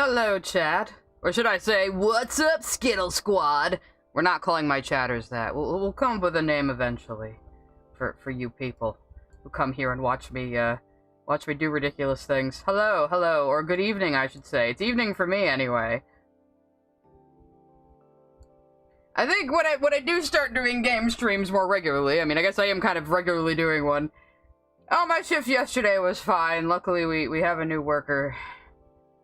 Hello, chat. Or should I say, what's up, Skittle Squad? We're not calling my chatters that. We'll come up with a name eventually. For you people who come here and watch me do ridiculous things. Hello, or good evening, I should say. It's evening for me, anyway. I think when I do start doing game streams more regularly, I mean, I guess I am kind of regularly doing one. Oh, my shift yesterday was fine. Luckily, we have a new worker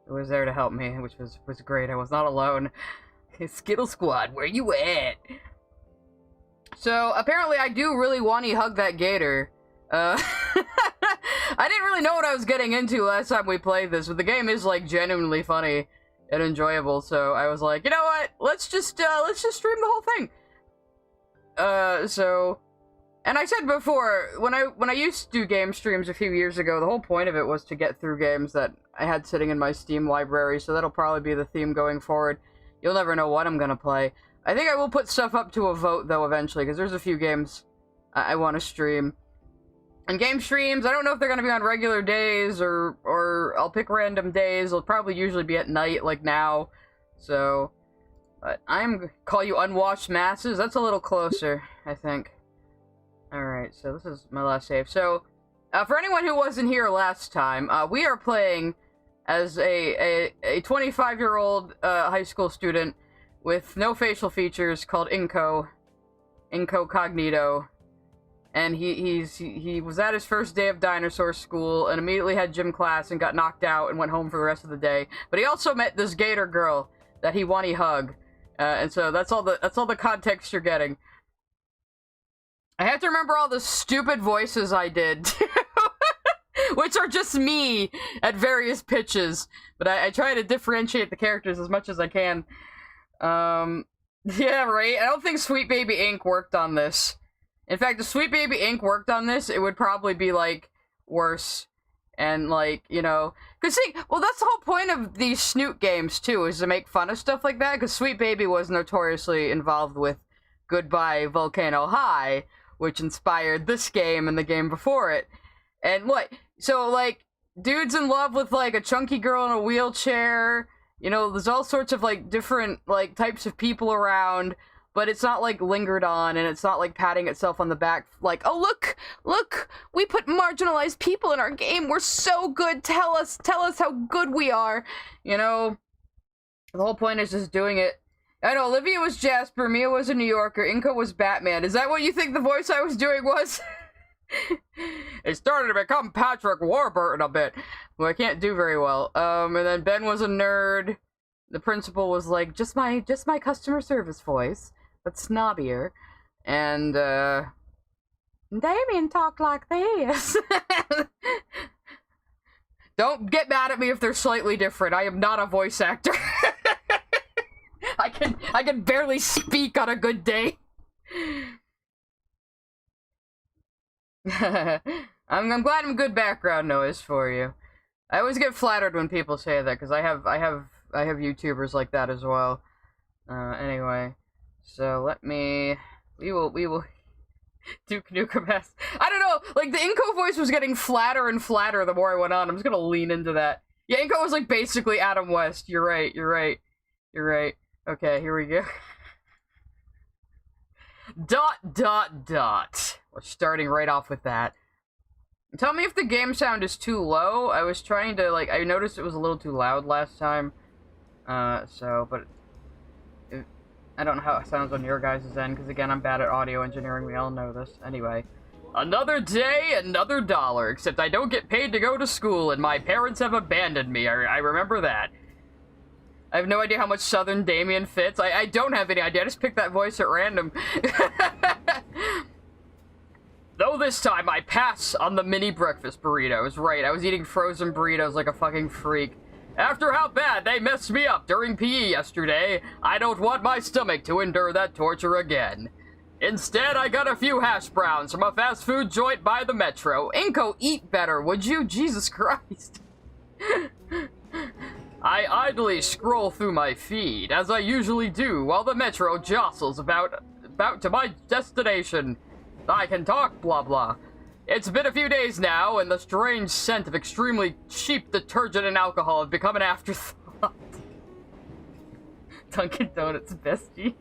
who was there to help me, which was great. I was not alone. Skittle Squad, where you at? So, apparently I do really Wani Hug That Gator. I didn't really know what I was getting into last time we played this, but the game is, like, genuinely funny and enjoyable, so I was like, you know what? Let's just stream the whole thing. And I said before, when I used to do game streams a few years ago, the whole point of it was to get through games that I had sitting in my Steam library, so that'll probably be the theme going forward. You'll never know what I'm gonna play. I think I will put stuff up to a vote, though, eventually, because there's a few games I want to stream. And game streams, I don't know if they're gonna be on regular days, or I'll pick random days. They'll probably usually be at night, like now. So, but I'm call you Unwashed Masses. That's a little closer, I think. Alright, so this is my last save. So, for anyone who wasn't here last time, we are playing as a 25-year-old high school student with no facial features called Inco Cognito. And he was at his first day of dinosaur school and immediately had gym class and got knocked out and went home for the rest of the day. But he also met this gator girl that he Wani hug. And so that's all the context you're getting. I have to remember all the stupid voices I did, which are just me at various pitches. But I try to differentiate the characters as much as I can. Yeah, right? I don't think Sweet Baby Inc. worked on this. In fact, if Sweet Baby Inc. worked on this, it would probably be, like, worse. And, like, you know... Because, see, well, that's the whole point of these Snoot games, too, is to make fun of stuff like that. Because Sweet Baby was notoriously involved with Goodbye Volcano High, which inspired this game and the game before it. And what? So, like, dude's in love with, like, a chunky girl in a wheelchair. You know, there's all sorts of, like, different, like, types of people around. But it's not, like, lingered on, and it's not, like, patting itself on the back, like, oh, look, we put marginalized people in our game, we're so good, tell us how good we are, you know? The whole point is just doing it. I know, Olivia was Jasper, Mia was a New Yorker, Inco was Batman. Is that what you think the voice I was doing was? It started to become Patrick Warburton a bit, who I can't do very well. And then Ben was a nerd. The principal was like, just my customer service voice, but snobbier. And, Damien talked like this. Don't get mad at me if they're slightly different. I am not a voice actor. I can barely speak on a good day. I'm glad I'm good background noise for you. I always get flattered when people say that, because I have YouTubers like that as well. Anyway, so we will Duke Nukem S. I don't know, like, the Inco voice was getting flatter and flatter the more I went on. I'm just gonna lean into that. Yeah, Inco was, like, basically Adam West. You're right. Okay, here we go. ... We're starting right off with that. Tell me if the game sound is too low. I was trying to, like, I noticed it was a little too loud last time. But I don't know how it sounds on your guys' end, because again, I'm bad at audio engineering, we all know this. Anyway. Another day, another dollar, except I don't get paid to go to school, and my parents have abandoned me, I remember that. I have no idea how much Southern Damien fits. I don't have any idea, I just picked that voice at random. Though this time, I pass on the mini breakfast burritos. Right, I was eating frozen burritos like a fucking freak. After how bad they messed me up during PE yesterday, I don't want my stomach to endure that torture again. Instead, I got a few hash browns from a fast food joint by the Metro. Inco, eat better, would you? Jesus Christ. I idly scroll through my feed, as I usually do, while the Metro jostles about to my destination. I can talk, blah blah. It's been a few days now, and the strange scent of extremely cheap detergent and alcohol have become an afterthought. Dunkin' Donuts bestie.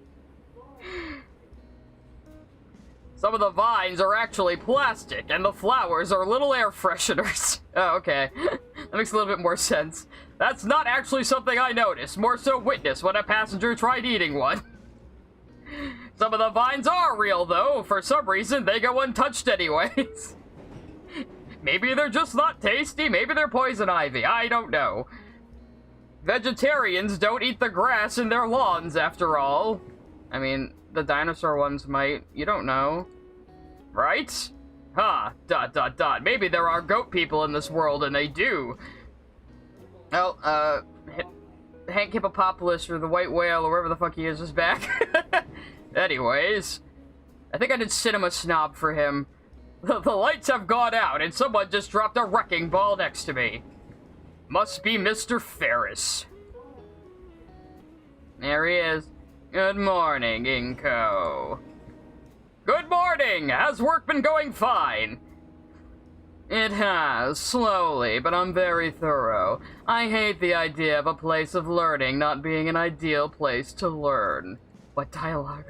Some of the vines are actually plastic, and the flowers are little air fresheners. Oh, okay. That makes a little bit more sense. That's not actually something I noticed, more so witnessed when a passenger tried eating one. Some of the vines are real, though. For some reason, they go untouched anyways. Maybe they're just not tasty, maybe they're poison ivy, I don't know. Vegetarians don't eat the grass in their lawns, after all. I mean, the dinosaur ones might. You don't know. Right? Huh. ... Maybe there are goat people in this world, and they do. Oh, Hank Hippopotamus, or the white whale, or wherever the fuck he is back. Anyways. I think I did Cinema Snob for him. The lights have gone out, and someone just dropped a wrecking ball next to me. Must be Mr. Ferris. There he is. Good morning, Inco. Good morning! Has work been going fine? It has, slowly, but I'm very thorough. I hate the idea of a place of learning not being an ideal place to learn. What dialogue?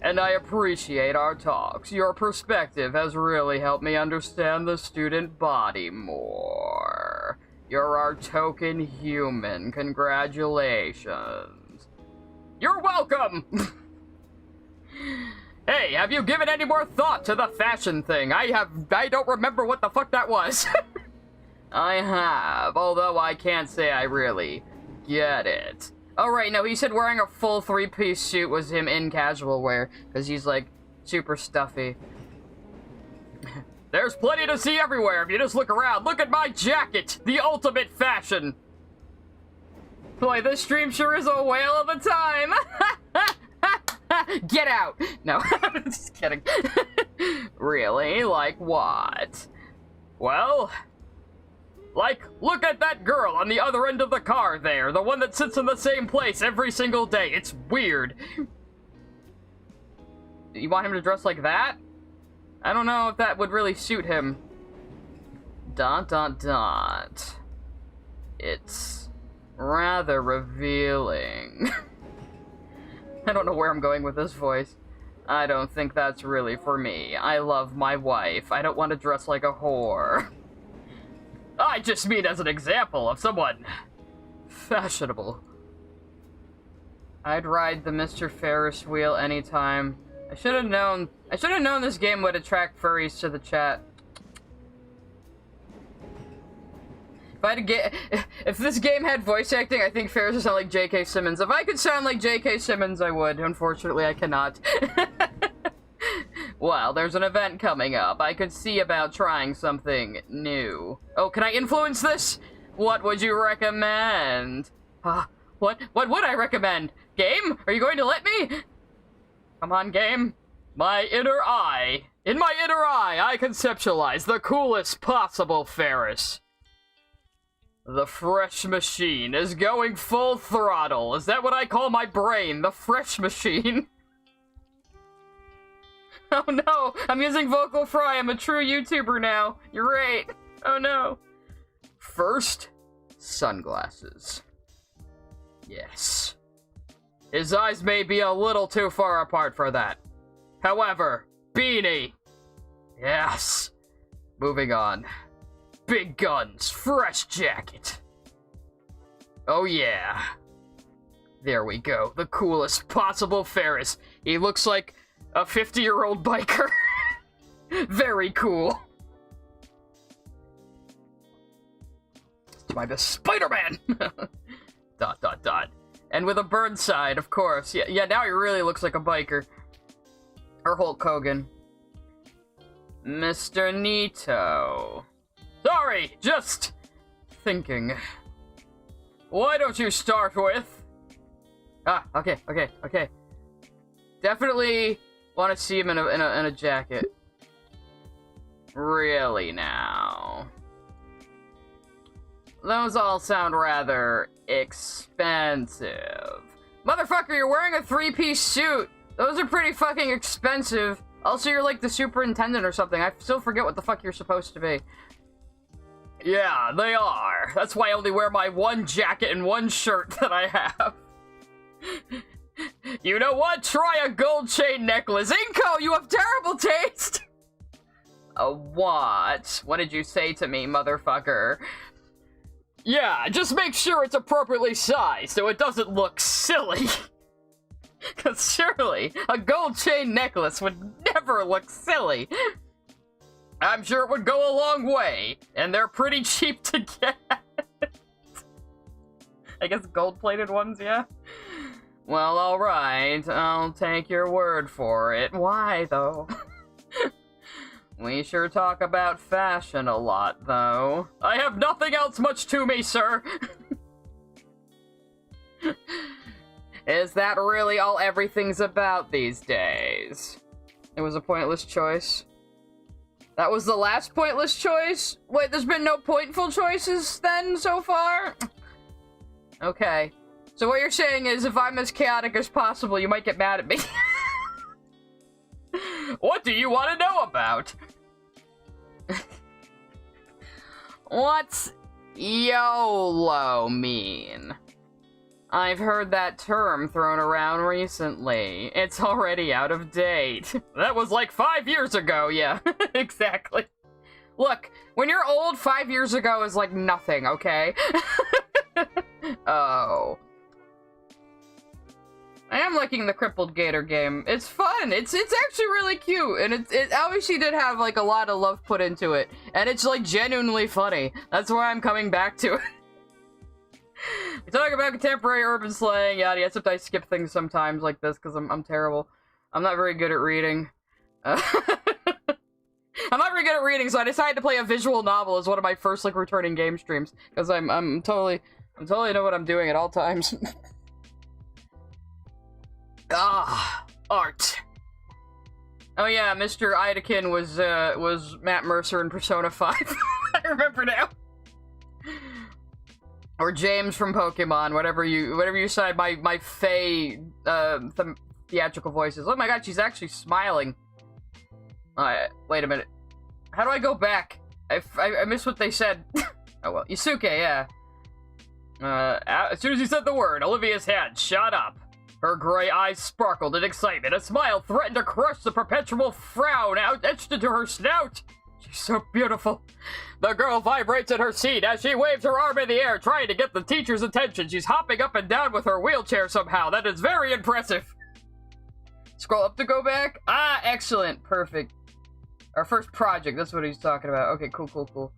And I appreciate our talks. Your perspective has really helped me understand the student body more. You're our token human. Congratulations. You're welcome! Hey, have you given any more thought to the fashion thing? I don't remember what the fuck that was. I have, although I can't say I really get it. Oh right, no, he said wearing a full three-piece suit was him in casual wear, because he's like super stuffy. There's plenty to see everywhere if you just look around. Look at my jacket! The ultimate fashion! Boy, this stream sure is a whale of a time! Get out! No, I'm just kidding. Really? Like what? Well, like, look at that girl on the other end of the car there. The one that sits in the same place every single day. It's weird. You want him to dress like that? I don't know if that would really suit him. ... It's rather revealing. I don't know where I'm going with this voice. I don't think that's really for me. I love my wife. I don't want to dress like a whore. I just mean as an example of someone fashionable. I'd ride the Mr. Ferris wheel anytime. I should have known this game would attract furries to the chat. If this game had voice acting, I think Ferris would sound like J.K. Simmons. If I could sound like J.K. Simmons, I would. Unfortunately, I cannot. Well, there's an event coming up. I could see about trying something new. Oh, can I influence this? What would you recommend? What would I recommend? Game? Are you going to let me? Come on, game. My inner eye. In my inner eye, I conceptualize the coolest possible Ferris. The fresh machine is going full throttle. Is that what I call my brain? The fresh machine? Oh no, I'm using Vocal Fry. I'm a true YouTuber now. You're right. Oh no. First, sunglasses. Yes. His eyes may be a little too far apart for that. However, beanie. Yes. Moving on. Big guns, fresh jacket. Oh yeah. There we go. The coolest possible Ferris. He looks like a 50-year-old biker. Very cool. By the Spider-Man! ... And with a bird side, of course. Yeah, now he really looks like a biker. Or Hulk Hogan. Mr. Nito. Sorry, just thinking. Why don't you start with... okay. Definitely want to see him in a jacket. Really now. Those all sound rather expensive. Motherfucker, you're wearing a three-piece suit. Those are pretty fucking expensive. Also, you're like the superintendent or something. I still forget what the fuck you're supposed to be. Yeah, they are. That's why I only wear my one jacket and one shirt that I have. You know what? Try a gold chain necklace. Inco, you have terrible taste! What? What did you say to me, motherfucker? Yeah, just make sure it's appropriately sized so it doesn't look silly. Because surely, a gold chain necklace would never look silly. I'm sure it would go a long way, and they're pretty cheap to get. I guess gold-plated ones, yeah? Well, alright, I'll take your word for it. Why, though? We sure talk about fashion a lot, though. I have nothing else much to me, sir! Is that really all everything's about these days? It was a pointless choice. That was the last pointless choice? Wait, there's been no pointful choices then so far? Okay. So what you're saying is if I'm as chaotic as possible, you might get mad at me. What do you want to know about? What's YOLO mean? I've heard that term thrown around recently. It's already out of date. That was like 5 years ago, yeah. Exactly. Look, when you're old, 5 years ago is like nothing, okay? Oh. I am liking the Crippled Gator game. It's fun. It's actually really cute, and it obviously did have like a lot of love put into it, and it's like genuinely funny. That's why I'm coming back to it. We talk about contemporary urban slang, yada yada. Except I skip things sometimes like this because I'm terrible. I'm not very good at reading. I'm not very good at reading, so I decided to play a visual novel as one of my first like returning game streams because I'm totally know what I'm doing at all times. Art. Oh yeah, Mr. Idekin was Matt Mercer in Persona 5. I remember now. Or James from Pokemon, whatever you decide. My Faye theatrical voices. Oh my god, she's actually smiling. Wait a minute. How do I go back? I missed what they said. Oh well, Yusuke, yeah. As soon as he said the word, Olivia's head shot up. Her gray eyes sparkled in excitement. A smile threatened to crush the perpetual frown etched into her snout. She's so beautiful. The girl vibrates in her seat as she waves her arm in the air, trying to get the teacher's attention. She's hopping up and down with her wheelchair somehow. That is very impressive. Scroll up to go back. Ah, excellent. Perfect. Our first project. That's what he's talking about. Okay, cool.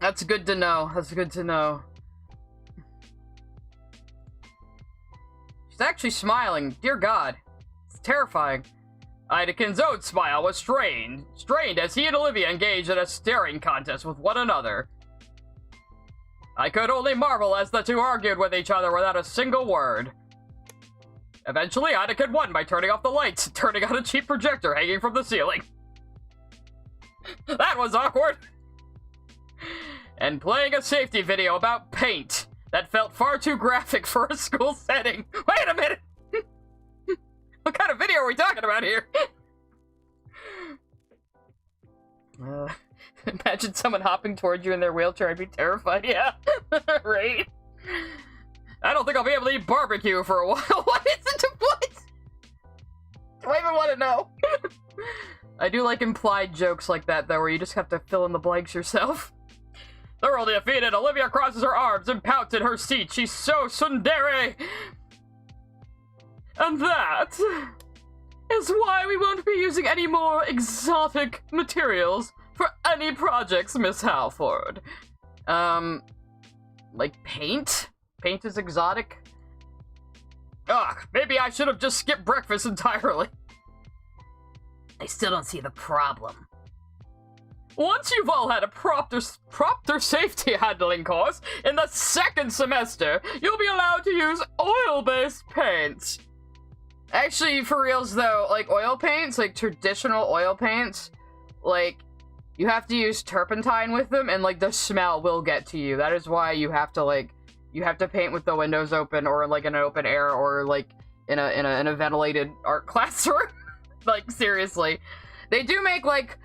That's good to know. That's good to know. She's actually smiling. Dear God. It's terrifying. Idekin's own smile was strained as he and Olivia engaged in a staring contest with one another. I could only marvel as the two argued with each other without a single word. Eventually, Idekin won by turning off the lights, turning on a cheap projector hanging from the ceiling. That was awkward! And playing a safety video about paint that felt far too graphic for a school setting. Wait a minute! What kind of video are we talking about here? Imagine someone hopping towards you in their wheelchair. I'd be terrified. Yeah. Right. I don't think I'll be able to eat barbecue for a while. What is it? What? Do I even want to know? I do like implied jokes like that, though, where you just have to fill in the blanks yourself. Thoroughly defeated, Olivia crosses her arms and pouts in her seat. She's so tsundere. And that is why we won't be using any more exotic materials for any projects, Miss Halford. Like paint? Paint is exotic? Ugh, maybe I should have just skipped breakfast entirely. I still don't see the problem. Once you've all had a proper safety handling course in the second semester, you'll be allowed to use oil-based paints. Actually, for reals though, like oil paints, like traditional oil paints, like you have to use turpentine with them and like the smell will get to you. That is why you have to paint with the windows open or like in an open air or like in a ventilated art classroom. Like seriously. They do make like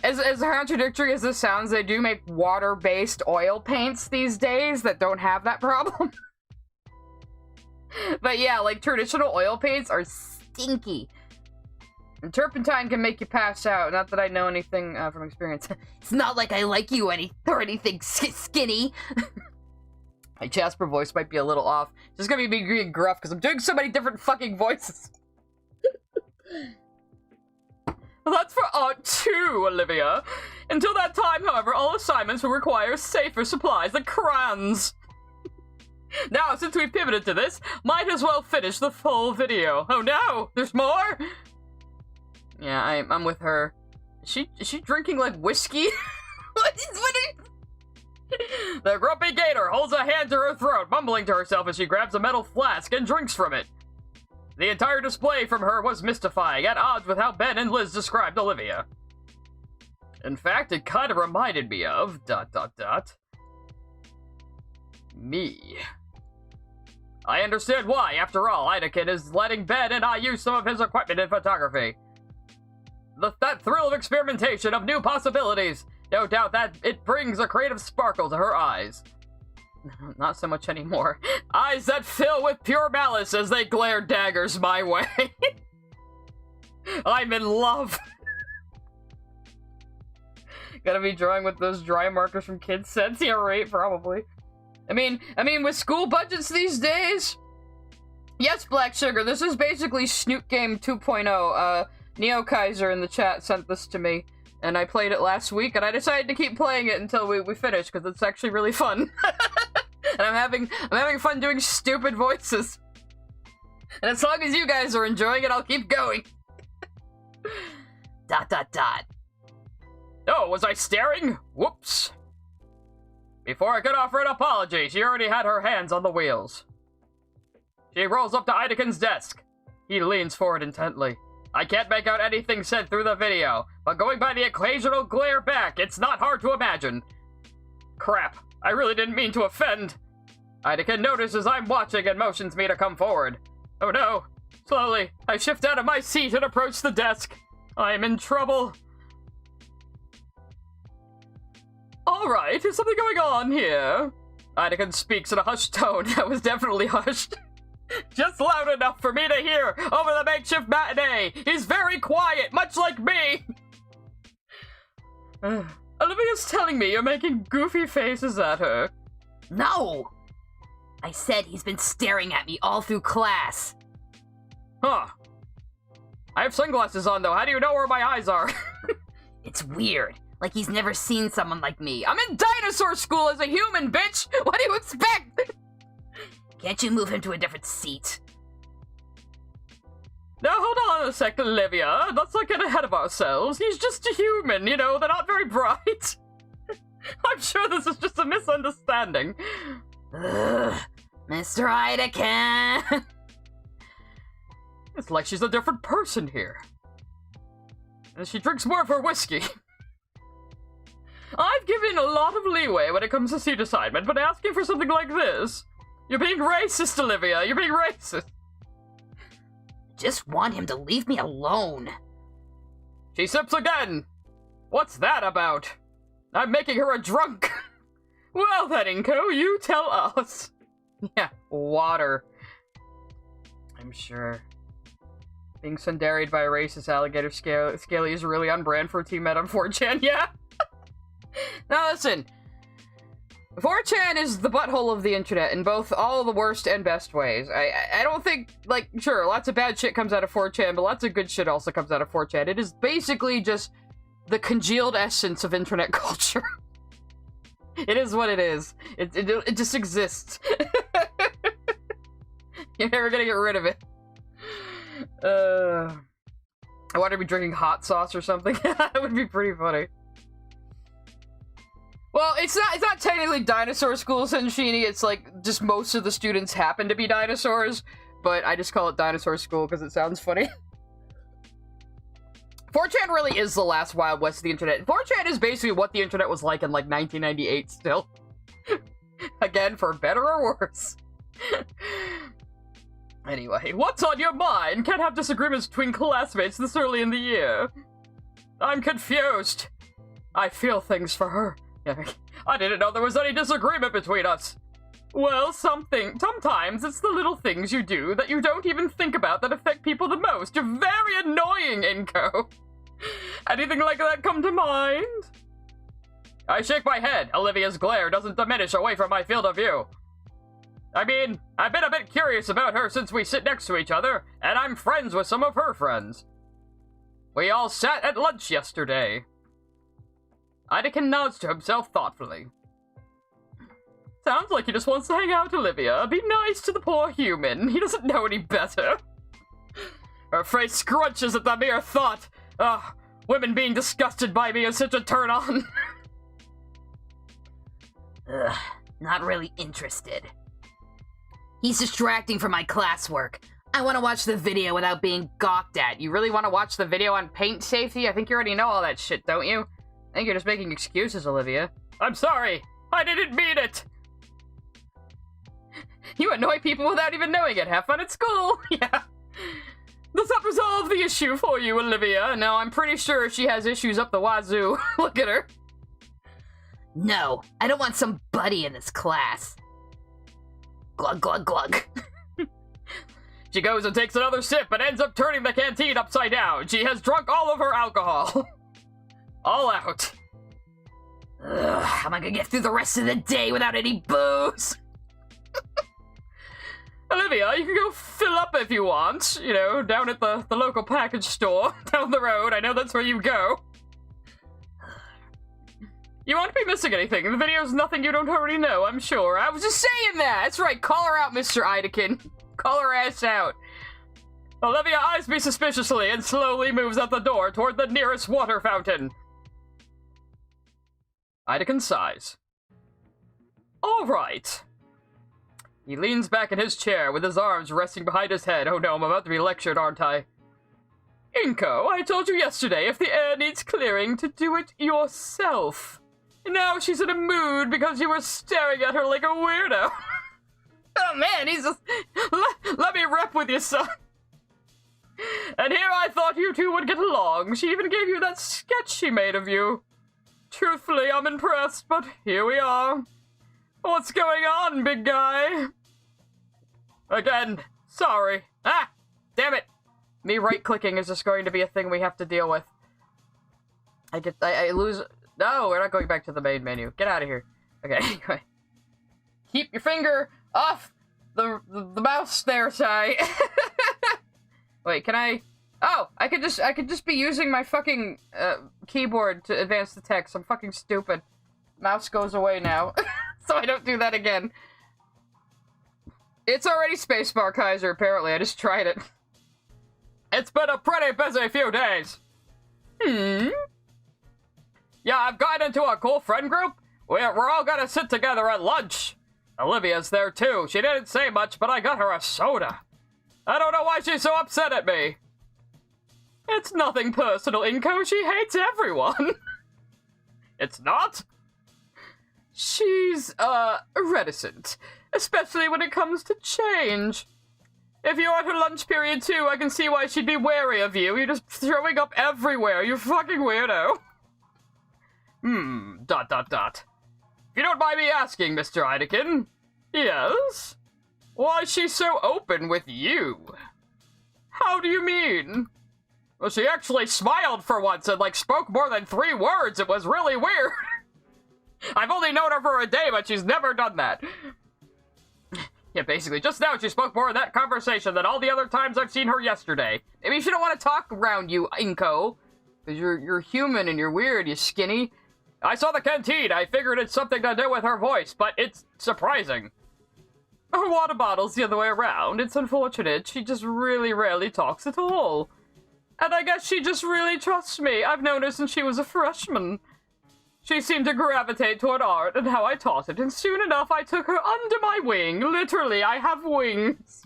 as contradictory as this sounds, they do make water-based oil paints these days that don't have that problem. But yeah, like, traditional oil paints are stinky. And turpentine can make you pass out. Not that I know anything from experience. It's not like I like you or anything skinny. My Jasper voice might be a little off. It's just gonna be me being gruff because I'm doing so many different fucking voices. That's for Art 2, Olivia. Until that time, however, all assignments will require safer supplies like crayons. Now, since we've pivoted to this, might as well finish the full video. Oh no! There's more? Yeah, I'm with her. Is she drinking, like, whiskey? What The grumpy gator holds a hand to her throat, mumbling to herself as she grabs a metal flask and drinks from it. The entire display from her was mystifying, at odds with how Ben and Liz described Olivia. In fact, it kind of reminded me of... me. I understand why, after all, Anakin is letting Ben and I use some of his equipment in photography. That thrill of experimentation, of new possibilities, no doubt that it brings a creative sparkle to her eyes. Not so much anymore. Eyes that fill with pure malice as they glare daggers my way. I'm in love. Gotta be drawing with those dry markers from kids' sets. Yeah, right, probably. I mean, with school budgets these days... Yes, Black Sugar, this is basically Snoot Game 2.0. Neo Kaiser in the chat sent this to me, and I played it last week, and I decided to keep playing it until we finish, because it's actually really fun. And I'm having fun doing stupid voices. And as long as you guys are enjoying it, I'll keep going. ... Oh, was I staring? Whoops. Before I could offer an apology, she already had her hands on the wheels. She rolls up to Idakin's desk. He leans forward intently. I can't make out anything said through the video, but going by the occasional glare back, it's not hard to imagine. Crap, I really didn't mean to offend. Idakin notices I'm watching and motions me to come forward. Oh no. Slowly, I shift out of my seat and approach the desk. I'm in trouble. Alright, is something going on here? Idakin speaks in a hushed tone that was definitely hushed. Just loud enough for me to hear over the makeshift matinee. He's very quiet, much like me. Olivia's telling me you're making goofy faces at her. No! I said he's been staring at me all through class. Huh. I have sunglasses on, though. How do you know where my eyes are? It's weird. Like he's never seen someone like me. I'm in dinosaur school as a human, bitch! What do you expect? Can't you move him to a different seat? Now, hold on a sec, Olivia. Let's not get ahead of ourselves. He's just a human, you know? They're not very bright. I'm sure this is just a misunderstanding. Ugh, Mr. Idakin! It's like she's a different person here. And she drinks more of her whiskey. I've given a lot of leeway when it comes to seat assignment, but asking for something like this... You're being racist, Olivia. You're being racist. Just want him to leave me alone. She sips again. What's that about? I'm making her a drunk. Well then, Inco, you tell us. Yeah, water. I'm sure. Being sundaried by a racist alligator scaly is really on brand for a team met on 4chan, yeah? Now listen. 4chan is the butthole of the internet in both all the worst and best ways. I don't think, like, sure, lots of bad shit comes out of 4chan, but lots of good shit also comes out of 4chan. It is basically just the congealed essence of internet culture. It is what it is. It just exists. You're never gonna get rid of it. I want to be drinking hot sauce or something. That would be pretty funny. Well, it's not technically dinosaur school, Senshini. It's like just most of the students happen to be dinosaurs, but I just call it dinosaur school because it sounds funny. 4chan really is the last Wild West of the internet. 4chan is basically what the internet was like in like 1998 still. Again, for better or worse. Anyway, what's on your mind? Can't have disagreements between classmates this early in the year. I'm confused. I feel things for her. I didn't know there was any disagreement between us. Well, sometimes it's the little things you do that you don't even think about that affect people the most. You're very annoying, Inco. Anything like that come to mind? I shake my head. Olivia's glare doesn't diminish away from my field of view. I mean, I've been a bit curious about her since we sit next to each other, and I'm friends with some of her friends. We all sat at lunch yesterday. Idekin nods to himself thoughtfully. Sounds like he just wants to hang out, Olivia. Be nice to the poor human. He doesn't know any better. Her face scrunches at the mere thought. Ugh, women being disgusted by me is such a turn-on. Ugh, not really interested. He's distracting from my classwork. I want to watch the video without being gawked at. You really want to watch the video on paint safety? I think you already know all that shit, don't you? I think you're just making excuses, Olivia. I'm sorry. I didn't mean it. You annoy people without even knowing it. Have fun at school. Yeah. Does that resolve the issue for you, Olivia? No, I'm pretty sure she has issues up the wazoo. Look at her. No, I don't want some buddy in this class. Glug, glug, glug. She goes and takes another sip and ends up turning the canteen upside down. She has drunk all of her alcohol. All out. Ugh, how am I gonna get through the rest of the day without any booze? Olivia, you can go fill up if you want. You know, down at the local package store down the road. I know that's where you go. You won't be missing anything. The video's nothing you don't already know, I'm sure. I was just saying that! That's right, call her out, Mr. Idekin. Call her ass out. Olivia eyes me suspiciously and slowly moves out the door toward the nearest water fountain. Idekin sighs. Alright. He leans back in his chair with his arms resting behind his head. Oh no, I'm about to be lectured, aren't I? Inco, I told you yesterday if the air needs clearing to do it yourself. Now she's in a mood because you were staring at her like a weirdo. Oh man, he's just... Let me rep with you, son. And here I thought you two would get along. She even gave you that sketch she made of you. Truthfully, I'm impressed, but here we are. What's going on, big guy? Again, sorry. Ah, damn it. Me right-clicking is just going to be a thing we have to deal with. I lose... No, we're not going back to the main menu. Get out of here. Okay, anyway. Keep your finger off the mouse there, Sai. Wait, can I... Oh, I could just be using my fucking keyboard to advance the text. I'm fucking stupid. Mouse goes away now. So I don't do that again. It's already spacebar Kaiser, apparently. I just tried it. It's been a pretty busy few days. Yeah, I've gotten into a cool friend group. We're all gonna sit together at lunch. Olivia's there too. She didn't say much, but I got her a soda. I don't know why she's so upset at me. It's nothing personal, Inco. She hates everyone. It's not? She's, reticent. Especially when it comes to change. If you're at her lunch period too, I can see why she'd be wary of you. You're just throwing up everywhere, you fucking weirdo. If you don't mind me asking, Mr. Idekin. Yes? Why is she so open with you? How do you mean? Well, she actually smiled for once and, like, spoke more than 3 words. It was really weird. I've only known her for a day, but she's never done that. Yeah, basically, just now she spoke more in that conversation than all the other times I've seen her yesterday. Maybe you shouldn't want to talk around you, Inco. Because you're human and you're weird, you skinny. I saw the canteen. I figured it's something to do with her voice, but it's surprising. Her water bottle's the other way around. It's unfortunate. She just really rarely talks at all. And I guess she just really trusts me. I've known her since she was a freshman. She seemed to gravitate toward art and how I taught it, and soon enough I took her under my wing. Literally, I have wings.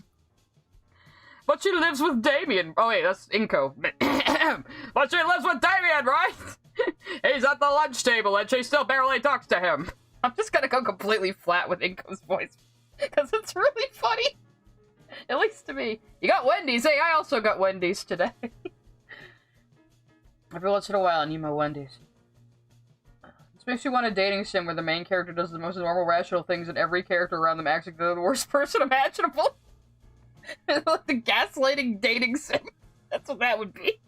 But she lives with Damien. Oh wait, that's Inco. But she lives with Damien, right? He's at the lunch table and she still barely talks to him. I'm just gonna go completely flat with Inco's voice. Because it's really funny. At least to me. You got Wendy's. Hey, I also got Wendy's today. Every once in a while I need my Wendy's. It's makes you want a dating sim where the main character does the most normal, rational things and every character around them acts like they're the worst person imaginable. Like the gaslighting dating sim. That's what that would be.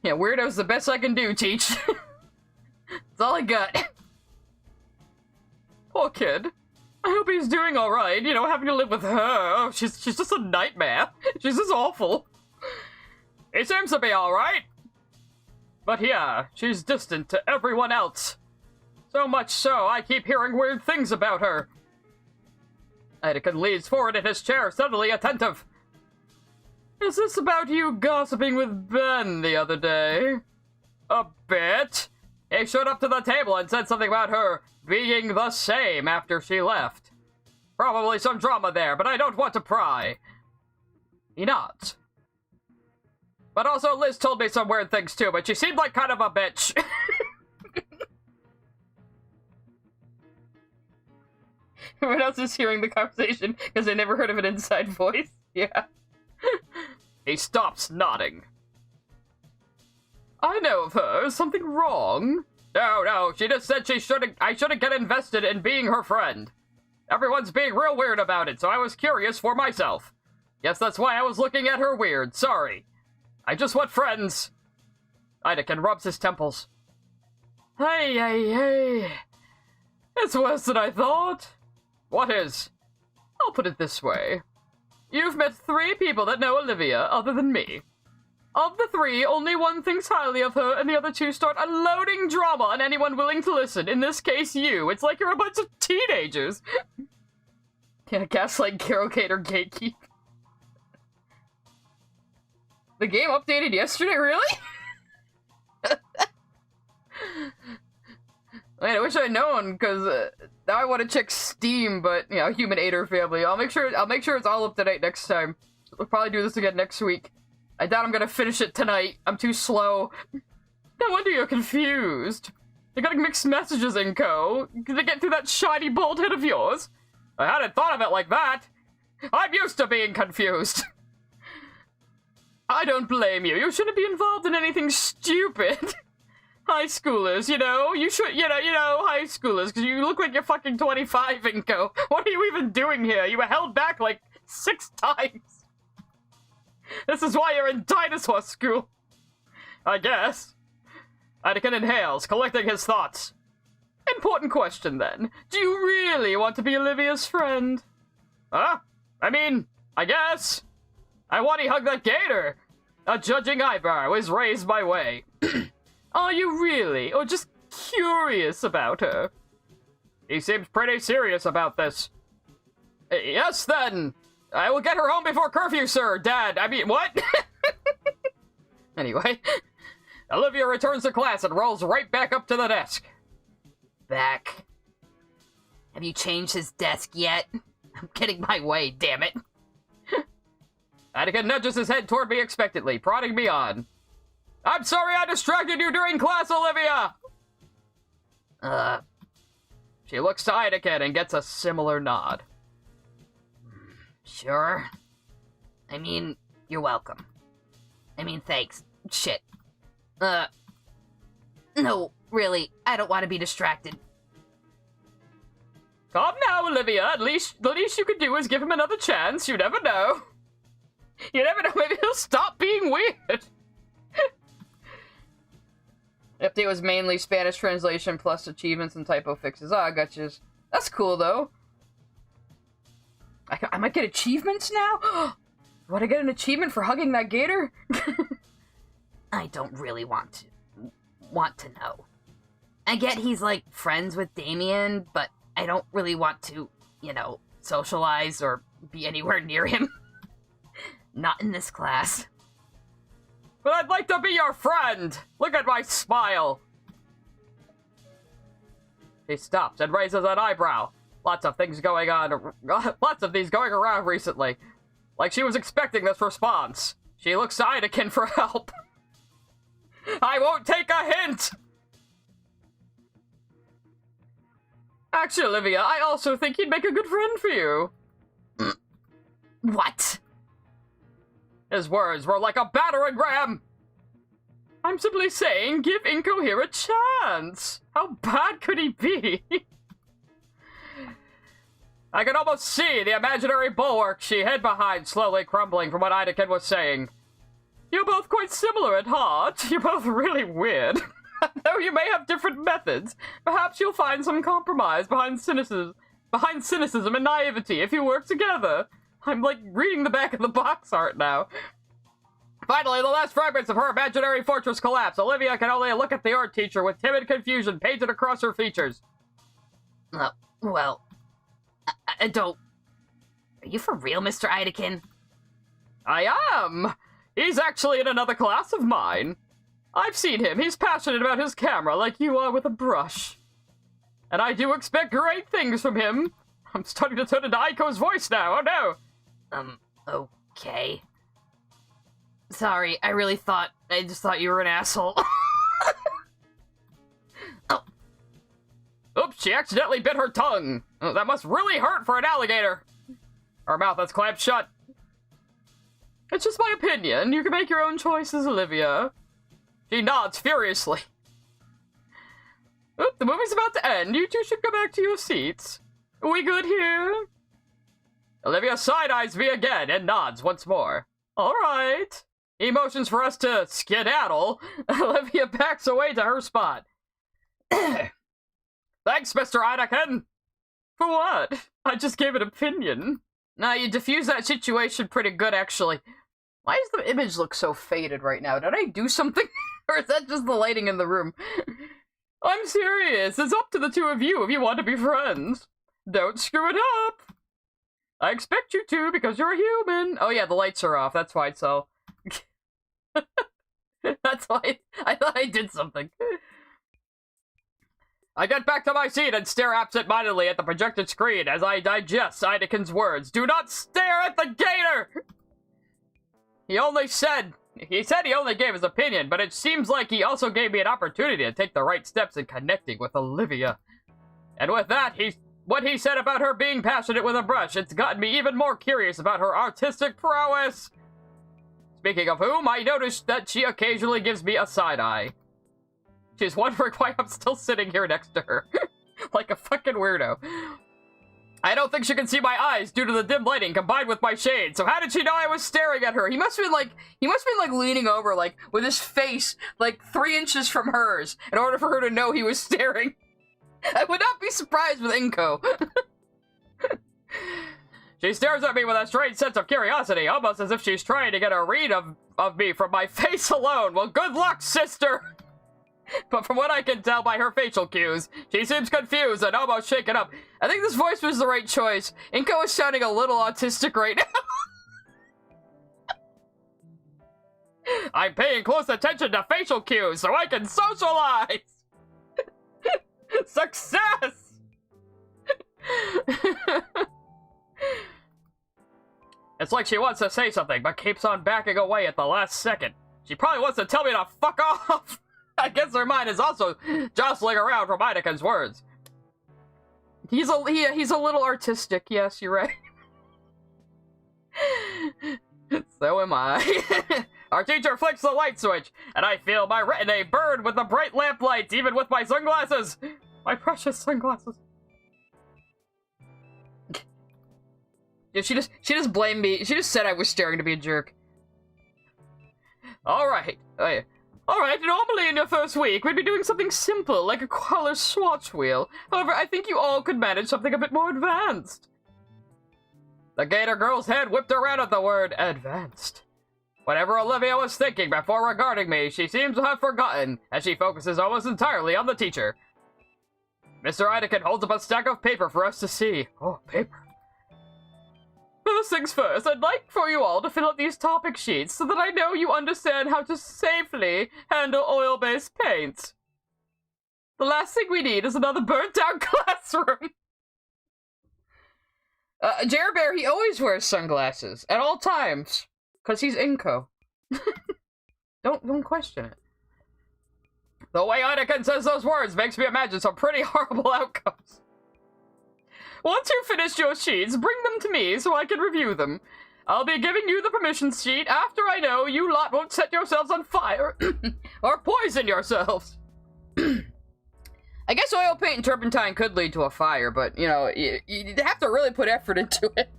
Yeah, weirdo's the best I can do, Teach. That's all I got. Poor kid. I hope he's doing alright, you know, having to live with her. Oh, she's just a nightmare. She's just awful. He seems to be alright. But yeah, she's distant to everyone else. So much so, I keep hearing weird things about her. Anakin leans forward in his chair, suddenly attentive. Is this about you gossiping with Ben the other day? A bit. He showed up to the table and said something about her being the same after she left. Probably some drama there, but I don't want to pry. He nods. But also, Liz told me some weird things too, but she seemed like kind of a bitch. Everyone else is hearing the conversation because they never heard of an inside voice. Yeah. He stops nodding. I know of her. Is something wrong? No, she just said I shouldn't get invested in being her friend. Everyone's being real weird about it, so I was curious for myself. Guess that's why I was looking at her weird, sorry. I just want friends. Anakin rubs his temples. Hey. It's worse than I thought. What is? I'll put it this way. You've met 3 people that know Olivia, other than me. Of the 3, only one thinks highly of her, and the other 2 start unloading drama on anyone willing to listen. In this case, you. It's like you're a bunch of teenagers. Yeah, gaslight, Carol Gator, gatekeep. The game updated yesterday, really? Man, I wish I'd known, because now I want to check Steam, but, you know, Human Aider family. I'll make sure it's all up to date next time. We'll probably do this again next week. I doubt I'm gonna finish it tonight. I'm too slow. No wonder you're confused. You're getting mixed messages, Inco. Can they get through that shiny bald head of yours? I hadn't thought of it like that. I'm used to being confused. I don't blame you. You shouldn't be involved in anything stupid. High schoolers, you know? You should, you know, high schoolers, because you look like you're fucking 25, Inco. What are you even doing here? You were held back like 6 times. This is why you're in dinosaur school. I guess. Anakin inhales, collecting his thoughts. Important question, then. Do you really want to be Olivia's friend? Huh? I mean, I guess. I Wani Hug That Gator. A judging eyebrow is raised my way. Are you really, or just curious about her? He seems pretty serious about this. Yes, then. I will get her home before curfew, sir. Dad, I mean, what? Anyway, Olivia returns to class and rolls right back up to the desk. Back. Have you changed his desk yet? I'm getting my way, damn it. Anakin nudges his head toward me expectantly, prodding me on. I'm sorry I distracted you during class, Olivia! She looks to Anakin and gets a similar nod. Sure. I mean, you're welcome. I mean, thanks. Shit. No, really, I don't want to be distracted. Calm now, Olivia. The least you could do is give him another chance. You never know. You never know, maybe he'll stop being weird. The update was mainly Spanish translation plus achievements and typo fixes. Ah, gotchas. That's cool, though. I might get achievements now? Would I get an achievement for hugging that gator? I don't really want to know. I get he's, like, friends with Damien, but I don't really want to, you know, socialize or be anywhere near him. Not in this class. But I'd like to be your friend! Look at my smile! He stops and raises an eyebrow. Lots of these going around recently. Like she was expecting this response. She looks to Anakin for help. I won't take a hint! Actually, Olivia, I also think he'd make a good friend for you. What? His words were like a battering ram. I'm simply saying give Inco here a chance. How bad could he be? I could almost see the imaginary bulwark she hid behind slowly crumbling from what Idaken was saying. You're both quite similar at heart. You're both really weird. Though you may have different methods, perhaps you'll find some compromise behind cynicism and naivety if you work together. I'm like reading the back of the box art now. Finally, the last fragments of her imaginary fortress collapse. Olivia can only look at the art teacher with timid confusion painted across her features. Well, I don't... Are you for real, Mr. Idaken? I am! He's actually in another class of mine. I've seen him. He's passionate about his camera like you are with a brush. And I do expect great things from him. I'm starting to turn into Aiko's voice now. Oh no! Okay. Sorry, I just thought you were an asshole. Oh. Oops, she accidentally bit her tongue. Oh, that must really hurt for an alligator. Her mouth is clamped shut. It's just my opinion. You can make your own choices, Olivia. She nods furiously. Oop, the movie's about to end. You two should go back to your seats. Are we good here? Olivia side-eyes me again and nods once more. All right. He motions for us to skedaddle. Olivia backs away to her spot. Thanks, Mr. Idaken. For what? I just gave an opinion. Nah, you diffused that situation pretty good, actually. Why does the image look so faded right now? Did I do something? Or is that just the lighting in the room? I'm serious. It's up to the two of you if you want to be friends. Don't screw it up. I expect you to because you're a human. Oh yeah, the lights are off. That's why it's all... That's why I thought I did something. I get back to my seat and stare absent-mindedly at the projected screen as I digest Idaken's words. Do not stare at the gator! He said he only gave his opinion, but it seems like he also gave me an opportunity to take the right steps in connecting with Olivia. And with that, what he said about her being passionate with a brush, it's gotten me even more curious about her artistic prowess. Speaking of whom, I noticed that she occasionally gives me a side-eye. She's wondering why I'm still sitting here next to her. Like a fucking weirdo. I don't think she can see my eyes due to the dim lighting combined with my shade, so how did she know I was staring at her? He must have been leaning over, like, with his face, like, 3 inches from hers, in order for her to know he was staring. I would not be surprised with Inco. She stares at me with a strange sense of curiosity, almost as if she's trying to get a read of me from my face alone. Well, good luck, sister! But from what I can tell by her facial cues, she seems confused and almost shaken up. I think this voice was the right choice. Inco is sounding a little autistic right now. I'm paying close attention to facial cues so I can socialize! Success! It's like she wants to say something, but keeps on backing away at the last second. She probably wants to tell me to fuck off! I guess her mind is also jostling around from Idaken's words. He's a little artistic, yes, you're right. So am I. Our teacher flicks the light switch, and I feel my retina burn with the bright lamplight, even with my sunglasses. My precious sunglasses. Yeah, she just blamed me. She just said I was staring to be a jerk. Alright. Alright, normally in your first week, we'd be doing something simple, like a collar swatch wheel. However, I think you all could manage something a bit more advanced. The Gator girl's head whipped around at the word advanced. Whatever Olivia was thinking before regarding me, she seems to have forgotten, as she focuses almost entirely on the teacher. Mr. Idaken holds up a stack of paper for us to see. Oh, paper. First things first, I'd like for you all to fill out these topic sheets so that I know you understand how to safely handle oil-based paints. The last thing we need is another burnt-down classroom. Jer Bear, he always wears sunglasses, at all times, because he's Inco. Don't question it. The way Idaken says those words makes me imagine some pretty horrible outcomes. Once you've finished your sheets, bring them to me so I can review them. I'll be giving you the permission sheet after I know you lot won't set yourselves on fire or poison yourselves. I guess oil paint and turpentine could lead to a fire, but, you know, you have to really put effort into it.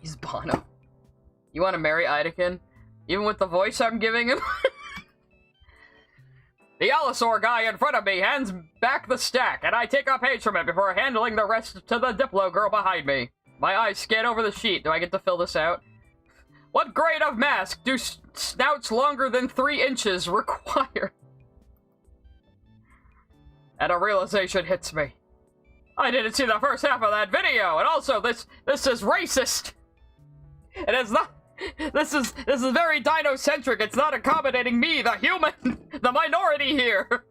He's Bono. You want to marry Idekin? Even with the voice I'm giving him? The Allosaur guy in front of me hands back the stack, and I take a page from it before handling the rest to the Diplo girl behind me. My eyes scan over the sheet. Do I get to fill this out? What grade of mask do snouts longer than 3 inches require? And a realization hits me. I didn't see the first half of that video, and also this is racist. It is not. This is very dino-centric. It's not accommodating me, the human, the minority here.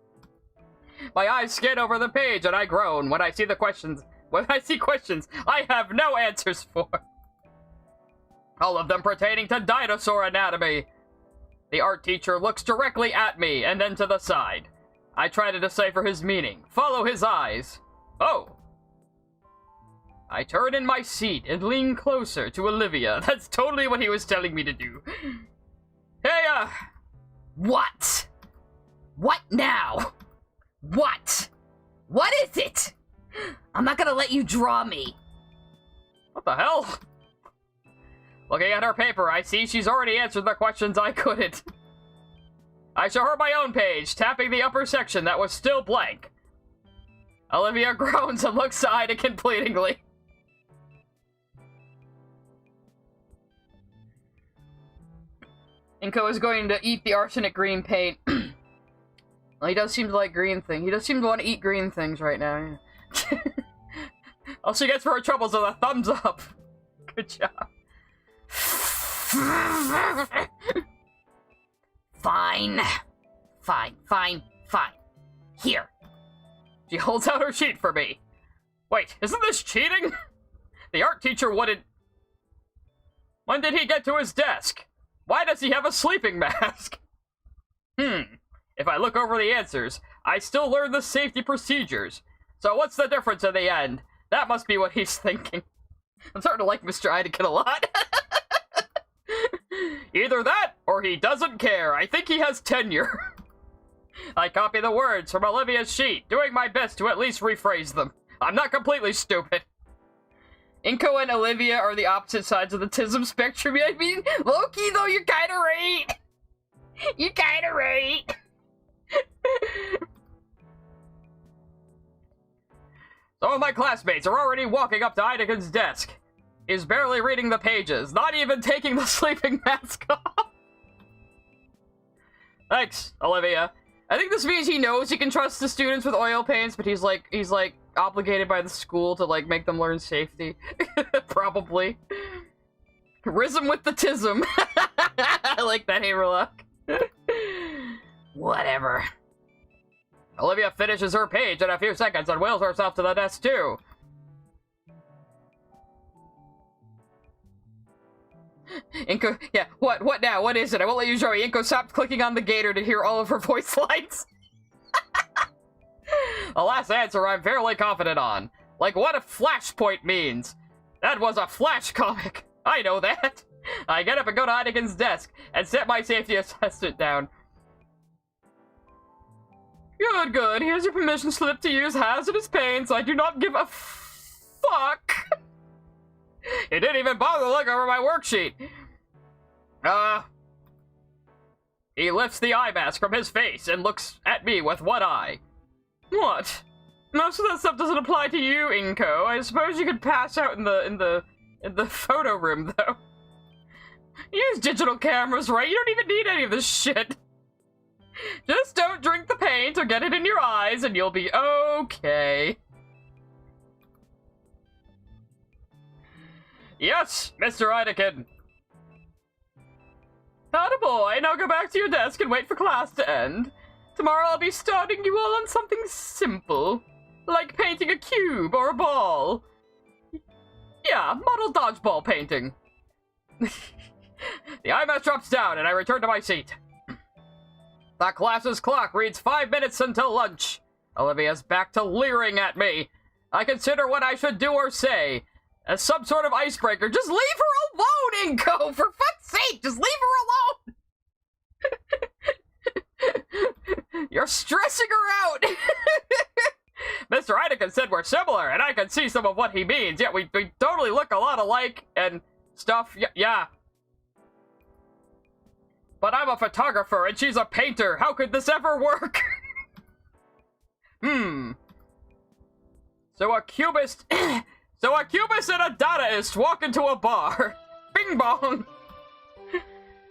My eyes scan over the page, and I groan when I see the questions. When I see questions I have no answers for. All of them pertaining to dinosaur anatomy. The art teacher looks directly at me and then to the side. I try to decipher his meaning. Follow his eyes. Oh. I turn in my seat and lean closer to Olivia. That's totally what he was telling me to do. Hey, What? What now? What? What is it? I'm not gonna let you draw me. What the hell? Looking at her paper, I see she's already answered the questions I couldn't. I show her my own page, tapping the upper section that was still blank. Olivia groans and looks to Idekin pleadingly. Inco is going to eat the arsenic green paint. Well, he does seem to like green things. He does seem to want to eat green things right now. All she gets for her troubles is a thumbs up. Good job. Fine. Fine. Here. She holds out her sheet for me. Wait, isn't this cheating? The art teacher wouldn't... When did he get to his desk? Why does he have a sleeping mask? If I look over the answers, I still learn the safety procedures. So what's the difference in the end? That must be what he's thinking. I'm starting to like Mr. Idekin a lot. Either that, or he doesn't care. I think he has tenure. I copy the words from Olivia's sheet, doing my best to at least rephrase them. I'm not completely stupid. Inco and Olivia are the opposite sides of the tism spectrum. I mean, low-key, though, you're kinda right. You're kinda right. Some of my classmates are already walking up to Idekin's desk. He's barely reading the pages, not even taking the sleeping mask off. Thanks, Olivia. I think this means he knows he can trust the students with oil paints, but he's like obligated by the school to like make them learn safety. Probably. Rism with the tism. I like that, Haverlock. Whatever. Olivia finishes her page in a few seconds and wheels herself to the desk too. Inco, yeah, what now? What is it? I won't let you show me. Inco stopped clicking on the gator to hear all of her voice lines. The last answer I'm fairly confident on. Like what a flashpoint means. That was a flash comic. I know that. I get up and go to Idekin's desk and set my safety assessment down. Good. Here's your permission slip to use hazardous paints. I do not give a fuck. He didn't even bother to look over my worksheet. He lifts the eye mask from his face and looks at me with one eye. What? Most of that stuff doesn't apply to you, Inco. I suppose you could pass out in the photo room, though. Use digital cameras, right? You don't even need any of this shit. Just don't drink the paint or get it in your eyes and you'll be okay. Yes, Mr. Idekin. Attaboy, now go back to your desk and wait for class to end. Tomorrow I'll be starting you all on something simple, like painting a cube or a ball. Yeah, model dodgeball painting. The eye mask drops down and I return to my seat. The class's clock reads 5 minutes until lunch. Olivia's back to leering at me. I consider what I should do or say. as some sort of icebreaker. Just leave her alone, Inco! For fuck's sake, just leave her alone! You're stressing her out! Mr. Heineken said we're similar, and I can see some of what he means. Yeah, we totally look a lot alike and stuff. Yeah. But I'm a photographer, and she's a painter. How could this ever work? So a cubist... So a cubist and a Dadaist walk into a bar. Bing bong.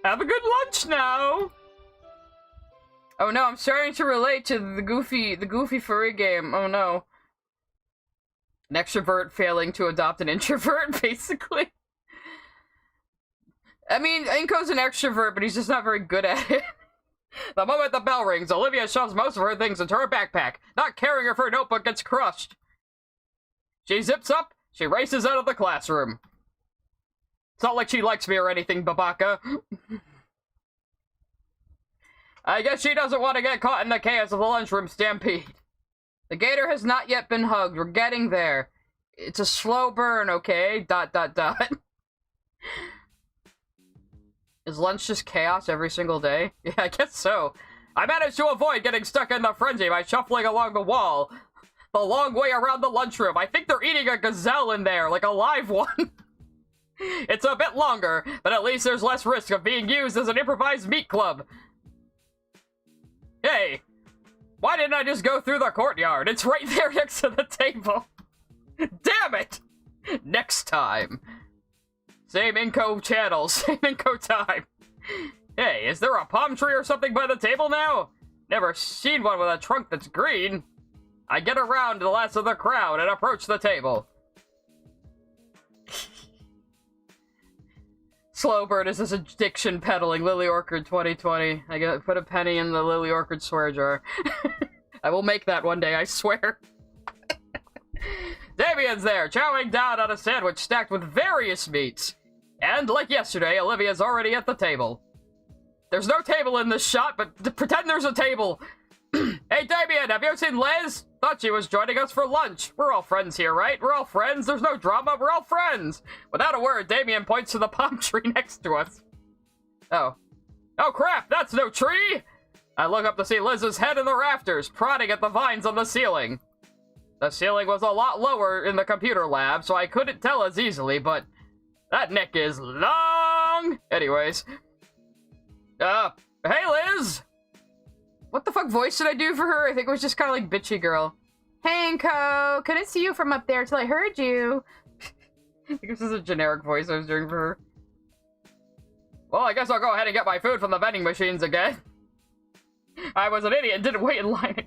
Have a good lunch now. Oh no, I'm starting to relate to the goofy furry game. Oh no. An extrovert failing to adopt an introvert, basically. I mean, Inco's an extrovert, but he's just not very good at it. The moment the bell rings, Olivia shoves most of her things into her backpack, not caring if her notebook gets crushed. She zips up, she races out of the classroom. It's not like she likes me or anything, Babaka. I guess she doesn't want to get caught in the chaos of the lunchroom stampede. The gator has not yet been hugged. We're getting there. It's a slow burn, okay? ... Is lunch just chaos every single day? Yeah, I guess so. I managed to avoid getting stuck in the frenzy by shuffling along the wall. The long way around the lunchroom. I think they're eating a gazelle in there, like a live one. It's a bit longer, but at least there's less risk of being used as an improvised meat club. Hey, why didn't I just go through the courtyard? It's right there next to the table. Damn it! Next time. Same Inco channel, same Inco time. Hey, is there a palm tree or something by the table now? Never seen one with a trunk that's green. I get around the last of the crowd and approach the table. Slowbird is this addiction peddling Lily Orchard 2020. I gotta put a penny in the Lily Orchard swear jar. I will make that one day, I swear. Damien's there, chowing down on a sandwich stacked with various meats. And, like yesterday, Olivia's already at the table. There's no table in this shot, but pretend there's a table. Hey, Damien, have you ever seen Liz? Thought she was joining us for lunch. We're all friends here, right? We're all friends. There's no drama. We're all friends. Without a word, Damien points to the palm tree next to us. Oh. Oh, crap. That's no tree. I look up to see Liz's head in the rafters, prodding at the vines on the ceiling. The ceiling was a lot lower in the computer lab, so I couldn't tell as easily, but that neck is long. Anyways. Hey, Liz. What the fuck voice did I do for her? I think it was just kind of like bitchy girl. Hey, Inco, couldn't see you from up there till I heard you. I think this is a generic voice I was doing for her. Well, I guess I'll go ahead and get my food from the vending machines again. I was an idiot and didn't wait in line again.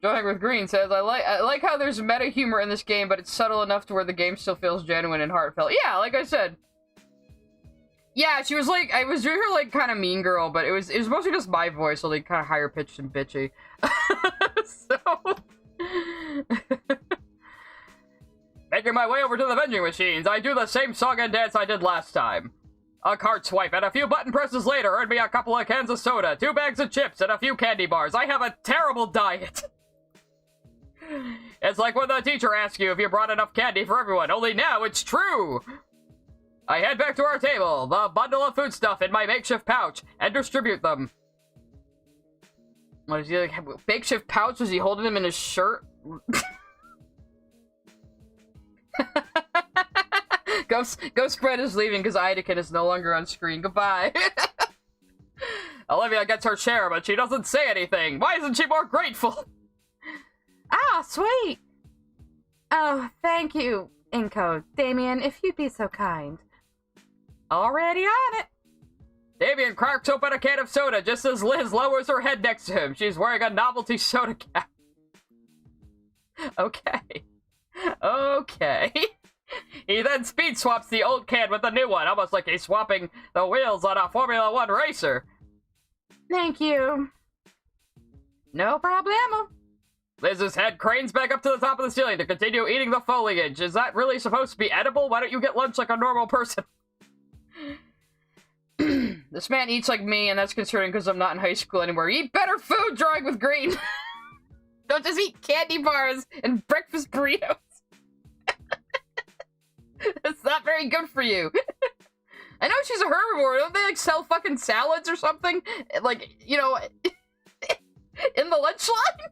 Joining with Green says, I like how there's meta humor in this game, but it's subtle enough to where the game still feels genuine and heartfelt. Yeah, like I said. Yeah, she was like, I was doing her like kind of mean girl, but it was mostly just my voice, so like kind of higher pitched and bitchy. So making my way over to the vending machines, I do the same song and dance I did last time. A cart swipe and a few button presses later earned me a couple of cans of soda, 2 bags of chips, and a few candy bars. I have a terrible diet. It's like when the teacher asks you if you brought enough candy for everyone, only now it's true. I head back to our table, the bundle of foodstuff in my makeshift pouch, and distribute them. What is he like? Makeshift pouch? Was he holding them in his shirt? Ghost Spread is leaving because Ideken is no longer on screen. Goodbye. Olivia gets her share, but she doesn't say anything. Why isn't she more grateful? Ah, sweet. Oh, thank you, Inco. Damien, if you'd be so kind. Already on it. Damien cracks open a can of soda just as Liz lowers her head next to him. She's wearing a novelty soda cap. Okay. Okay. He then speed swaps the old can with the new one, almost like he's swapping the wheels on a Formula 1 racer. Thank you. No problemo. Liz's head cranes back up to the top of the ceiling to continue eating the foliage. Is that really supposed to be edible? Why don't you get lunch like a normal person? This man eats like me, and that's concerning because I'm not in high school anymore. Eat better food, drawing with green. Don't just eat candy bars and breakfast burritos. That's not very good for you. I know she's a herbivore. Don't they, like, sell fucking salads or something? Like, you know, in the lunch line?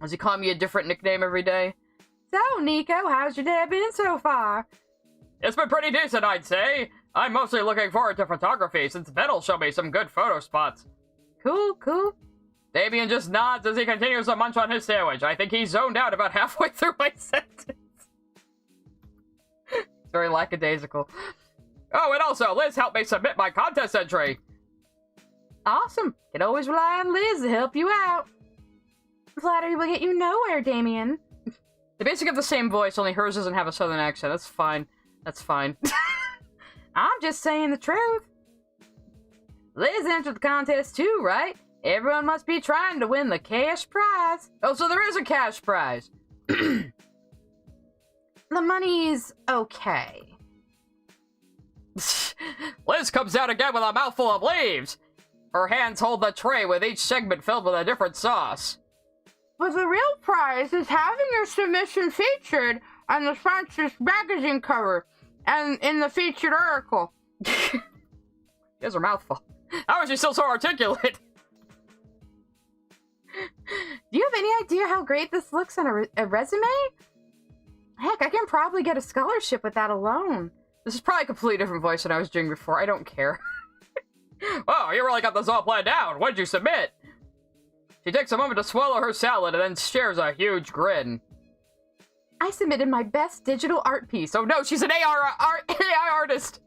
Does he call me a different nickname every day? So, Nico, how's your day been so far? It's been pretty decent, I'd say. I'm mostly looking forward to photography, since Ben'll show me some good photo spots. Cool, cool. Damien just nods as he continues to munch on his sandwich. I think he's zoned out about halfway through my sentence. It's very lackadaisical. Oh, and also, Liz helped me submit my contest entry. Awesome. Can always rely on Liz to help you out. Flattery will get you nowhere, Damien. They basically have the same voice, only hers doesn't have a southern accent. That's fine. That's fine. I'm just saying the truth. Liz entered the contest too, right? Everyone must be trying to win the cash prize. Oh, so there is a cash prize. The money's okay. Liz comes out again with a mouthful of leaves. Her hands hold the tray with each segment filled with a different sauce. But the real prize is having your submission featured on the sponsor's magazine cover and in the featured article. She has her mouth full. How is she still so articulate? Do you have any idea how great this looks on a resume? Heck, I can probably get a scholarship with that alone. This is probably a completely different voice than I was doing before. I don't care. Oh, you really got this all planned out. What did you submit? She takes a moment to swallow her salad and then shares a huge grin. I submitted my best digital art piece. Oh no, she's an AI artist.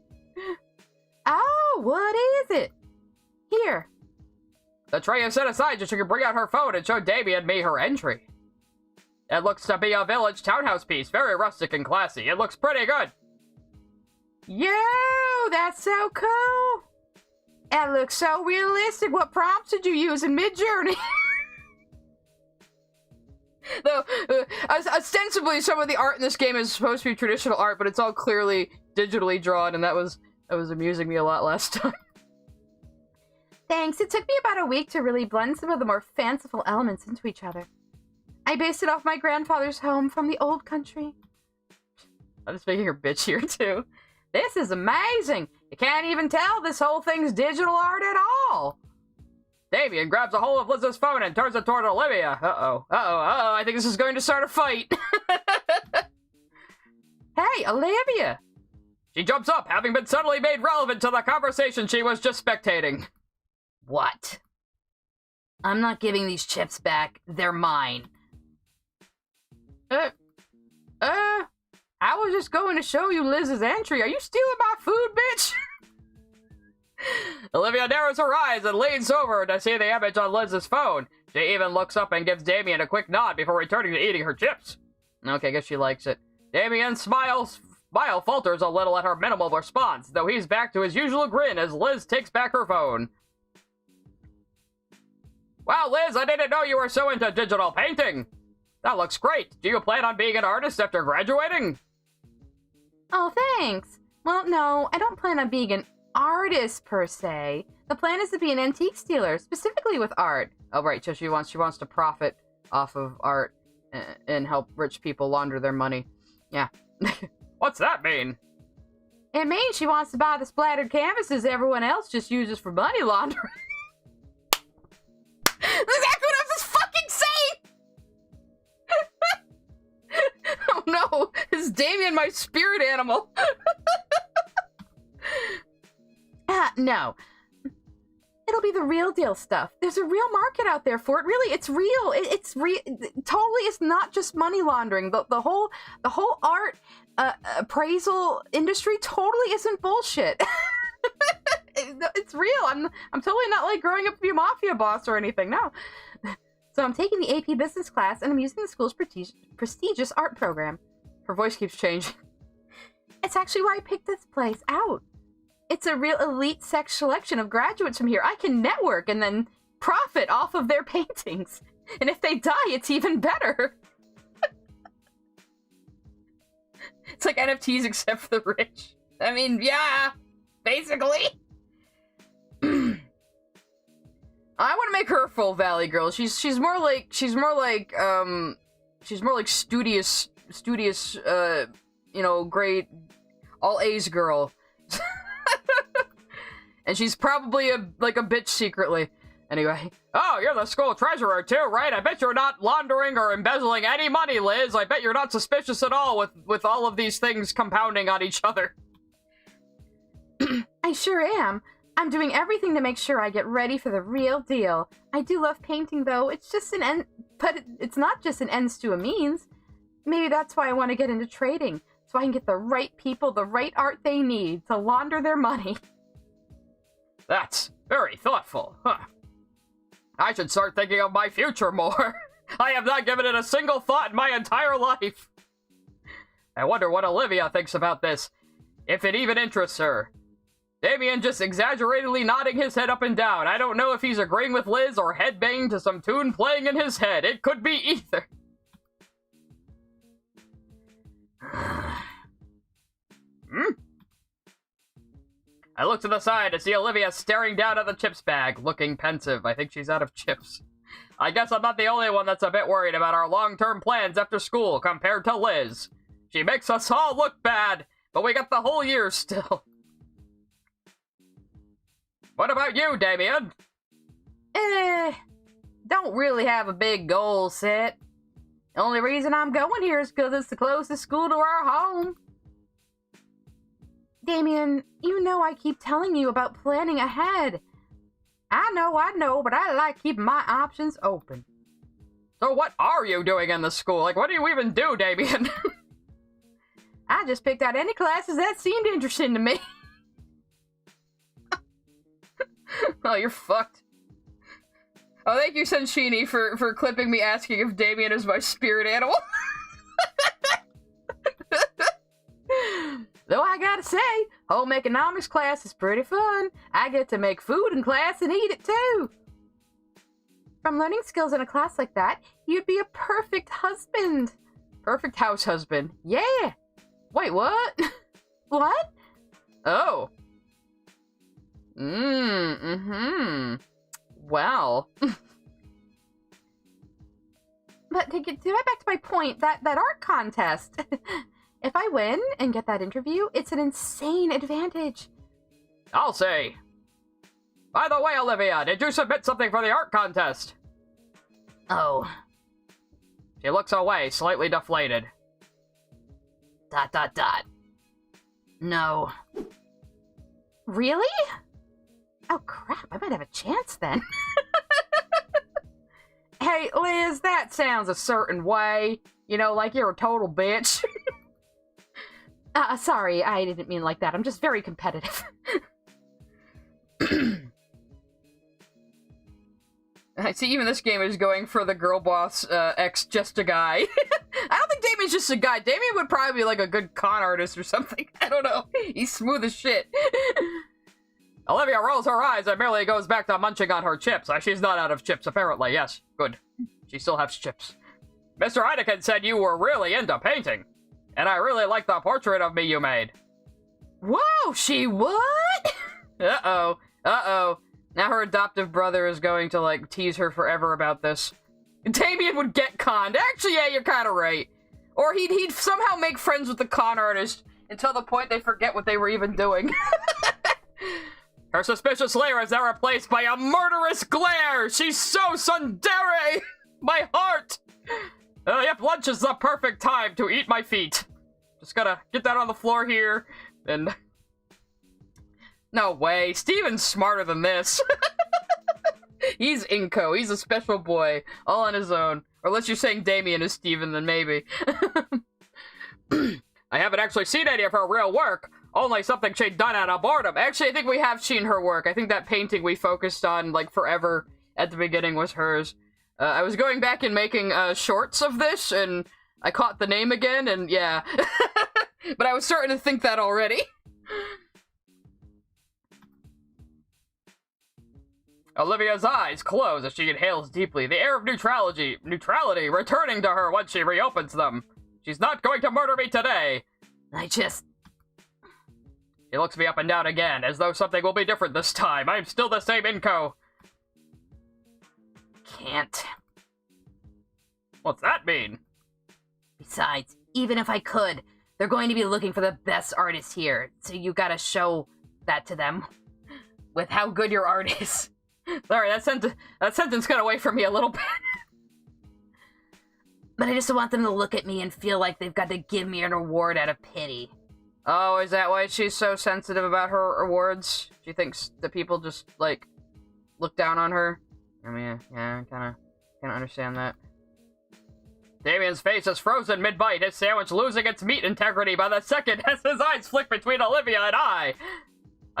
Oh, what is it? Here. The tray is set aside so she can bring out her phone and show Damien and me her entry. It looks to be a village townhouse piece, very rustic and classy. It looks pretty good. Yo, that's so cool. It looks so realistic. What prompts did you use in Midjourney? Though, ostensibly, some of the art in this game is supposed to be traditional art, but it's all clearly digitally drawn, and that was amusing me a lot last time. Thanks. It took me about a week to really blend some of the more fanciful elements into each other. I based it off my grandfather's home from the old country. I'm just making her bitch here, too. This is amazing. You can't even tell this whole thing's digital art at all. Damien grabs a hold of Liz's phone and turns it toward Olivia. Uh-oh. I think this is going to start a fight. Hey, Olivia. She jumps up, having been suddenly made relevant to the conversation she was just spectating. What? I'm not giving these chips back. They're mine. I was just going to show you Liz's entry. Are you stealing my food, bitch? Olivia narrows her eyes and leans over to see the image on Liz's phone. She even looks up and gives Damien a quick nod before returning to eating her chips. Okay, I guess she likes it. Damien's smile falters a little at her minimal response, though he's back to his usual grin as Liz takes back her phone. Wow, Liz, I didn't know you were so into digital painting. That looks great. Do you plan on being an artist after graduating? Oh, thanks. Well, no, I don't plan on being an artist, per se. The plan is to be an antique dealer, specifically with art. Oh, right, so she wants to profit off of art and help rich people launder their money. Yeah. What's that mean? It means she wants to buy the splattered canvases everyone else just uses for money laundering. That's exactly what I was just fucking saying! Oh no, is Damien my spirit animal? No. It'll be the real deal stuff. There's a real market out there for it. Really, it's real. It's real. Totally, it's not just money laundering. The whole art appraisal industry totally isn't bullshit. It's real. I'm totally not like growing up to be a mafia boss or anything. No. So I'm taking the AP business class and I'm using the school's prestigious art program. Her voice keeps changing. It's actually why I picked this place out. It's a real elite sex selection of graduates from here. I can network and then profit off of their paintings. And if they die, it's even better. It's like NFTs except for the rich. I mean, yeah, basically. I want to make her a full Valley girl. She's more like studious, you know, great, all A's girl. And she's probably a bitch secretly. Anyway. Oh, you're the school treasurer too, right? I bet you're not laundering or embezzling any money, Liz. I bet you're not suspicious at all with all of these things compounding on each other. I sure am. I'm doing everything to make sure I get ready for the real deal. I do love painting, though. It's just an end, but it's not just an ends to a means. Maybe that's why I want to get into trading, so I can get the right people the right art they need to launder their money. That's very thoughtful, huh? I should start thinking of my future more. I have not given it a single thought in my entire life. I wonder what Olivia thinks about this, if it even interests her. Damien just exaggeratedly nodding his head up and down. I don't know if he's agreeing with Liz or headbanging to some tune playing in his head. It could be either. I look to the side to see Olivia staring down at the chips bag, looking pensive. I think she's out of chips. I guess I'm not the only one that's a bit worried about our long-term plans after school compared to Liz. She makes us all look bad, but we got the whole year still. What about you, Damien? Don't really have a big goal set. The only reason I'm going here is because it's the closest school to our home. Damien, you know I keep telling you about planning ahead. I know, but I like keeping my options open. So what are you doing in the school? Like, what do you even do, Damien? I just picked out any classes that seemed interesting to me. Oh, you're fucked. Oh, thank you, Sunshini, for clipping me asking if Damien is my spirit animal. Though I gotta say, home economics class is pretty fun. I get to make food in class and eat it too. From learning skills in a class like that, you'd be a perfect husband. Perfect house husband. Yeah. Wait, what? What? Oh. Well. But to get back to my point, that art contest. If I win and get that interview, it's an insane advantage. I'll say. By the way, Olivia, did you submit something for the art contest? Oh. She looks away, slightly deflated. ... No. Really? Oh crap, I might have a chance then. Hey, Liz, that sounds a certain way. You know, like you're a total bitch. Sorry, I didn't mean like that. I'm just very competitive. I see even this game is going for the girl boss, ex just a guy. I don't think Damien's just a guy. Damien would probably be like a good con artist or something. I don't know. He's smooth as shit. Olivia rolls her eyes and merely goes back to munching on her chips. She's not out of chips, apparently. Yes, good. She still has chips. Mr. Heineken said you were really into painting. And I really like the portrait of me you made. Whoa, she what? Uh-oh. Uh-oh. Now her adoptive brother is going to, like, tease her forever about this. Damien would get conned. Actually, yeah, you're kind of right. Or he'd somehow make friends with the con artist until the point they forget what they were even doing. Her suspicious lair is now replaced by a murderous glare. She's so tsundere. My heart. Yep, lunch is the perfect time to eat my feet. Just gotta get that on the floor here, and... No way, Steven's smarter than this. He's Inco, he's a special boy, all on his own. Or unless you're saying Damien is Steven, then maybe. I haven't actually seen any of her real work, only something she'd done out of boredom. Actually, I think we have seen her work. I think that painting we focused on, like, forever at the beginning was hers. I was going back and making shorts of this, and I caught the name again, and yeah. But I was starting to think that already. Olivia's eyes close as she inhales deeply, the air of neutrality returning to her once she reopens them. She's not going to murder me today. She looks me up and down again, as though something will be different this time. I'm still the same Inco. can't. What's that mean? Besides, even if I could, they're going to be looking for the best artist here, so you gotta show that to them with how good your art is. Sorry, that sentence got away from me a little bit. But I just want them to look at me and feel like they've got to give me an award out of pity. Oh, is that why she's so sensitive about her awards? She thinks that people just, like, look down on her? I mean, yeah, I kinda understand that. Damien's face is frozen mid-bite, his sandwich losing its meat integrity by the second as his eyes flick between Olivia and I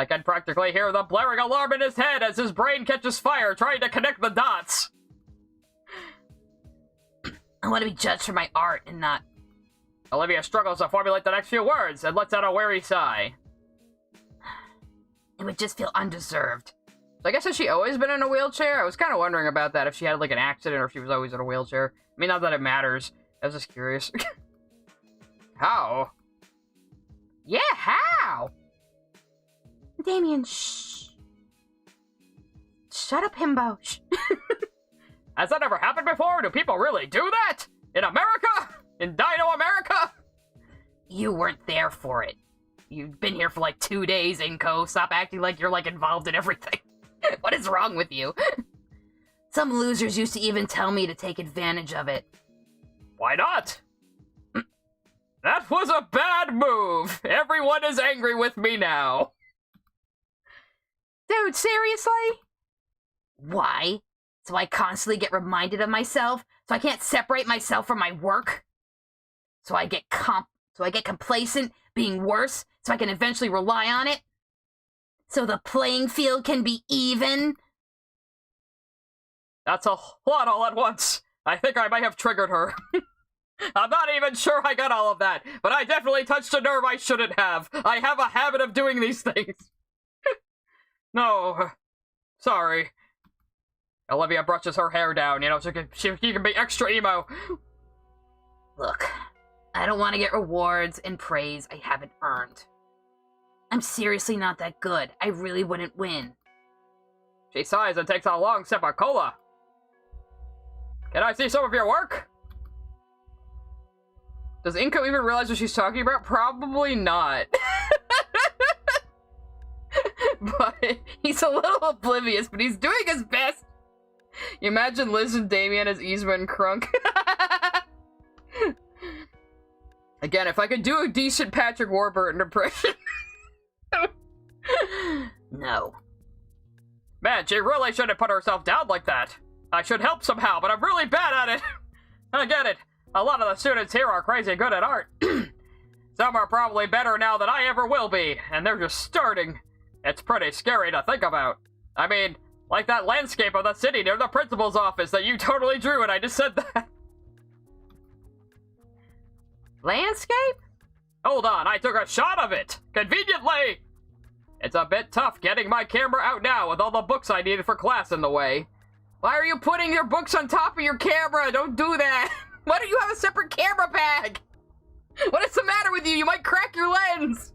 can practically hear the blaring alarm in his head as his brain catches fire trying to connect the dots. I want to be judged for my art and not... Olivia struggles to formulate the next few words and lets out a weary sigh. It would just feel undeserved. So I guess has she always been in a wheelchair? I was kind of wondering about that, if she had like an accident or if she was always in a wheelchair. I mean, not that it matters. I was just curious. How? Yeah, how? Damien, shh. Shut up, himbo. Shh. Has that ever happened before? Do people really do that? In America? In Dino America? You weren't there for it. You've been here for like 2 days, Inco. Stop acting like you're like involved in everything. What is wrong with you? Some losers used to even tell me to take advantage of it. Why not? That was a bad move. Everyone is angry with me now. Dude, seriously? Why? So I constantly get reminded of myself? So I can't separate myself from my work? So I get complacent, being worse, so I can eventually rely on it? So the playing field can be even? That's a lot all at once. I think I might have triggered her. I'm not even sure I got all of that, but I definitely touched a nerve I shouldn't have. I have a habit of doing these things. No. Sorry. Olivia brushes her hair down, you know, so she can be extra emo. Look, I don't want to get rewards and praise I haven't earned. I'm seriously not that good. I really wouldn't win. She sighs and takes a long sip of cola. Can I see some of your work? Does Inco even realize what she's talking about? Probably not. But he's a little oblivious, but he's doing his best. You imagine Liz and Damien as Yzma and Crunk. Again, if I could do a decent Patrick Warburton impression. No. Man, she really shouldn't put herself down like that. I should help somehow, but I'm really bad at it. I get it. A lot of the students here are crazy good at art. Some are probably better now than I ever will be, and they're just starting. It's pretty scary to think about. I mean, like that landscape of the city near the principal's office that you totally drew, and I just said that. Landscape? Hold on, I took a shot of it! Conveniently! It's a bit tough getting my camera out now with all the books I needed for class in the way. Why are you putting your books on top of your camera? Don't do that! Why don't you have a separate camera bag? What is the matter with you? You might crack your lens!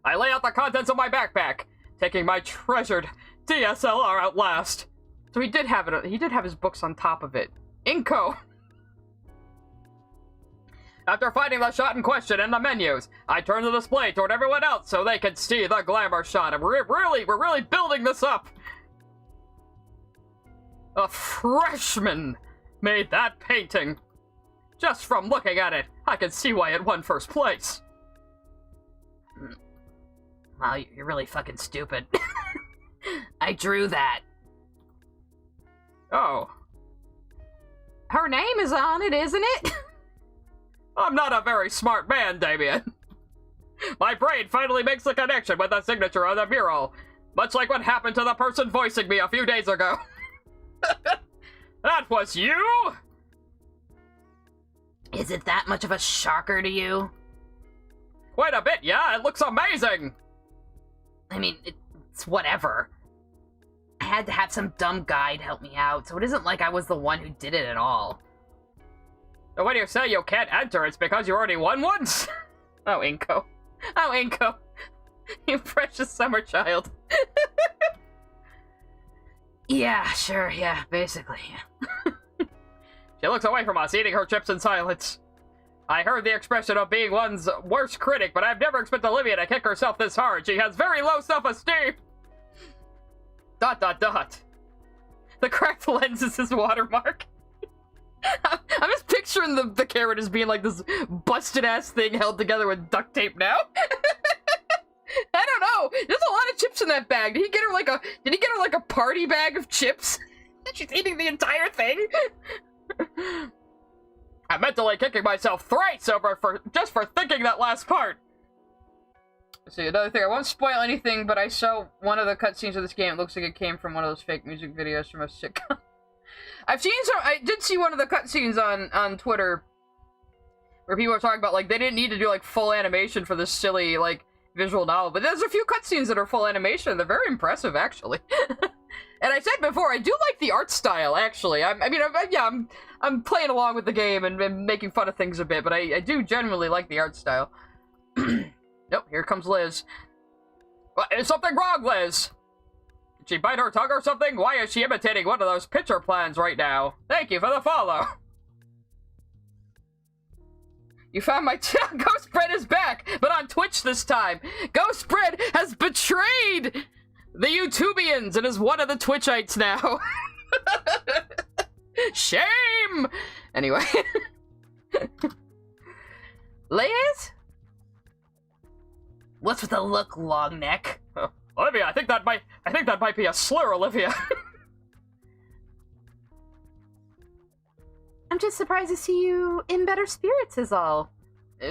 I lay out the contents of my backpack, taking my treasured DSLR out last. So he did have his books on top of it. Inco! After finding the shot in question in the menus, I turned the display toward everyone else so they could see the glamour shot, and we're really building this up. A freshman made that painting. Just from looking at it, I can see why it won first place. Wow, you're really fucking stupid. I drew that. Oh. Her name is on it, isn't it? I'm not a very smart man, Damien. My brain finally makes the connection with the signature on the mural, much like what happened to the person voicing me a few days ago. That was you? Is it that much of a shocker to you? Quite a bit, yeah. It looks amazing. I mean, it's whatever. I had to have some dumb guide help me out, so it isn't like I was the one who did it at all. So when you say you can't enter, it's because you already won once? Oh, Inco. Oh, Inco. You precious summer child. Yeah, sure, yeah, basically. She looks away from us, eating her chips in silence. I heard the expression of being one's worst critic, but I've never expected Olivia to kick herself this hard. She has very low self-esteem. ... The cracked lens is his watermark. I'm just picturing the carrot as being like this busted-ass thing held together with duct tape now. I don't know. There's a lot of chips in that bag. Did he get her like a party bag of chips? She's eating the entire thing? I'm mentally kicking myself thrice over just for thinking that last part. See, another thing, I won't spoil anything, but I saw one of the cutscenes of this game. It looks like it came from one of those fake music videos from a sitcom. I did see one of the cutscenes on Twitter where people were talking about, like, they didn't need to do, like, full animation for this silly, like, visual novel, but there's a few cutscenes that are full animation. They're very impressive, actually. And I said before, I do like the art style, actually. I'm playing along with the game and making fun of things a bit, but I do genuinely like the art style. Nope, here comes Liz. Is something wrong, Liz? Did she bite her tongue or something? Why is she imitating one of those picture plans right now? Thank you for the follow. You found my Ghost Bread is back, but on Twitch this time. Ghost Bread has betrayed the YouTubians and is one of the Twitchites now. Shame! Anyway. Liz? What's with the look, long neck? Olivia, I think that might be a slur, Olivia. I'm just surprised to see you in better spirits is all.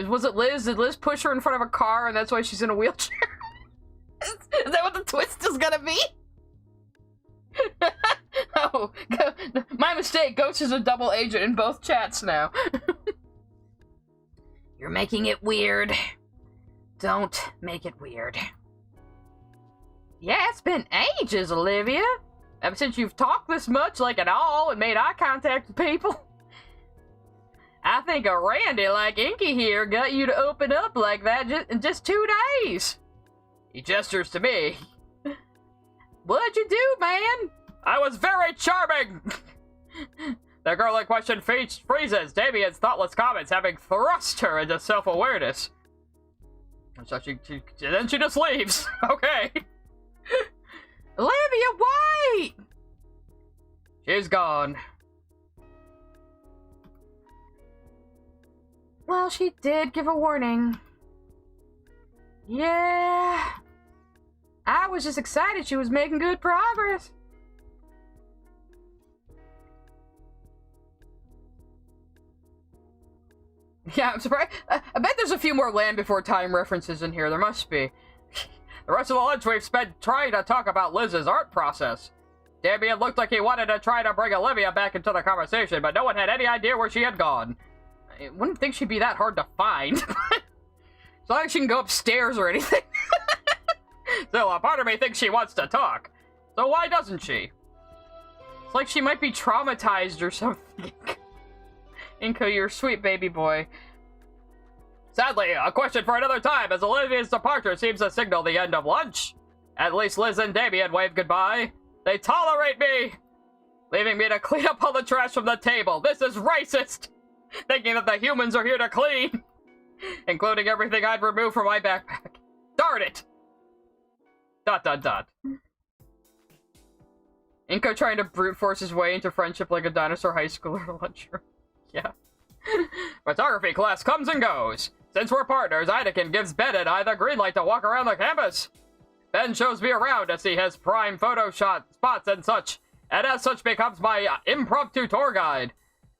Was it Liz? Did Liz push her in front of a car and that's why she's in a wheelchair? Is that what the twist is gonna be? Oh, my mistake. Ghost is a double agent in both chats now. You're making it weird. Don't make it weird. Yeah, it's been ages, Olivia. Ever since you've talked this much, like at all, and made eye contact with people. I think a Randy like Inky here got you to open up like that in just 2 days. He gestures to me. What'd you do, man? I was very charming. The girl in question freezes Damien's thoughtless comments having thrust her into self-awareness. So then she just leaves. Okay. Olivia, wait! She's gone. Well, she did give a warning. Yeah. I was just excited she was making good progress. Yeah, I'm surprised. I bet there's a few more Land Before Time references in here. There must be. The rest of the lunch we've spent trying to talk about Liz's art process. Damien looked like he wanted to try to bring Olivia back into the conversation, but no one had any idea where she had gone. I wouldn't think she'd be that hard to find. It's not like she can go upstairs or anything. Still, a part of me thinks she wants to talk. So why doesn't she? It's like she might be traumatized or something. Inco, you're a sweet baby boy. Sadly, a question for another time, as Olivia's departure seems to signal the end of lunch. At least Liz and Damien wave goodbye. They tolerate me, leaving me to clean up all the trash from the table. This is racist! Thinking that the humans are here to clean, including everything I'd removed from my backpack. Darn it! ... Inco trying to brute force his way into friendship like a dinosaur high schooler lunchroom. Yeah. Photography class comes and goes. Since we're partners, Anakin gives Ben and I the green light to walk around the campus. Ben shows me around to see his prime photo spots and such, and as such becomes my impromptu tour guide.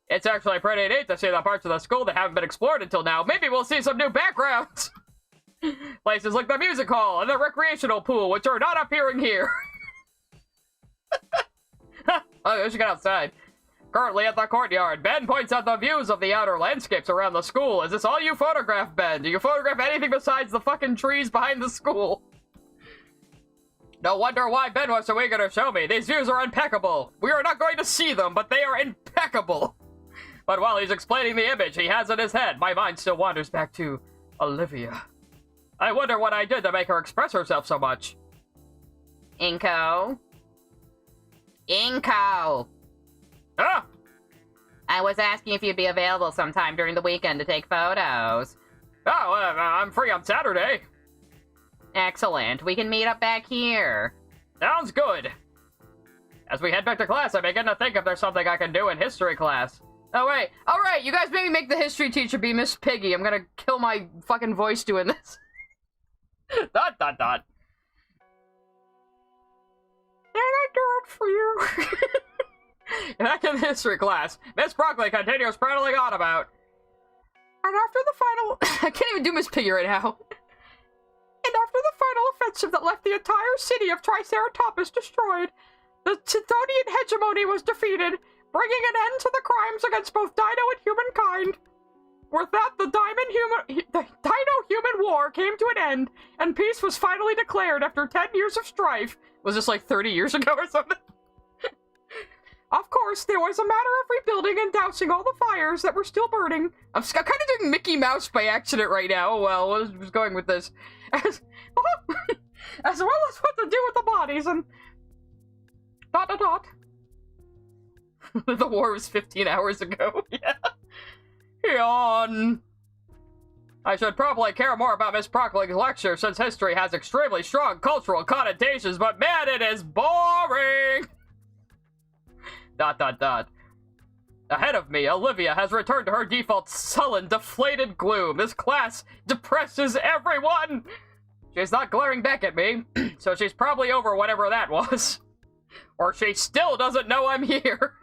It's actually pretty neat to see the parts of the school that haven't been explored until now. Maybe we'll see some new backgrounds. Places like the music hall and the recreational pool, which are not appearing here. Oh, we should get outside. Currently at the courtyard, Ben points out the views of the outer landscapes around the school. Is this all you photograph, Ben? Do you photograph anything besides the fucking trees behind the school? No wonder why Ben was so eager to show me. These views are impeccable. We are not going to see them, but they are impeccable. But while he's explaining the image he has in his head, my mind still wanders back to Olivia. I wonder what I did to make her express herself so much. Inco? Inco! Ah! I was asking if you'd be available sometime during the weekend to take photos. Oh, I'm free on Saturday. Excellent. We can meet up back here. Sounds good. As we head back to class, I begin to think if there's something I can do in history class. Oh, wait. All right, you guys maybe make the history teacher be Miss Piggy. I'm gonna kill my fucking voice doing this. ... And I do it for you. Back in history class, Miss Broccoli continues prattling on about. And after the final... I can't even do Miss Piggy right now. And after the final offensive that left the entire city of Triceratops destroyed, the Tithonian hegemony was defeated, bringing an end to the crimes against both Dino and humankind. With that, the Dino-Human War came to an end, and peace was finally declared after 10 years of strife. Was this like 30 years ago or something? Of course, there was a matter of rebuilding and dousing all the fires that were still burning. I'm kind of doing Mickey Mouse by accident right now. Well, I was going with this. As well as what to do with the bodies and... ... The war was 15 hours ago. Yeah. Yawn. I should probably care more about Miss Prockling's lecture since history has extremely strong cultural connotations, but man, it is boring! ... Ahead of me, Olivia has returned to her default sullen, deflated gloom. This class depresses everyone! She's not glaring back at me, so she's probably over whatever that was. Or she still doesn't know I'm here.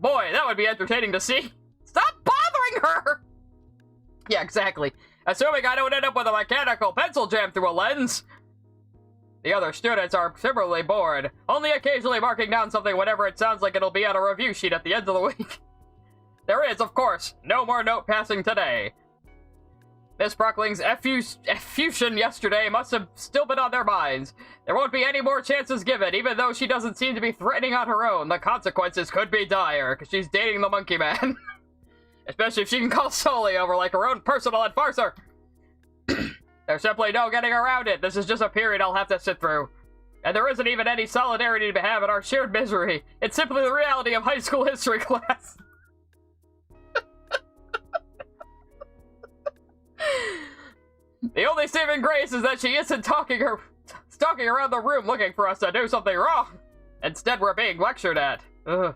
Boy, that would be entertaining to see. Stop bothering her! Yeah, exactly. Assuming I don't end up with a mechanical pencil jammed through a lens. The other students are similarly bored, only occasionally marking down something whenever it sounds like it'll be on a review sheet at the end of the week. There is, of course, no more note passing today. Miss Prockling's effusion yesterday must have still been on their minds. There won't be any more chances given, even though she doesn't seem to be threatening on her own. The consequences could be dire, because she's dating the monkey man. Especially if she can call Sully over like her own personal enforcer. There's simply no getting around it. This is just a period I'll have to sit through. And there isn't even any solidarity to have in our shared misery. It's simply the reality of high school history class. The only saving grace is that she isn't stalking around the room looking for us to do something wrong. Instead, we're being lectured at. Ugh.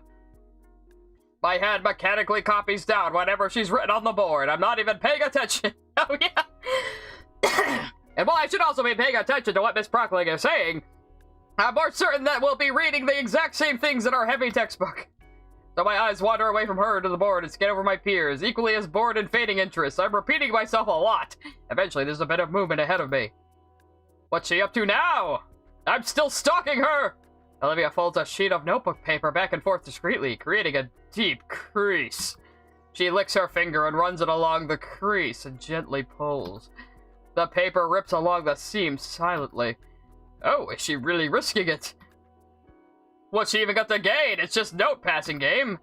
My hand mechanically copies down whatever she's written on the board. I'm not even paying attention. Oh, yeah. And while I should also be paying attention to what Miss Prockling is saying, I'm more certain that we'll be reading the exact same things in our heavy textbook. So my eyes wander away from her to the board and scan over my peers, equally as bored and fading interests. I'm repeating myself a lot. Eventually, there's a bit of movement ahead of me. What's she up to now? I'm still stalking her! Olivia folds a sheet of notebook paper back and forth discreetly, creating a deep crease. She licks her finger and runs it along the crease and gently pulls. The paper rips along the seam silently. Oh, is she really risking it? What's she even got to gain? It's just note-passing game.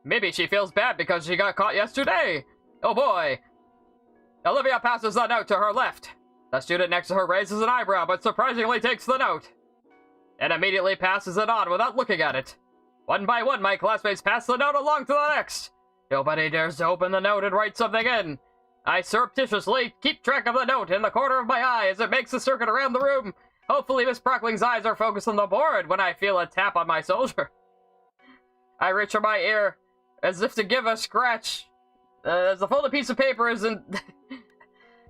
Maybe she feels bad because she got caught yesterday. Oh boy. Olivia passes the note to her left. The student next to her raises an eyebrow, but surprisingly takes the note. And immediately passes it on without looking at it. One by one, my classmates pass the note along to the next. Nobody dares to open the note and write something in. I surreptitiously keep track of the note in the corner of my eye as it makes a circuit around the room. Hopefully Miss Prockling's eyes are focused on the board when I feel a tap on my shoulder. I reach for my ear as if to give a scratch. As the folded piece of paper isn't...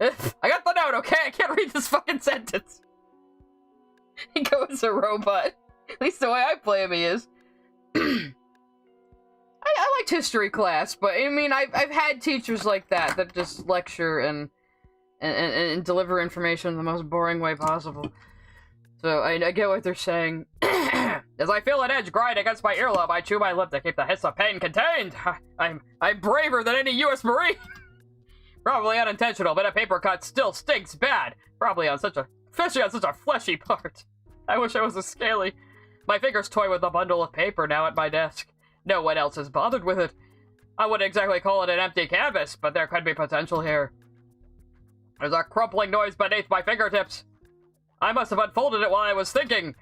I got the note, okay? I can't read this fucking sentence. Inco is a robot. At least the way I play him, he is. I liked history class, but I mean, I've had teachers like that just lecture and deliver information in the most boring way possible. So I get what they're saying. As I feel an edge grind against my earlobe, I chew my lip to keep the hiss of pain contained. I'm braver than any U.S. Marine. Probably unintentional, but a paper cut still stinks bad. Probably especially on such a fleshy part. I wish I was a scaly. My fingers toy with a bundle of paper now at my desk. No one else is bothered with it. I wouldn't exactly call it an empty canvas, but there could be potential here. There's a crumpling noise beneath my fingertips. I must have unfolded it while I was thinking.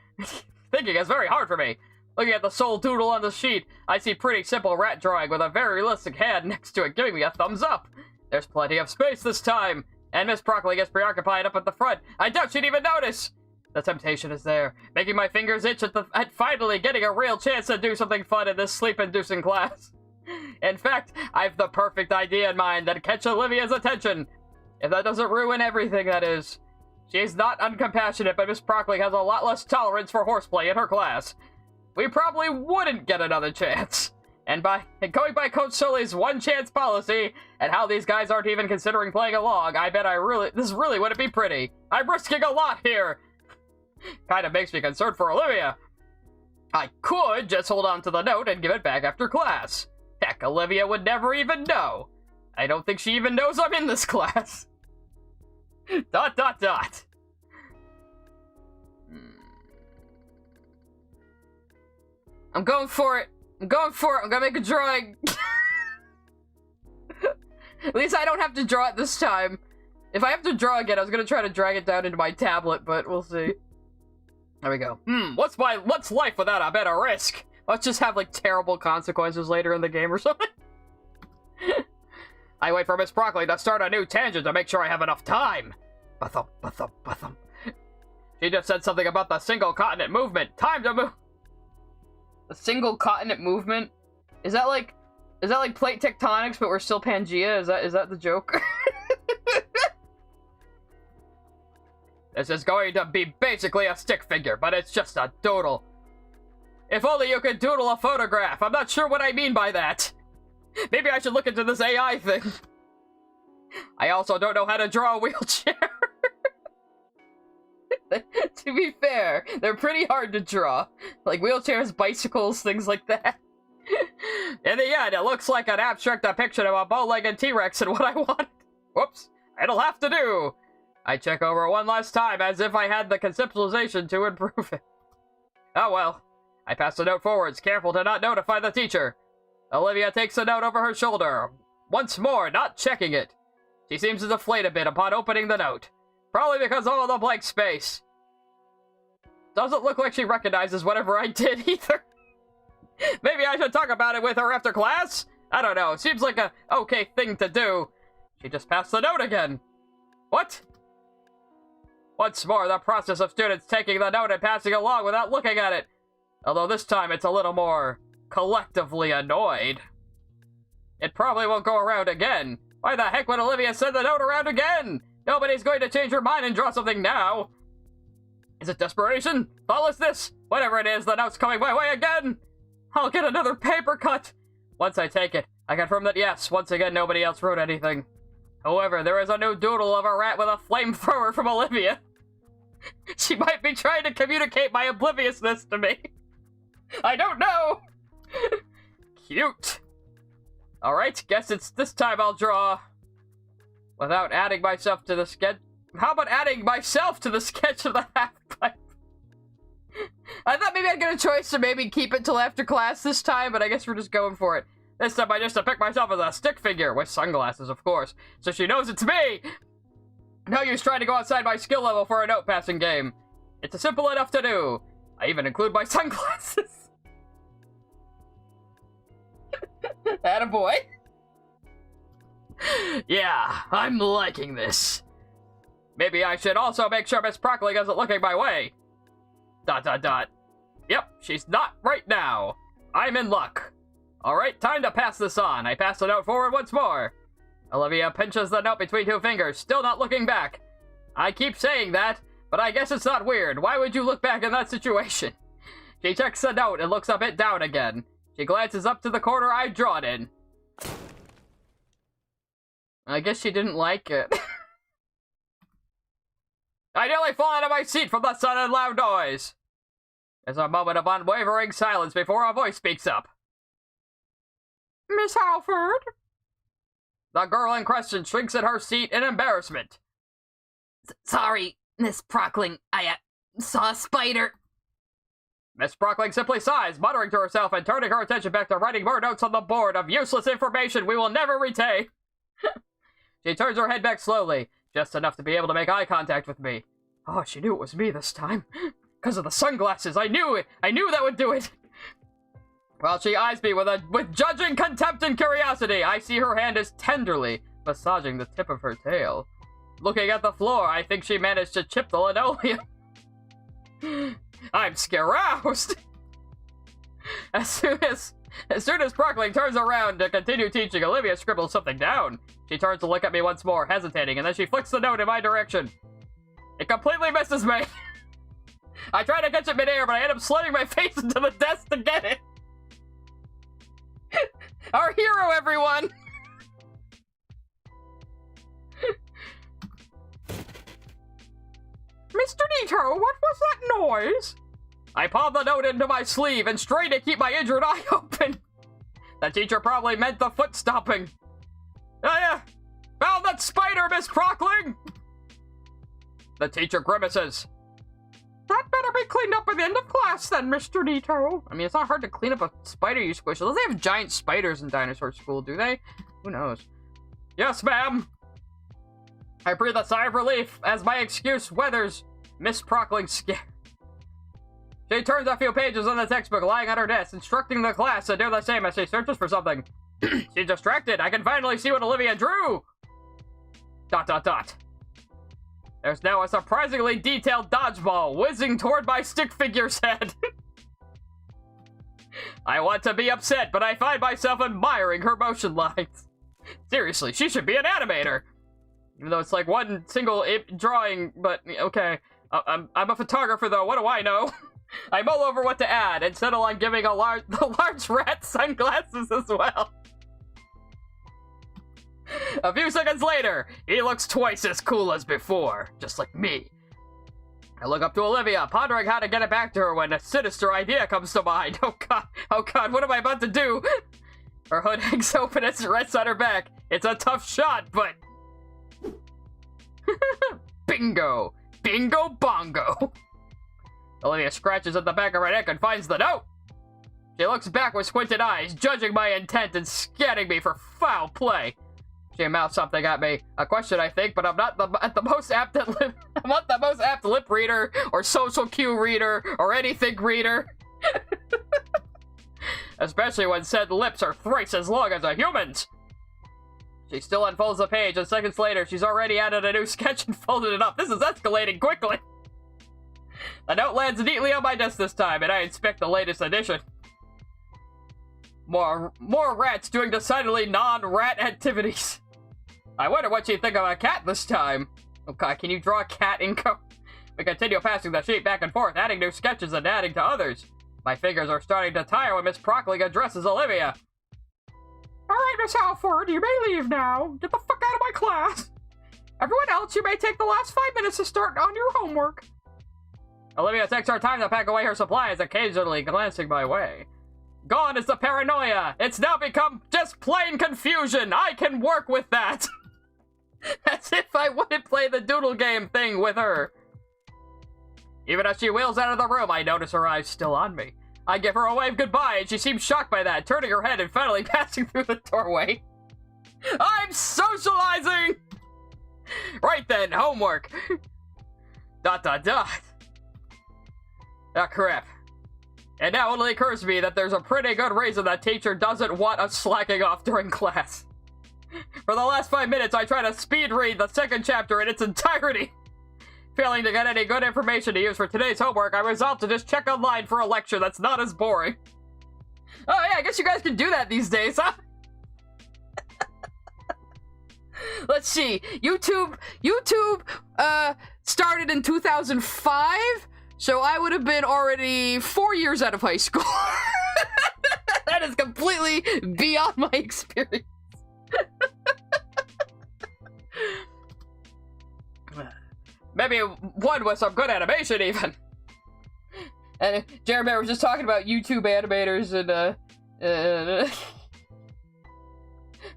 thinking is very hard for me. Looking at the sole doodle on the sheet, I see pretty simple rat drawing with a very realistic hand next to it giving me a thumbs up. There's plenty of space this time, and Miss Broccoli gets preoccupied up at the front. I doubt she'd even notice. The temptation is there, making my fingers itch at finally getting a real chance to do something fun in this sleep-inducing class. In fact, I've the perfect idea in mind that'd catch Olivia's attention. If that doesn't ruin everything, that is. She's not uncompassionate, but Miss Broccoli has a lot less tolerance for horseplay in her class. We probably wouldn't get another chance. And going by Coach Sully's one-chance policy, and how these guys aren't even considering playing along, I bet this really wouldn't be pretty. I'm risking a lot here. Kinda makes me concerned for Olivia. I could just hold on to the note and give it back after class. Heck, Olivia would never even know. I don't think she even knows I'm in this class. ... I'm going for it. I'm gonna make a drawing. At least I don't have to draw it this time. If I have to draw again, I was gonna try to drag it down into my tablet, but we'll see. There we go. What's life without a bit of risk? Let's just have, like, terrible consequences later in the game or something. I wait for Miss Broccoli to start a new tangent to make sure I have enough time. Ba-thump, ba-thump, ba-thump. She just said something about the single continent movement. Time to move. The single continent movement? Is that like plate tectonics, but we're still Pangea? Is that the joke? This is going to be basically a stick figure, but it's just a doodle. If only you could doodle a photograph. I'm not sure what I mean by that. Maybe I should look into this AI thing. I also don't know how to draw a wheelchair. To be fair, they're pretty hard to draw. Like wheelchairs, bicycles, things like that. In the end, it looks like an abstract depiction of a bow-legged T-Rex and what I want. Whoops, it'll have to do. I check over one last time as if I had the conceptualization to improve it. Oh well. I pass the note forwards, careful to not notify the teacher. Olivia takes the note over her shoulder. Once more, not checking it. She seems to deflate a bit upon opening the note. Probably because of all the blank space. Doesn't look like she recognizes whatever I did either. Maybe I should talk about it with her after class? I don't know, seems like a okay thing to do. She just passed the note again. What? Once more, the process of students taking the note and passing along without looking at it. Although this time it's a little more collectively annoyed. It probably won't go around again. Why the heck would Olivia send the note around again? Nobody's going to change her mind and draw something now. Is it desperation? Thoughtlessness? Whatever it is, the note's coming my way again. I'll get another paper cut. Once I take it, I confirm that yes, once again nobody else wrote anything. However, there is a new doodle of a rat with a flamethrower from Olivia. She might be trying to communicate my obliviousness to me. I don't know. Cute. Alright, guess it's this time I'll draw without adding myself to the sketch. How about adding myself to the sketch of the half-pipe? I thought maybe I'd get a choice to maybe keep it till after class this time, but I guess we're just going for it. This time I just depict myself as a stick figure, with sunglasses, of course, so she knows it's me! No use trying to go outside my skill level for a note-passing game. It's simple enough to do. I even include my sunglasses. Attaboy. Yeah, I'm liking this. Maybe I should also make sure Miss Broccoli isn't looking my way. ... Yep, she's not right now. I'm in luck. Alright, time to pass this on. I pass the note forward once more. Olivia pinches the note between two fingers, still not looking back. I keep saying that, but I guess it's not weird. Why would you look back in that situation? She checks the note and looks up it down again. She glances up to the corner I've drawn in. I guess she didn't like it. I nearly fall out of my seat from the sudden loud noise. There's a moment of unwavering silence before a voice speaks up. Miss Halford? The girl in question shrinks in her seat in embarrassment. Sorry, Miss Brockling. I saw a spider. Miss Brockling simply sighs, muttering to herself and turning her attention back to writing more notes on the board of useless information we will never retain. She turns her head back slowly, just enough to be able to make eye contact with me. Oh, she knew it was me this time. Because of the sunglasses. I knew it. I knew that would do it. While she eyes me with judging contempt and curiosity, I see her hand is tenderly massaging the tip of her tail. Looking at the floor, I think she managed to chip the linoleum. I'm scaroused. As soon as Sprockling turns around to continue teaching, Olivia scribbles something down. She turns to look at me once more, hesitating, and then she flicks the note in my direction. It completely misses me. I try to catch it midair, but I end up slamming my face into the desk to get it. Our hero, everyone! Mr. Nito, what was that noise? I palmed the note into my sleeve and strained to keep my injured eye open. The teacher probably meant the foot stomping. Oh yeah, found that spider, Miss Prockling! The teacher grimaces. That better be cleaned up by the end of class then, Mr. Nito. I mean, it's not hard to clean up a spider you squish. Unless they have giant spiders in dinosaur school, do they? Who knows? Yes, ma'am. I breathe a sigh of relief as my excuse weathers Miss Prockling's scare. She turns a few pages on the textbook lying on her desk, instructing the class to do the same as she searches for something. She's distracted. I can finally see what Olivia drew. ... There's now a surprisingly detailed dodgeball whizzing toward my stick figure's head. I want to be upset, but I find myself admiring her motion lines. Seriously, she should be an animator. Even though it's like one single drawing, but okay. I'm a photographer though, what do I know? I mull over what to add and settle on giving the large rat sunglasses as well. A few seconds later, he looks twice as cool as before, just like me. I look up to Olivia, pondering how to get it back to her when a sinister idea comes to mind. Oh god, what am I about to do? Her hood hangs open as it rests on her back. It's a tough shot, but... Bingo! Bingo bongo! Olivia scratches at the back of her neck and finds the note! She looks back with squinted eyes, judging my intent and scanning me for foul play. She mouths something at me. A question, I think, but I'm not the most apt at lip. I'm not the most apt lip reader, or social cue reader, or anything reader. Especially when said lips are thrice as long as a human's. She still unfolds the page, and seconds later, she's already added a new sketch and folded it up. This is escalating quickly. The note lands neatly on my desk this time, and I inspect the latest edition. More rats doing decidedly non-rat activities. I wonder what she'd think of a cat this time. Okay, can you draw a cat, Inco? We continue passing the sheet back and forth, adding new sketches and adding to others. My fingers are starting to tire when Miss Prockling addresses Olivia. Alright, Miss Halford, you may leave now. Get the fuck out of my class. Everyone else, you may take the last 5 minutes to start on your homework. Olivia takes her time to pack away her supplies, occasionally glancing my way. Gone is the paranoia. It's now become just plain confusion. I can work with that. As if I wouldn't play the doodle game thing with her. Even as she wheels out of the room, I notice her eyes still on me. I give her a wave goodbye, and she seems shocked by that, turning her head and finally passing through the doorway. I'm socializing! Right then, homework. ... Ah, crap. And now it only occurs to me that there's a pretty good reason that teacher doesn't want us slacking off during class. For the last 5 minutes, I try to speed read the second chapter in its entirety. Failing to get any good information to use for today's homework, I resolved to just check online for a lecture that's not as boring. Oh yeah, I guess you guys can do that these days, huh? Let's see, YouTube started in 2005, so I would have been already 4 years out of high school. That is completely beyond my experience. Maybe one with some good animation, even. And Jeremy was just talking about YouTube animators and,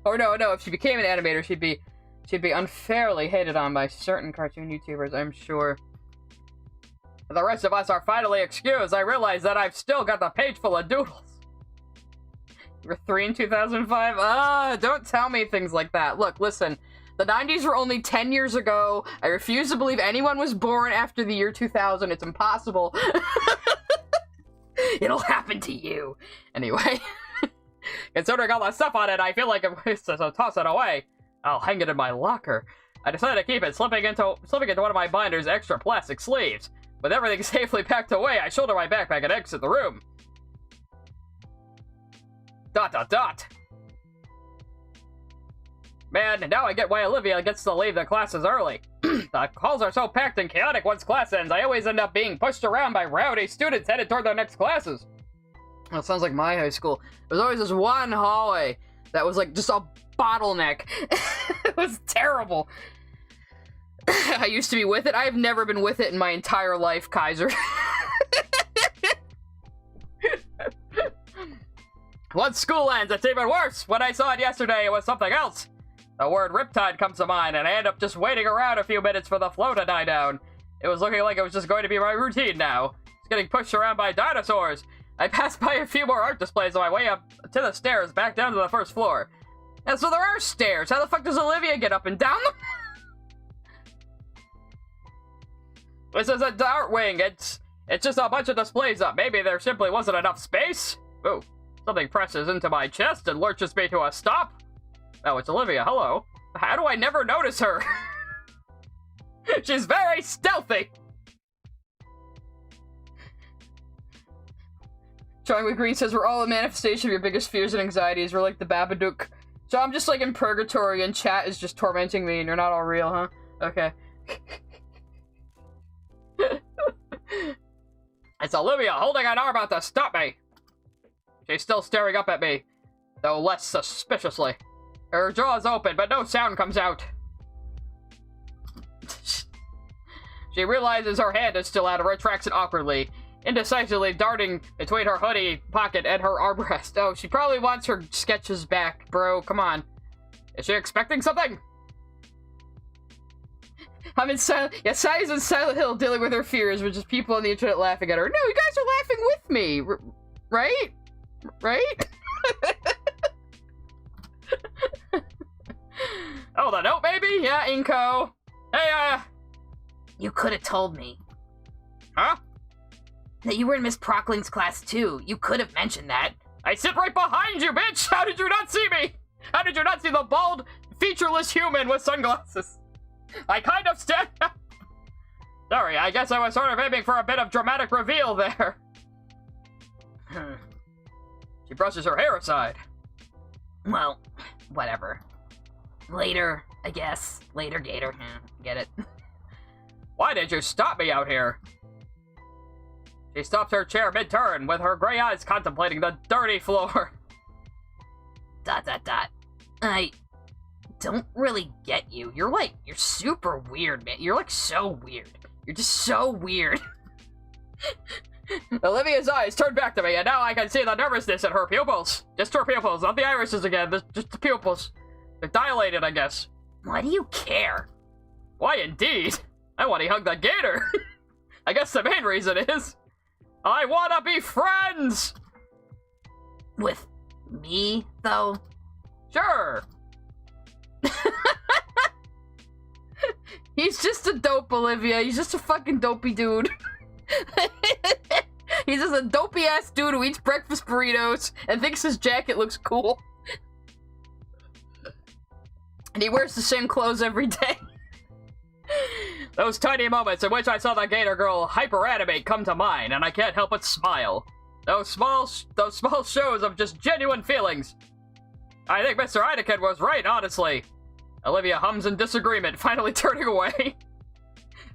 or no, if she became an animator, she'd be unfairly hated on by certain cartoon YouTubers, I'm sure. The rest of us are finally excused. I realize that I've still got the page full of doodles. You were 3 in 2005? Don't tell me things like that. Look, listen. The 90s were only 10 years ago. I refuse to believe anyone was born after the year 2000. It's impossible. It'll happen to you. Anyway. Considering all that stuff on it, I feel like I'm to toss it away. I'll hang it in my locker. I decided to keep it, slipping into one of my binder's extra plastic sleeves. With everything safely packed away, I shoulder my backpack and exit the room. ... Man, now I get why Olivia gets to leave the classes early. The halls are so packed and chaotic once class ends, I always end up being pushed around by rowdy students headed toward their next classes. That sounds like my high school. There was always this one hallway that was like just a bottleneck. It was terrible. I used to be with it. I've never been with it in my entire life, Kaiser. Once school ends, it's even worse. When I saw it yesterday, it was something else. The word Riptide comes to mind, and I end up just waiting around a few minutes for the flow to die down. It was looking like it was just going to be my routine now. It's getting pushed around by dinosaurs. I passed by a few more art displays on my way up to the stairs, back down to the first floor. And so there are stairs. How the fuck does Olivia get up and down them? This is a art wing. It's just a bunch of displays up. Maybe there simply wasn't enough space. Ooh, something presses into my chest and lurches me to a stop. Oh, it's Olivia. Hello. How do I never notice her? She's very stealthy. Charlie Green says, we're all a manifestation of your biggest fears and anxieties. We're like the Babadook. So I'm just like in purgatory and chat is just tormenting me and you're not all real, huh? Okay. It's Olivia holding an arm out to stop me. She's still staring up at me, though less suspiciously. Her jaw is open, but no sound comes out. She realizes her hand is still out and retracts it awkwardly, indecisively darting between her hoodie pocket and her armrest. Oh, she probably wants her sketches back, bro. Come on. Is she expecting something? I'm in Silent... Yeah, Sai's in Silent Hill dealing with her fears, which is people on the internet laughing at her. No, you guys are laughing with me, right? Right? Oh, the note, baby? Yeah, Inco. Hey, You could have told me. Huh? That you were in Miss Prockling's class, too. You could have mentioned that. I sit right behind you, bitch! How did you not see me? How did you not see the bald, featureless human with sunglasses? I kind of stand... Sorry, I guess I was sort of aiming for a bit of dramatic reveal there. She brushes her hair aside. Well, whatever. Later, I guess. Later, Gator. Get it? Why did you stop me out here? She stops her chair mid-turn, with her gray eyes contemplating the dirty floor. ... I don't really get you. You're super weird, man. You're like so weird. You're just so weird. Olivia's eyes turn back to me, and now I can see the nervousness in her pupils. Just her pupils, not the irises again, just the pupils. They're dilated, I guess. Why do you care? Why, indeed. I want to hug that gator. I guess the main reason is... I want to be friends! With me, though? Sure. He's just a dope, Olivia. He's just a fucking dopey dude. He's just a dopey-ass dude who eats breakfast burritos and thinks his jacket looks cool. And he wears the same clothes every day. Those tiny moments in which I saw that gator girl hyper-animate come to mind, and I can't help but smile. Those small shows of just genuine feelings. I think Mr. Heineken was right, honestly. Olivia hums in disagreement, finally turning away.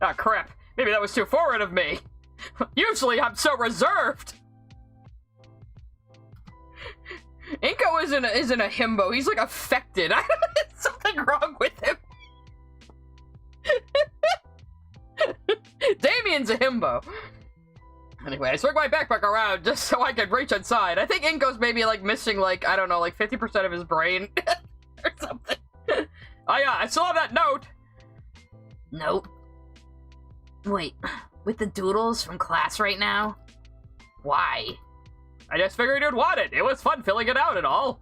Ah, crap. Maybe that was too forward of me. Usually I'm so reserved. Inco isn't a himbo. He's like affected. There's something wrong with him. Damien's a himbo. Anyway, I swing my backpack around just so I can reach inside. I think Inco's maybe like missing like, I don't know, like 50% of his brain or something. Oh yeah, I still have that note. Note? Wait, with the doodles from class right now? Why? I just figured you'd want it. It was fun filling it out and all.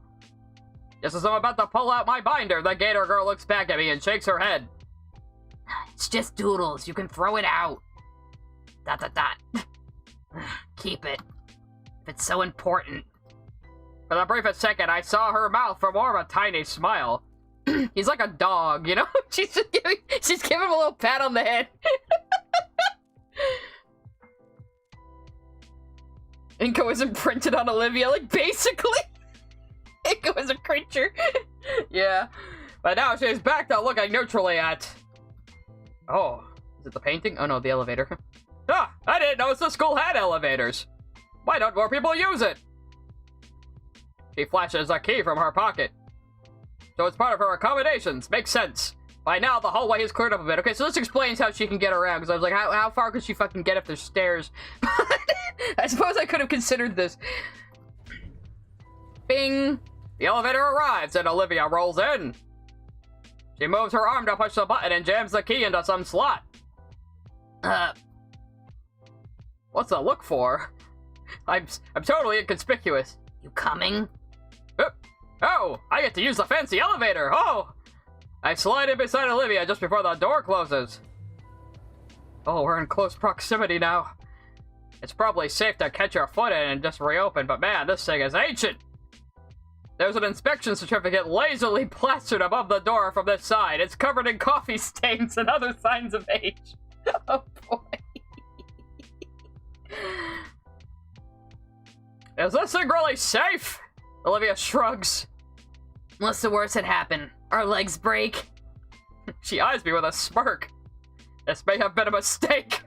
Just as I'm about to pull out my binder, the gator girl looks back at me and shakes her head. It's just doodles. You can throw it out. ... Keep it. If it's so important. For the briefest second, I saw her mouth for more of a tiny smile. He's like a dog, you know? She's giving him a little pat on the head. Inco is imprinted on Olivia, like, basically. Inco is a creature. Yeah. But now she's back to looking neutrally at... Oh, is it the painting? Oh no, the elevator. Ah, I didn't notice the school had elevators. Why don't more people use it? She flashes a key from her pocket. So it's part of her accommodations. Makes sense. By now, the hallway is cleared up a bit. Okay, so this explains how she can get around, because I was like, how far could she fucking get if there's stairs? I suppose I could have considered this. Bing! The elevator arrives, and Olivia rolls in. She moves her arm to push the button and jams the key into some slot. What's the look for? I'm totally inconspicuous. You coming? Oh, I get to use the fancy elevator. Oh! I slide in beside Olivia just before the door closes. Oh, we're in close proximity now. It's probably safe to catch your foot in and just reopen, but man, this thing is ancient. There's an inspection certificate lazily plastered above the door from this side. It's covered in coffee stains and other signs of age. Oh boy. Is this thing really safe? Olivia shrugs. What's the worst that happened? Our legs break? She eyes me with a smirk. This may have been a mistake.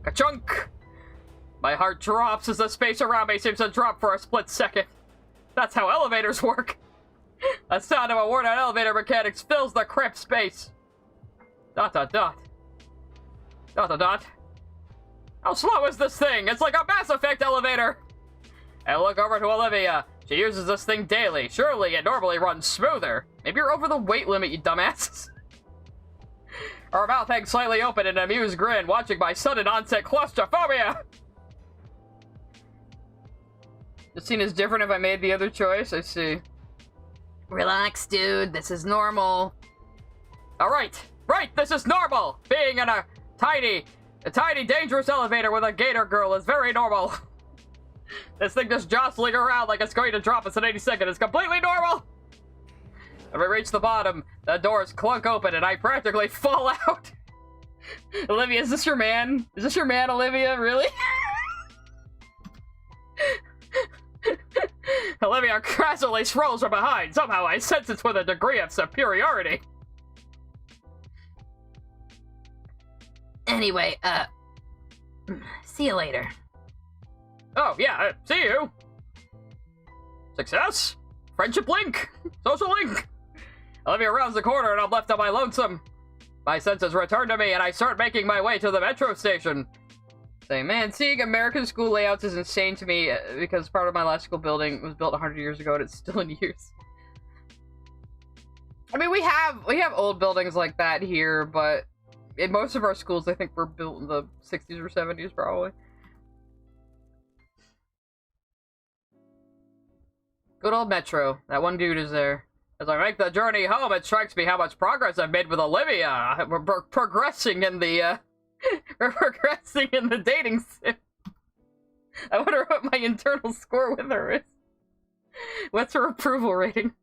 Ka-chunk! My heart drops as the space around me seems to drop for a split second. That's how elevators work. The sound of a word on elevator mechanics fills the cramped space. ... Dot. How slow is this thing? It's like a Mass Effect elevator! I look over to Olivia. She uses this thing daily. Surely it normally runs smoother. Maybe you're over the weight limit, you dumbasses. Her mouth hangs slightly open in an amused grin, watching my sudden onset claustrophobia. The scene is different if I made the other choice, I see. Relax, dude. This is normal. Alright, right, this is normal! Being in a tiny, dangerous elevator with a gator girl is very normal. This thing just jostling around like it's going to drop us in 80 seconds is completely normal! When we reach the bottom, the doors clunk open and I practically fall out. Olivia, is this your man? Is this your man, Olivia? Really? Olivia crassly scrolls from behind. Somehow I sense it with a degree of superiority. Anyway, see you later. Oh, yeah, see you. Success? Friendship link? Social link? Olivia rounds the corner and I'm left on my lonesome. My senses return to me and I start making my way to the metro station. Say, man, seeing American school layouts is insane to me because part of my last school building was built 100 years ago and it's still in use. I mean, we have old buildings like that here, but in most of our schools, I think, were built in the 60s or 70s, probably. Good old Metro. That one dude is there. As I make the journey home, it strikes me how much progress I've made with Olivia. We're progressing in the, we're progressing in the dating sim. I wonder what my internal score with her is. What's her approval rating?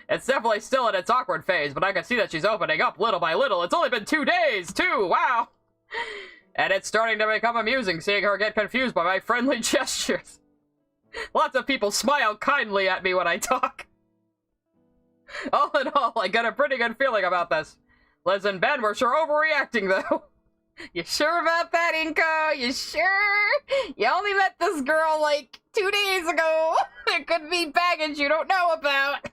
It's definitely still in its awkward phase, but I can see that she's opening up little by little. It's only been 2 days, too! Wow! And it's starting to become amusing seeing her get confused by my friendly gestures. Lots of people smile kindly at me when I talk. All in all, I got a pretty good feeling about this. Liz and Ben were sure overreacting, though. You sure about that, Inco? You sure? You only met this girl, like, 2 days ago. There could be baggage you don't know about.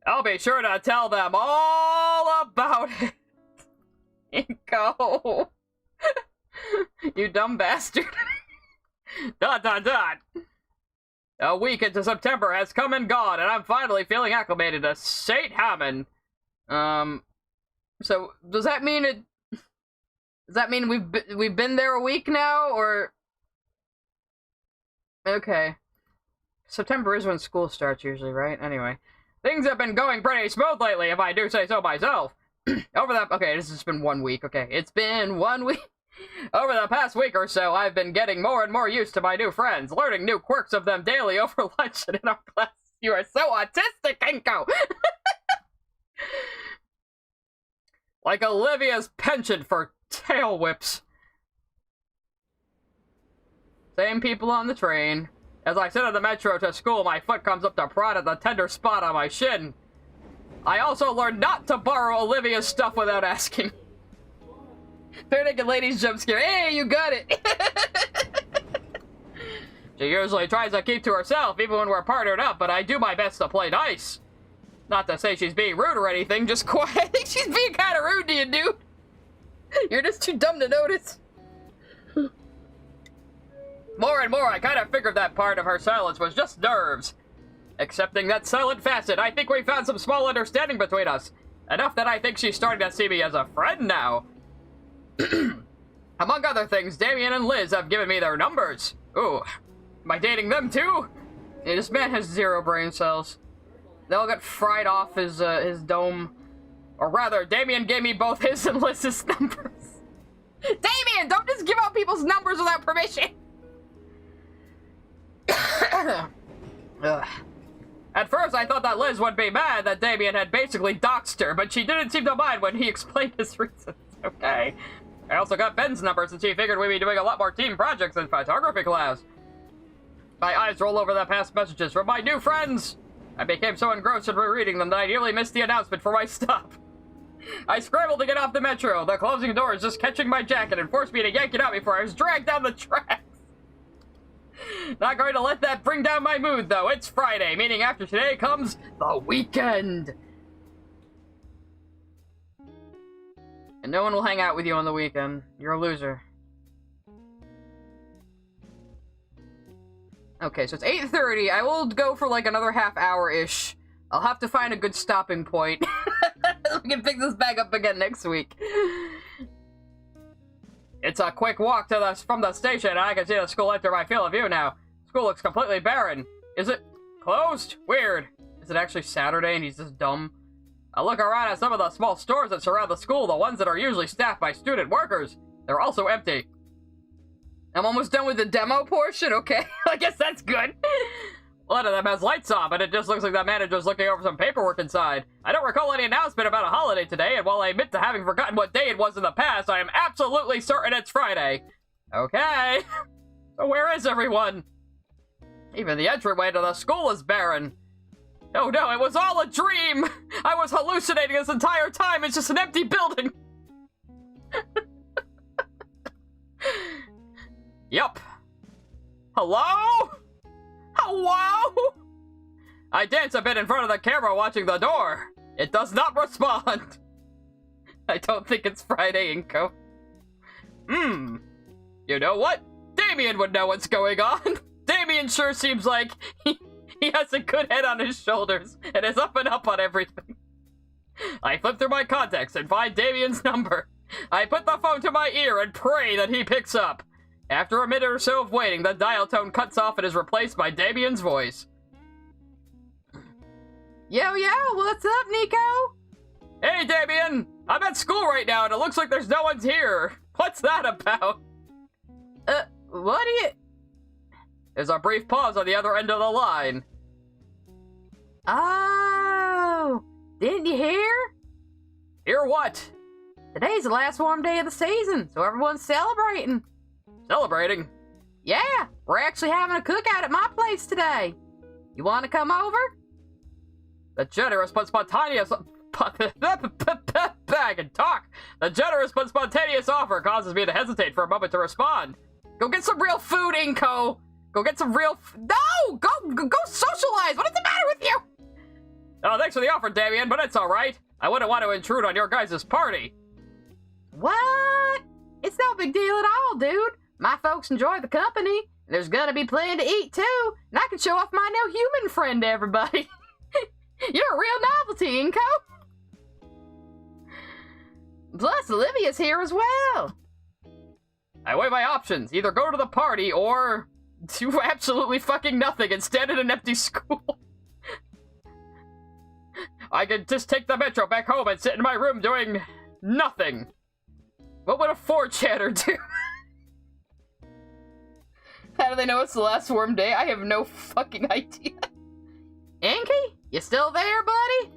I'll be sure to tell them all about it. Inco. You dumb bastard. ... A week into September has come and gone, and I'm finally feeling acclimated to St. Hammond. So does that mean we've been there a week now, or? Okay. September is when school starts usually, right? Anyway. Things have been going pretty smooth lately, if I do say so myself. Okay, this has been 1 week. Okay, it's been 1 week. Over the past week or so, I've been getting more and more used to my new friends, learning new quirks of them daily over lunch and in our class. You are so autistic, Inco! Like Olivia's penchant for tail whips. Same people on the train. As I sit on the metro to school, my foot comes up to prod at the tender spot on my shin. I also learned not to borrow Olivia's stuff without asking. Bare naked ladies jump scare. Hey, you got it! She usually tries to keep to herself, even when we're partnered up, but I do my best to play nice. Not to say she's being rude or anything, just quiet. I think she's being kind of rude to you, dude. You're just too dumb to notice. More and more, I kind of figured that part of her silence was just nerves. Accepting that silent facet, I think we found some small understanding between us. Enough that I think she's starting to see me as a friend now. Among other things, Damien and Liz have given me their numbers. Ooh, am I dating them too? Yeah, this man has 0 brain cells. They'll get fried off his dome. Or rather, Damien gave me both his and Liz's numbers. Damien, don't just give out people's numbers without permission! At first, I thought that Liz would be mad that Damien had basically doxed her, but she didn't seem to mind when he explained his reasons. Okay. I also got Ben's number since he figured we'd be doing a lot more team projects in photography class. My eyes roll over the past messages from my new friends. I became so engrossed in rereading them that I nearly missed the announcement for my stop. I scrambled to get off the metro. The closing doors just catching my jacket and forced me to yank it out before I was dragged down the tracks. Not going to let that bring down my mood, though. It's Friday, meaning after today comes the weekend. And no one will hang out with you on the weekend. You're a loser. Okay, so it's 8:30. I will go for like another half hour-ish. I'll have to find a good stopping point. We can pick this back up again next week. It's a quick walk to from the station, and I can see the school enter my field of view now. School looks completely barren. Is it closed? Weird. Is it actually Saturday and he's just dumb? I look around at some of the small stores that surround the school, the ones that are usually staffed by student workers. They're also empty. I'm almost done with the demo portion, okay? I guess that's good. One of them has lights on, but it just looks like the manager's looking over some paperwork inside. I don't recall any announcement about a holiday today, and while I admit to having forgotten what day it was in the past, I am absolutely certain it's Friday. Okay. So where is everyone? Even the entryway to the school is barren. Oh no, it was all a dream! I was hallucinating this entire time, it's just an empty building! Yup. Hello? Hello? I dance a bit in front of the camera watching the door. It does not respond. I don't think it's Friday, Inco. You know what? Damien would know what's going on. Damien sure seems like he has a good head on his shoulders and is up and up on everything. I flip through my contacts and find Damien's number. I put the phone to my ear and pray that he picks up. After a minute or so of waiting, the dial tone cuts off and is replaced by Damien's voice. Yo, what's up, Nico? Hey, Damien! I'm at school right now and it looks like there's no one's here. What's that about? What do you... There's a brief pause on the other end of the line. Oh, didn't you hear? Hear what? Today's the last warm day of the season, so everyone's celebrating. Celebrating? Yeah, we're actually having a cookout at my place today. You want to come over? The generous but spontaneous... I can talk. The generous but spontaneous offer causes me to hesitate for a moment to respond. Go get some real food, Inco. Go get some real... No! Go socialize! What is the matter with you? Oh, thanks for the offer, Damien, but it's alright. I wouldn't want to intrude on your guys' party. What? It's no big deal at all, dude. My folks enjoy the company. There's gonna be plenty to eat, too. And I can show off my new human friend to everybody. You're a real novelty, Inco. Plus, Olivia's here as well. I weigh my options. Either go to the party or... do absolutely fucking nothing and stand in an empty school. I could just take the metro back home and sit in my room doing nothing. What would a 4chaner do? How do they know it's the last warm day? I have no fucking idea. Inky? You still there, buddy?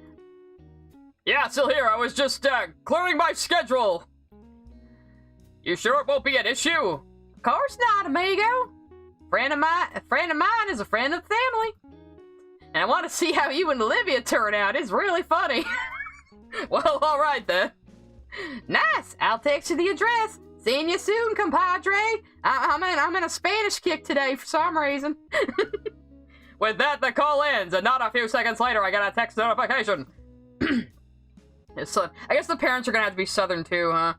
Yeah, still here. I was just, clearing my schedule. You sure it won't be an issue? Of course not, amigo. A friend of mine is a friend of the family. And I want to see how you and Olivia turn out. It's really funny. Well, alright then. Nice. I'll text you the address. Seeing you soon, compadre. I'm in a Spanish kick today for some reason. With that, the call ends, and not a few seconds later, I got a text notification. So, I guess the parents are gonna have to be Southern too, huh?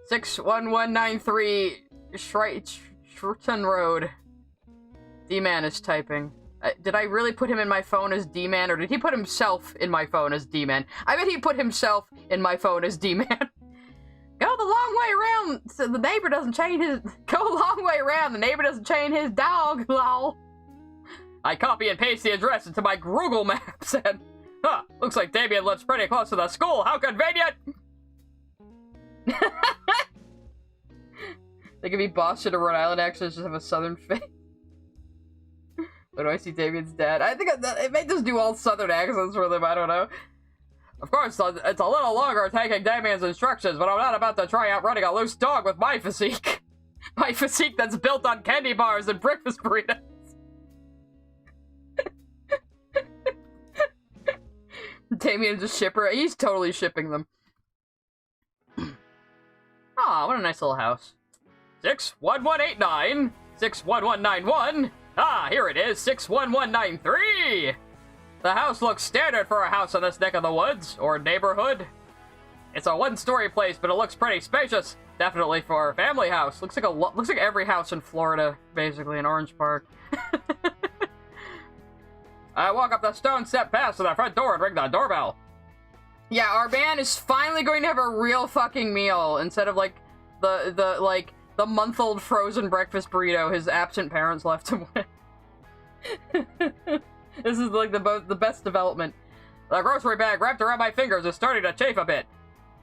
61193 Shruton Road. D-Man is typing. Did I really put him in my phone as D-Man, or did he put himself in my phone as D-Man? I bet he put himself in my phone as D-Man. Go the long way around so the neighbor doesn't chain his... Go a long way around, the neighbor doesn't chain his dog, lol. I copy and paste the address into my Google Maps and... Huh, looks like Damien lives pretty close to the school, how convenient! They could be Boston or Rhode Island accents, just have a southern face. Where do I see Damien's dad? I think it may just do all southern accents for them, I don't know. Of course, it's a little longer taking Damien's instructions, but I'm not about to try out running a loose dog with my physique. My physique that's built on candy bars and breakfast burritos. Damien's a shipper. He's totally shipping them. Aw, what a nice little house. 61189, 61191. Ah, here it is, 61193. The house looks standard for a house in this neck of the woods, or neighborhood. It's a one-story place, but it looks pretty spacious. Definitely for a family house. Looks like every house in Florida, basically, in Orange Park. I walk up the stone step path to the front door and ring the doorbell. Yeah, our man is finally going to have a real fucking meal, instead of, like, the month-old frozen breakfast burrito his absent parents left him with. This is like the best development. The grocery bag wrapped around my fingers is starting to chafe a bit.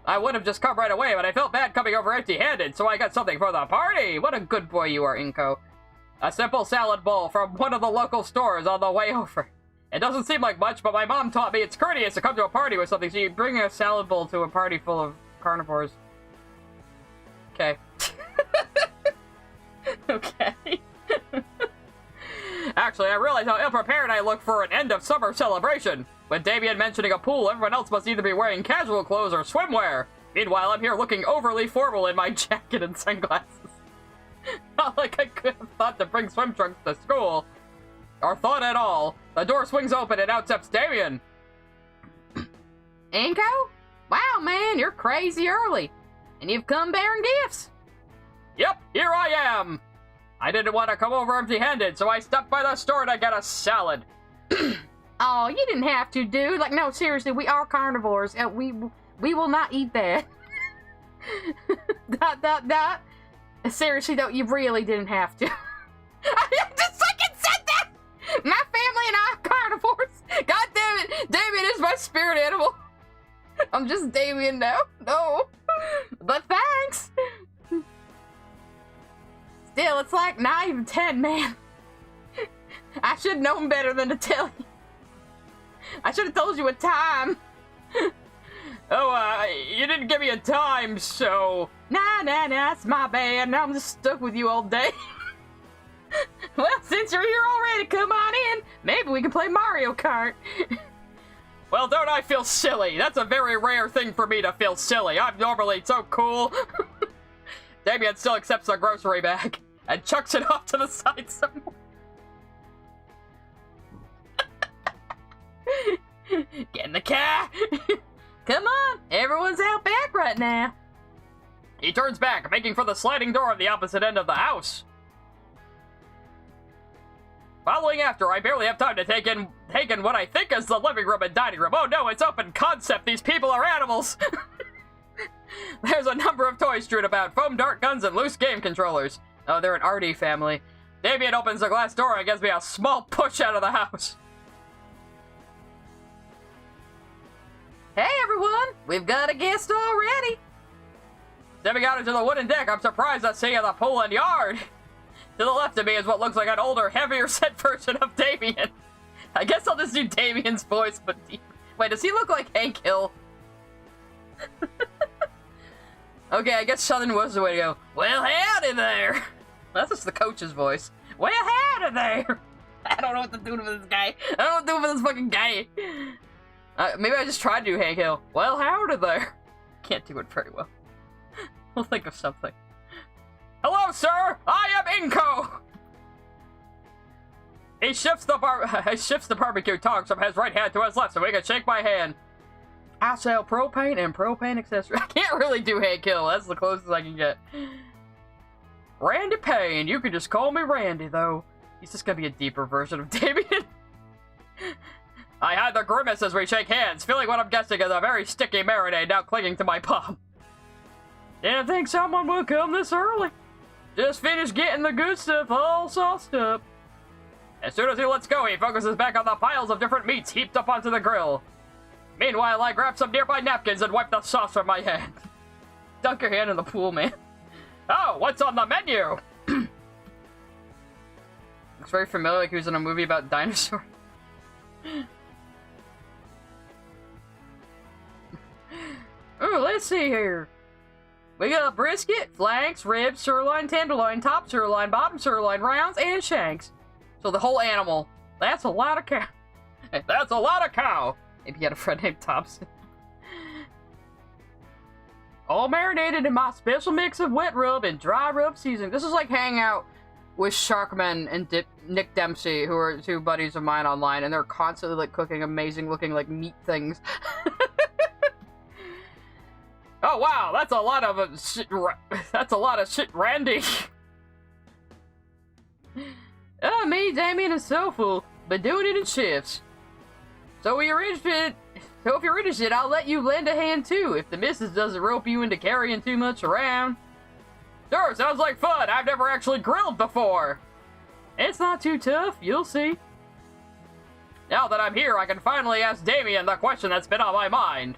I would have just come right away, but I felt bad coming over empty-handed, so I got something for the party. What a good boy you are, Inco. A simple salad bowl from one of the local stores on the way over. It doesn't seem like much, but my mom taught me it's courteous to come to a party with something, so you bring a salad bowl to a party full of carnivores. Okay. Okay. Actually, I realize how ill-prepared I look for an end-of-summer celebration. With Damien mentioning a pool, everyone else must either be wearing casual clothes or swimwear. Meanwhile, I'm here looking overly formal in my jacket and sunglasses. Not like I could have thought to bring swim trunks to school. Or thought at all. The door swings open and out steps Damien. Inco? Wow, man, you're crazy early. And you've come bearing gifts. Yep, here I am. I didn't want to come over empty-handed, so I stopped by the store to get a salad. Oh, you didn't have to, dude. Like, no, seriously, we are carnivores, and we will not eat that. Dot. Seriously, though, you really didn't have to. I just fucking said that! My family and I are carnivores. God damn it, Damien is my spirit animal. I'm just Damien now. No. But thanks. Still, it's like 9 even 10, man. I should have known better than to tell you. I should have told you a time. Oh, you didn't give me a time, so... Nah, it's my bad. Now I'm just stuck with you all day. Well, since you're here already, come on in. Maybe we can play Mario Kart. Well, don't I feel silly? That's a very rare thing for me to feel silly. I'm normally so cool. Damien still accepts the grocery bag and chucks it off to the side somewhere. Get in the car. Come on, everyone's out back right now. He turns back, making for the sliding door at the opposite end of the house. Following after, I barely have time to take in what I think is the living room and dining room. Oh no, it's open concept. These people are animals. There's a number of toys strewn about, foam dart guns and loose game controllers. Oh, they're an arty family. Damien opens the glass door and gives me a small push out of the house. Hey everyone, we've got a guest already. Stepping out into the wooden deck, I'm surprised to see the pool and yard. To the left of me is what looks like an older, heavier set version of Damien. I guess I'll just do Damien's voice, but wait, does he look like Hank Hill? Okay, I guess Southern was the way to go. Well, howdy there. That's just the coach's voice. Well, howdy there. I don't know what to do with this guy. I don't know what to do with this fucking guy. Maybe I just tried to do Hank Hill. Well, howdy there. Can't do it very well. We'll think of something. Hello, sir. I am Inco. He shifts the barbecue tongs from his right hand to his left so he can shake my hand. I sell propane and propane accessories. I can't really do Hank Hill. That's the closest I can get. Randy Payne. You can just call me Randy, though. He's just gonna be a deeper version of Damien. I had the grimace as we shake hands, feeling what I'm guessing is a very sticky marinade now clinging to my palm. Didn't think someone would come this early. Just finished getting the good stuff all sauced up. As soon as he lets go, he focuses back on the piles of different meats heaped up onto the grill. Meanwhile, I grab some nearby napkins and wipe the sauce from my hand. Dunk your hand in the pool, man. Oh, what's on the menu? Looks very familiar, like he was in a movie about dinosaurs. Oh, let's see here. We got brisket, flanks, ribs, sirloin, tenderloin, top sirloin, bottom sirloin, rounds, and shanks. So the whole animal. That's a lot of cow. That's a lot of cow. Maybe he had a friend named Thompson. All marinated in my special mix of wet rub and dry rub seasoning. This is like hanging out with Sharkman and Nick Dempsey, who are two buddies of mine online, and they're constantly like cooking amazing looking like meat things. Oh wow, that's a lot of shit. That's a lot of shit, Randy. Oh, me, Damien, and Soulful, but doing it in shifts. So if you're interested, I'll let you lend a hand too, if the missus doesn't rope you into carrying too much around. Sure, sounds like fun. I've never actually grilled before. It's not too tough, you'll see. Now that I'm here, I can finally ask Damien the question that's been on my mind.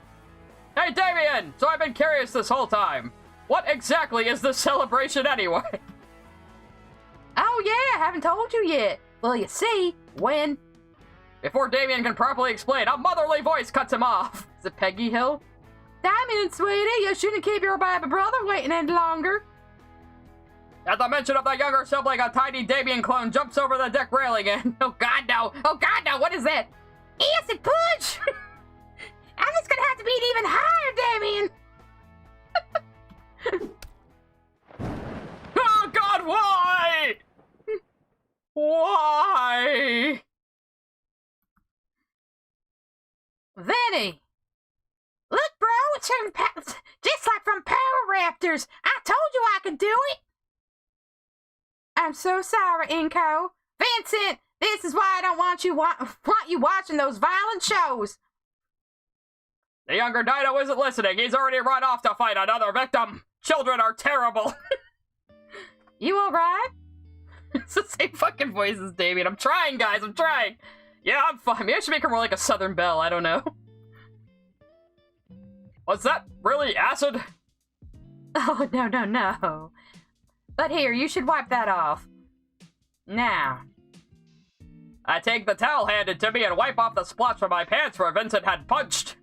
Hey, Damien! So I've been curious this whole time. What exactly is this celebration anyway? Oh yeah, I haven't told you yet. Well, you see, when... Before Damien can properly explain, a motherly voice cuts him off. Is it Peggy Hill? Damien, sweetie, you shouldn't keep your baby brother waiting any longer. At the mention of the younger sibling, a tiny Damien clone jumps over the deck railing and... Oh god, no! Oh god, no! What is that? Acid punch! I'm just gonna have to beat even higher, Damien! Oh god, why? Why? Vinny! Look, bro, it's from just like from Power Raptors. I told you I could do it. I'm so sorry, Inco. Vincent, this is why I don't want you watching those violent shows. The younger Dino isn't listening. He's already run off to fight another victim. Children are terrible. You alright? It's the same fucking voice as Damien. I'm trying, guys. I'm trying. Yeah, I'm fine. Maybe I should make her more like a Southern Belle. I don't know. Was that really acid? Oh, no. But here, you should wipe that off. Now. I take the towel handed to me and wipe off the splotch from my pants where Vincent had punched.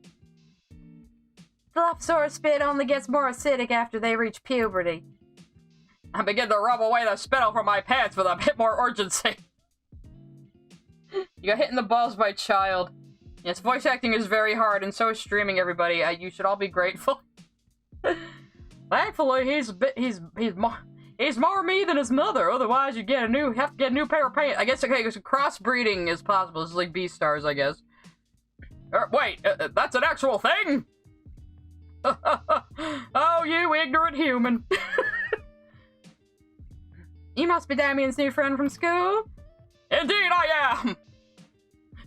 Dilophosaurus spit only gets more acidic after they reach puberty. I begin to rub away the spittle from my pants with a bit more urgency. You got hit in the balls by a child. Yes, voice acting is very hard, and so is streaming, everybody. You should all be grateful. Thankfully, he's more me than his mother. Otherwise, you have to get a new pair of pants. I guess crossbreeding is possible. It's like B-stars, I guess. Wait, that's an actual thing? Oh, you ignorant human. You must be Damien's new friend from school? Indeed I am!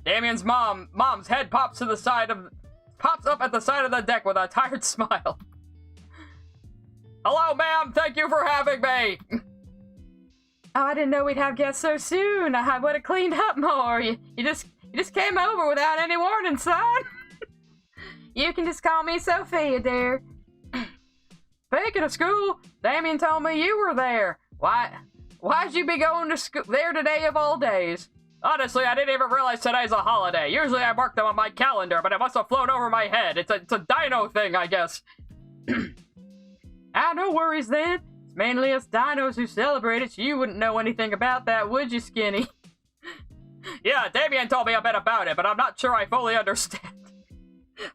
Damien's mom's head pops up at the side of the deck with a tired smile. Hello, ma'am. Thank you for having me. Oh, I didn't know we'd have guests so soon. I would have cleaned up more. You just came over without any warning, son. You can just call me Sophia, dear. Speaking of school, Damien told me you were there. Why'd you be going to school there today of all days? Honestly, I didn't even realize today's a holiday. Usually I mark them on my calendar, but it must have flown over my head. It's a dino thing, I guess. No worries then. It's mainly us dinos who celebrate it, so you wouldn't know anything about that, would you, Skinny? Yeah, Damien told me a bit about it, but I'm not sure I fully understand.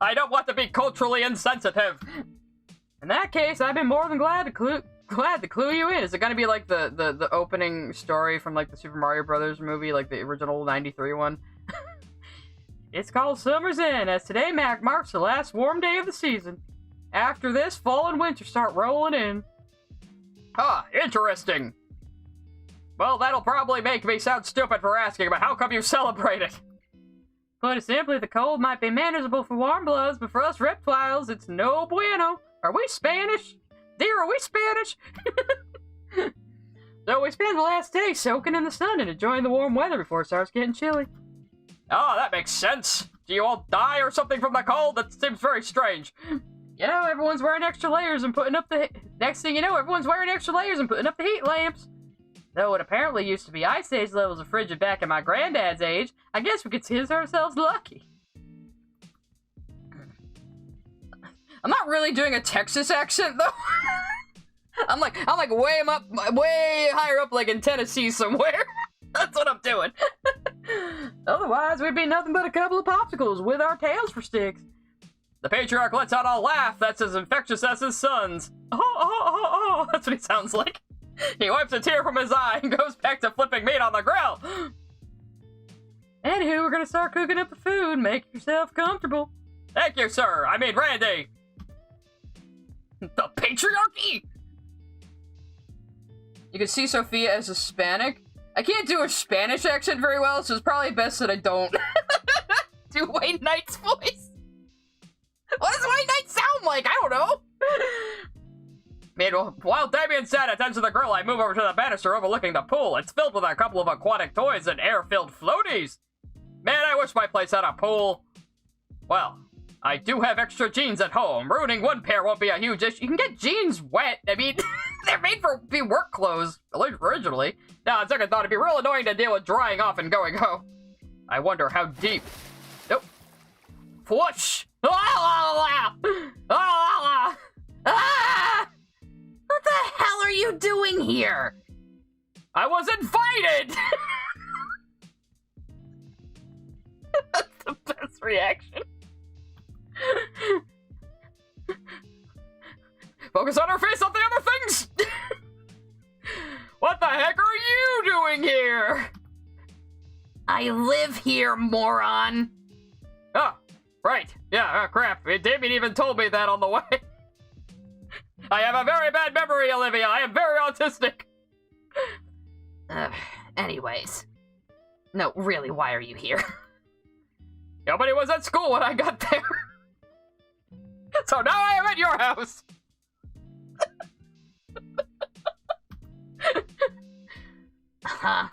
I don't want to be culturally insensitive. In that case, I've been more than glad to clue you in. Is it gonna be like the opening story from like the Super Mario Brothers movie, like the original '93 one? It's called Summer's End, as today marks the last warm day of the season. After this, fall and winter start rolling in. Huh, interesting. Well, that'll probably make me sound stupid for asking, but how come you celebrate it? Put it simply, the cold might be manageable for warm bloods, but for us reptiles, it's no bueno. Are we Spanish? Dear, are we Spanish? So we spend the last day soaking in the sun and enjoying the warm weather before it starts getting chilly. Oh, that makes sense. Do you all die or something from the cold? That seems very strange. You know, everyone's wearing extra layers and putting up the... Next thing you know, everyone's wearing extra layers and putting up the heat lamps. Though it apparently used to be ice age levels of frigid back in my granddad's age, I guess we consider ourselves lucky. I'm not really doing a Texas accent, though. I'm like way higher up, like in Tennessee somewhere. That's what I'm doing. Otherwise, we'd be nothing but a couple of popsicles with our tails for sticks. The patriarch lets out a laugh that's as infectious as his son's. Oh, that's what he sounds like. He wipes a tear from his eye and goes back to flipping meat on the grill. Anywho, we're gonna start cooking up the food. Make yourself comfortable. Thank you, sir. I mean, Randy. The patriarchy? You can see Sophia as Hispanic. I can't do a Spanish accent very well, so it's probably best that I don't do Wayne Knight's voice. What does Wayne Knight sound like? I don't know. Meanwhile, while Damien sat attends to the grill, I move over to the banister overlooking the pool. It's filled with a couple of aquatic toys and air-filled floaties. Man, I wish my place had a pool. Well, I do have extra jeans at home. Ruining one pair won't be a huge issue. You can get jeans wet. I mean, they're made for be work clothes, originally. Now, on second thought, it'd be real annoying to deal with drying off and going home. I wonder how deep. Nope. Whoosh! Ah! What the hell are you doing here? I was invited! That's the best reaction. Focus on her face, not the other things! What the heck are you doing here? I live here, moron. Oh, right. Yeah, crap. Damien even told me that on the way. I have a very bad memory, Olivia. I am very autistic. Anyways. No, really, why are you here? Nobody was at school when I got there. So now I am at your house. Huh?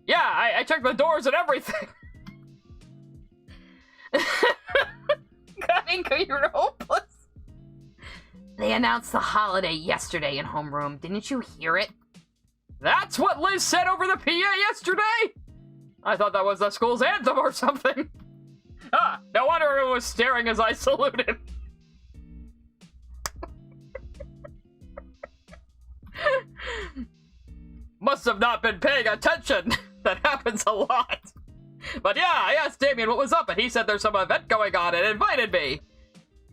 Yeah, I checked the doors and everything. God, Inco, you're hopeless. They announced the holiday yesterday in homeroom. Didn't you hear it? That's what Liz said over the PA yesterday? I thought that was the school's anthem or something. Ah, no wonder everyone was staring as I saluted. Must have not been paying attention. That happens a lot. But yeah, I asked Damien what was up, and he said there's some event going on and invited me.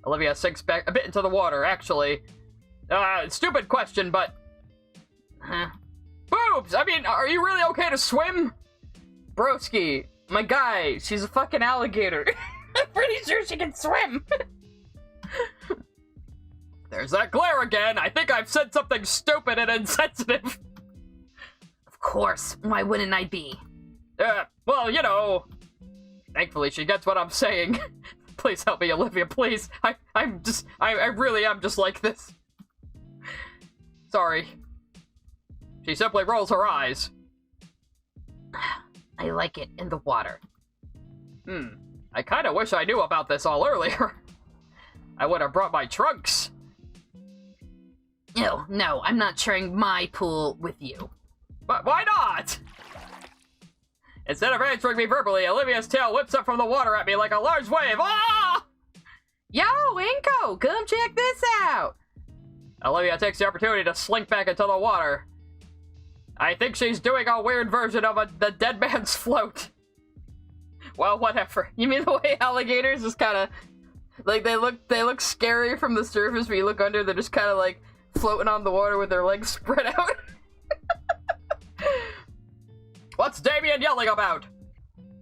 Olivia sinks back a bit into the water, actually. Stupid question, but... Huh? Boobs! I mean, are you really okay to swim? Broski, my guy, she's a fucking alligator. I'm pretty sure she can swim. There's that glare again. I think I've said something stupid and insensitive. Of course. Why wouldn't I be? Well, you know... Thankfully, she gets what I'm saying. Please help me, Olivia, please. I really am just like this. Sorry. She simply rolls her eyes. I like it in the water. I kinda wish I knew about this all earlier. I would have brought my trunks. No, I'm not sharing my pool with you. But why not? Instead of answering me verbally, Olivia's tail whips up from the water at me like a large wave. Ah! Yo, Inco, come check this out! Olivia takes the opportunity to slink back into the water. I think she's doing a weird version of the dead man's float. Well, whatever. You mean the way alligators just kind of, like, they look scary from the surface, but you look under, they're just kind of like floating on the water with their legs spread out. What's Damien yelling about?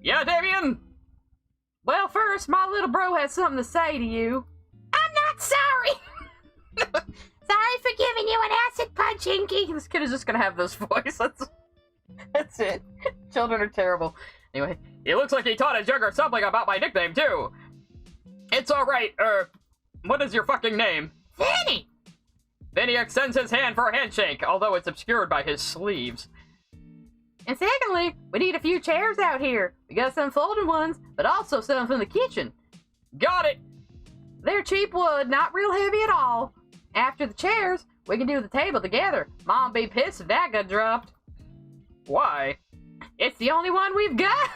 Yeah, Damien? Well, first, my little bro has something to say to you. I'm not sorry! Sorry for giving you an acid punch, Inky. This kid is just gonna have this voice. That's it. Children are terrible. Anyway, he looks like he taught his younger something about my nickname, too. It's alright, what is your fucking name? Vinny! Vinny extends his hand for a handshake, although it's obscured by his sleeves. And secondly, we need a few chairs out here. We got some folding ones, but also some from the kitchen. Got it! They're cheap wood, not real heavy at all. After the chairs, we can do the table together. Mom'd be pissed if that got dropped. Why? It's the only one we've got.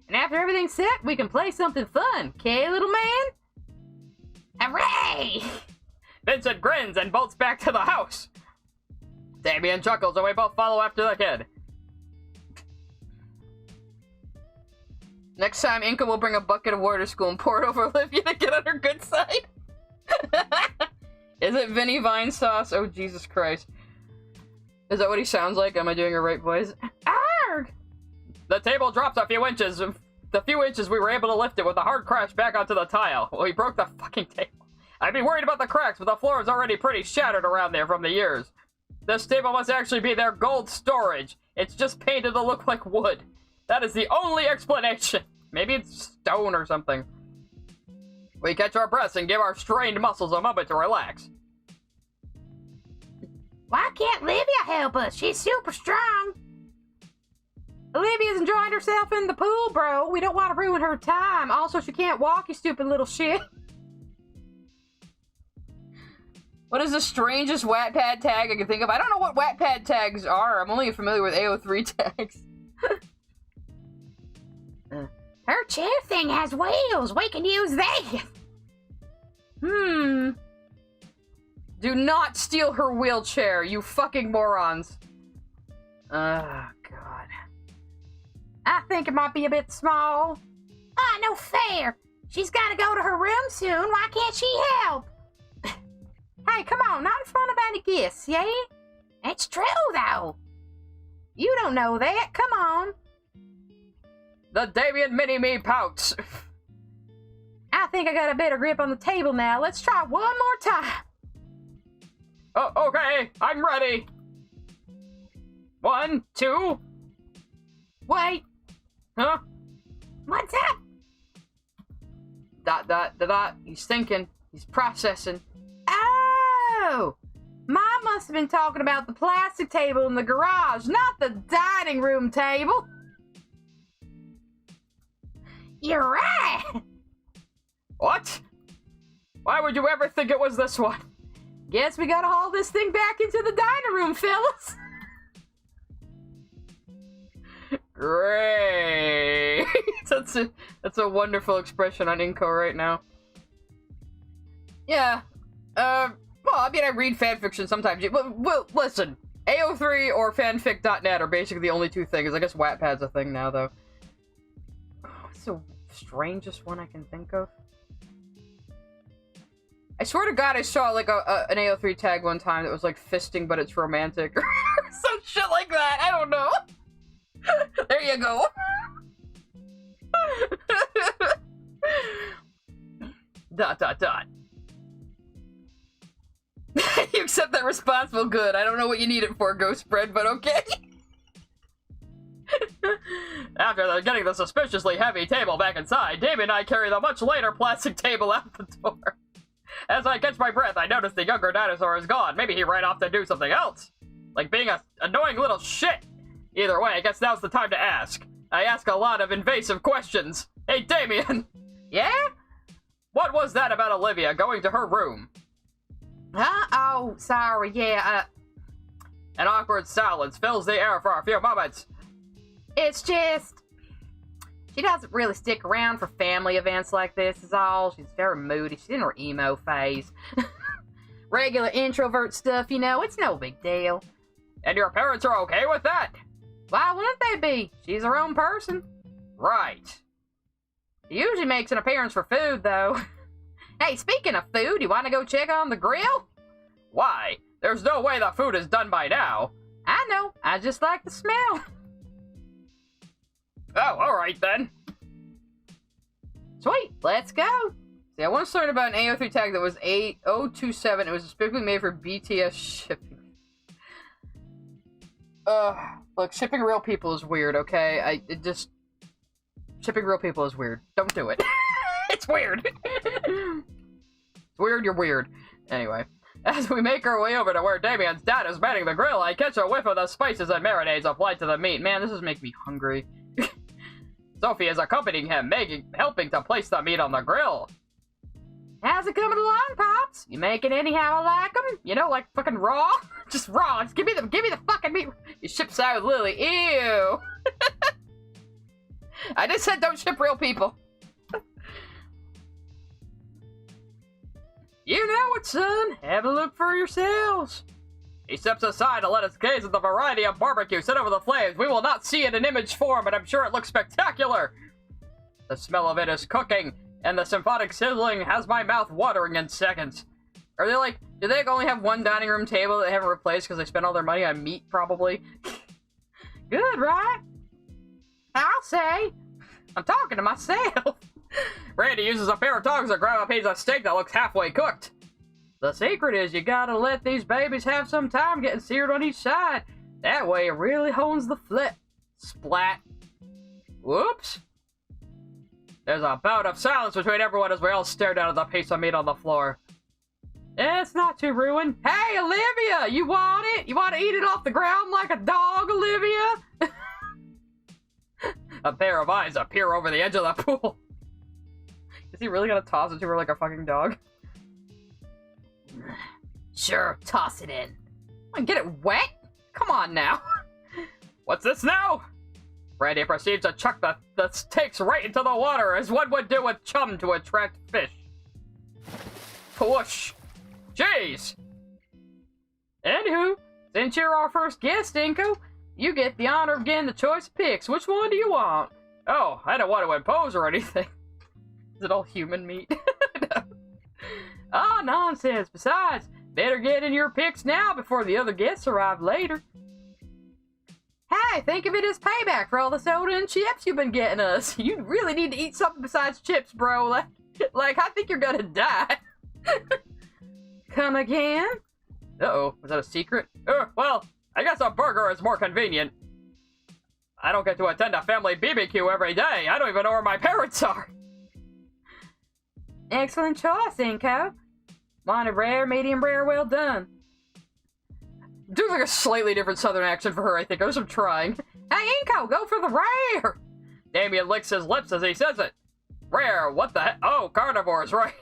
And after everything's set, we can play something fun. Okay, little man? Hooray! Vincent grins and bolts back to the house. Damien chuckles and we both follow after the kid. Next time, Inca will bring a bucket of water to school and pour it over Olivia to get on her good side. Is it Vinny Vine Sauce? Oh, Jesus Christ. Is that what he sounds like? Am I doing a right voice? Arrgh! The table drops a few inches. The few inches we were able to lift it with a hard crash back onto the tile. Well, he broke the fucking table. I'd be worried about the cracks, but the floor is already pretty shattered around there from the years. This table must actually be their gold storage. It's just painted to look like wood. That is the only explanation. Maybe it's stone or something. We catch our breaths and give our strained muscles a moment to relax. Why can't Olivia help us? She's super strong. Olivia's enjoying herself in the pool, bro. We don't want to ruin her time. Also, she can't walk, you stupid little shit. What is the strangest Wattpad tag I can think of? I don't know what Wattpad tags are. I'm only familiar with AO3 tags. Her chair thing has wheels. We can use that. Do not steal her wheelchair, you fucking morons. Oh, God. I think it might be a bit small. Ah, no fair. She's got to go to her room soon. Why can't she help? Hey, come on, not in front of any guests, yeah? It's true, though. You don't know that. Come on. The Damien Mini-Me pouts. I think I got a better grip on the table now. Let's try one more time. Oh, okay, I'm ready. 1, 2. Wait. Huh? What's up? Dot. He's thinking. He's processing. Oh! Mom must have been talking about the plastic table in the garage, not the dining room table. You're right. What? Why would you ever think it was this one? Guess we gotta haul this thing back into the dining room, fellas. Great. That's a wonderful expression on Inco right now. Yeah. Well, I mean, I read fanfiction sometimes. Well, listen. AO3 or fanfic.net are basically the only two things. I guess Wattpad's a thing now, though. What's the strangest one I can think of? I swear to God, I saw, like, an AO3 tag one time that was, like, fisting, but it's romantic, or some shit like that. I don't know. There you go. Dot. You accept that responsible good. I don't know what you need it for, Ghost Spread, but okay. After getting the suspiciously heavy table back inside, Damien and I carry the much lighter plastic table out the door. As I catch my breath, I notice the younger dinosaur is gone. Maybe he ran off to do something else. Like being a annoying little shit. Either way, I guess now's the time to ask. I ask a lot of invasive questions. Hey, Damien! Yeah? What was that about Olivia going to her room? Huh? Oh, sorry, yeah, An awkward silence fills the air for a few moments. It's just... she doesn't really stick around for family events like this is all. She's very moody. She's in her emo phase. Regular introvert stuff, you know, it's no big deal. And your parents are okay with that? Why wouldn't they be? She's her own person. Right. She usually makes an appearance for food, though. Hey, speaking of food, you want to go check on the grill? Why? There's no way the food is done by now. I know. I just like the smell. Oh, alright then. Sweet, let's go. See, I once learned about an AO3 tag that was 8027. It was specifically made for BTS shipping. Look, shipping real people is weird, okay? Shipping real people is weird. Don't do it. It's weird. It's weird, you're weird. Anyway, as we make our way over to where Damien's dad is manning the grill, I catch a whiff of the spices and marinades applied to the meat. Man, this is making me hungry. Sophie is accompanying him, helping to place the meat on the grill. How's it coming along, Pops? You making anyhow I like them? You know, like fucking raw? Just raw. Just give me the fucking meat. You ship side with Lily. Ew. I just said don't ship real people. You know it, son. Have a look for yourselves. He steps aside to let us gaze at the variety of barbecue set over the flames. We will not see it in image form, but I'm sure it looks spectacular. The smell of it is cooking, and the symphonic sizzling has my mouth watering in seconds. Are they like, do they only have one dining room table that they haven't replaced because they spent all their money on meat, probably? Good, right? I'll say. I'm talking to myself. Randy uses a pair of tongs to grab a piece of steak that looks halfway cooked. The secret is you gotta let these babies have some time getting seared on each side. That way it really hones the flip. Splat. Whoops. There's a bout of silence between everyone as we all stare down at the piece of meat on the floor. It's not too ruined. Hey, Olivia! You want it? You want to eat it off the ground like a dog, Olivia? A pair of eyes appear over the edge of the pool. Is he really gonna toss it to her like a fucking dog? Sure, toss it in. Get it wet? Come on now. What's this now? Randy proceeds to chuck the steaks right into the water as one would do with chum to attract fish. Whoosh. Jeez. Anywho, since you're our first guest, Inco, you get the honor of getting the choice of picks. Which one do you want? Oh, I don't want to impose or anything. Is it all human meat? No. Oh, nonsense. Besides, better get in your picks now before the other guests arrive later. Hey, think of it as payback for all the soda and chips you've been getting us. You really need to eat something besides chips, bro. Like I think you're gonna die. Come again? Uh-oh, was that a secret? Well, I guess a burger is more convenient. I don't get to attend a family BBQ every day. I don't even know where my parents are. Excellent choice, Inco. Want a rare, medium rare, well done. Do like a slightly different southern accent for her, I think. I'm trying. Hey, Inco, go for the rare! Damien licks his lips as he says it. Rare, what the heck? Oh, carnivores, right.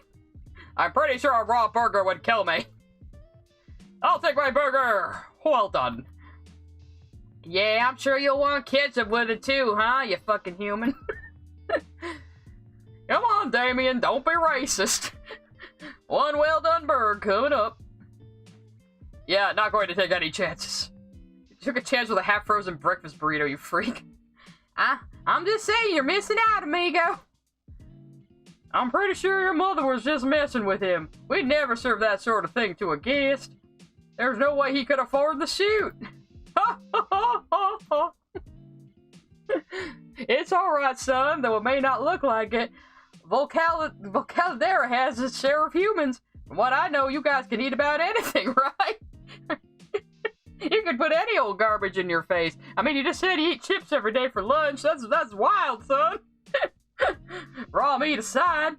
I'm pretty sure a raw burger would kill me. I'll take my burger! Well done. Yeah, I'm sure you'll want ketchup with it too, huh, you fucking human? Come on, Damien, don't be racist. One well done burger coming up. Yeah, not going to take any chances. You took a chance with a half-frozen breakfast burrito, you freak. I'm just saying, you're missing out, amigo. I'm pretty sure your mother was just messing with him. We'd never serve that sort of thing to a guest. There's no way he could afford the suit. It's alright, son, though it may not look like it. Volcaldera has its share of humans. From what I know, you guys can eat about anything, right? You could put any old garbage in your face. I mean, you just said you eat chips every day for lunch. That's wild, son. Raw meat aside.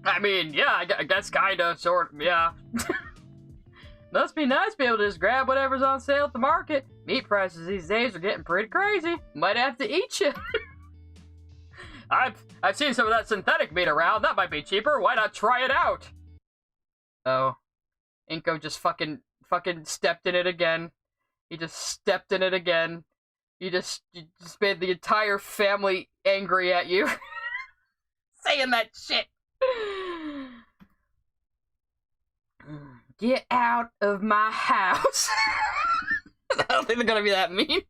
I mean, yeah, I guess kinda, sort of, yeah. Must be nice to be able to just grab whatever's on sale at the market. Meat prices these days are getting pretty crazy. Might have to eat you. I've seen some of that synthetic meat around. That might be cheaper. Why not try it out? Oh. Inco just fucking stepped in it again. He just stepped in it again. You just made the entire family angry at you. Saying that shit. Get out of my house. I don't think they're gonna be that mean.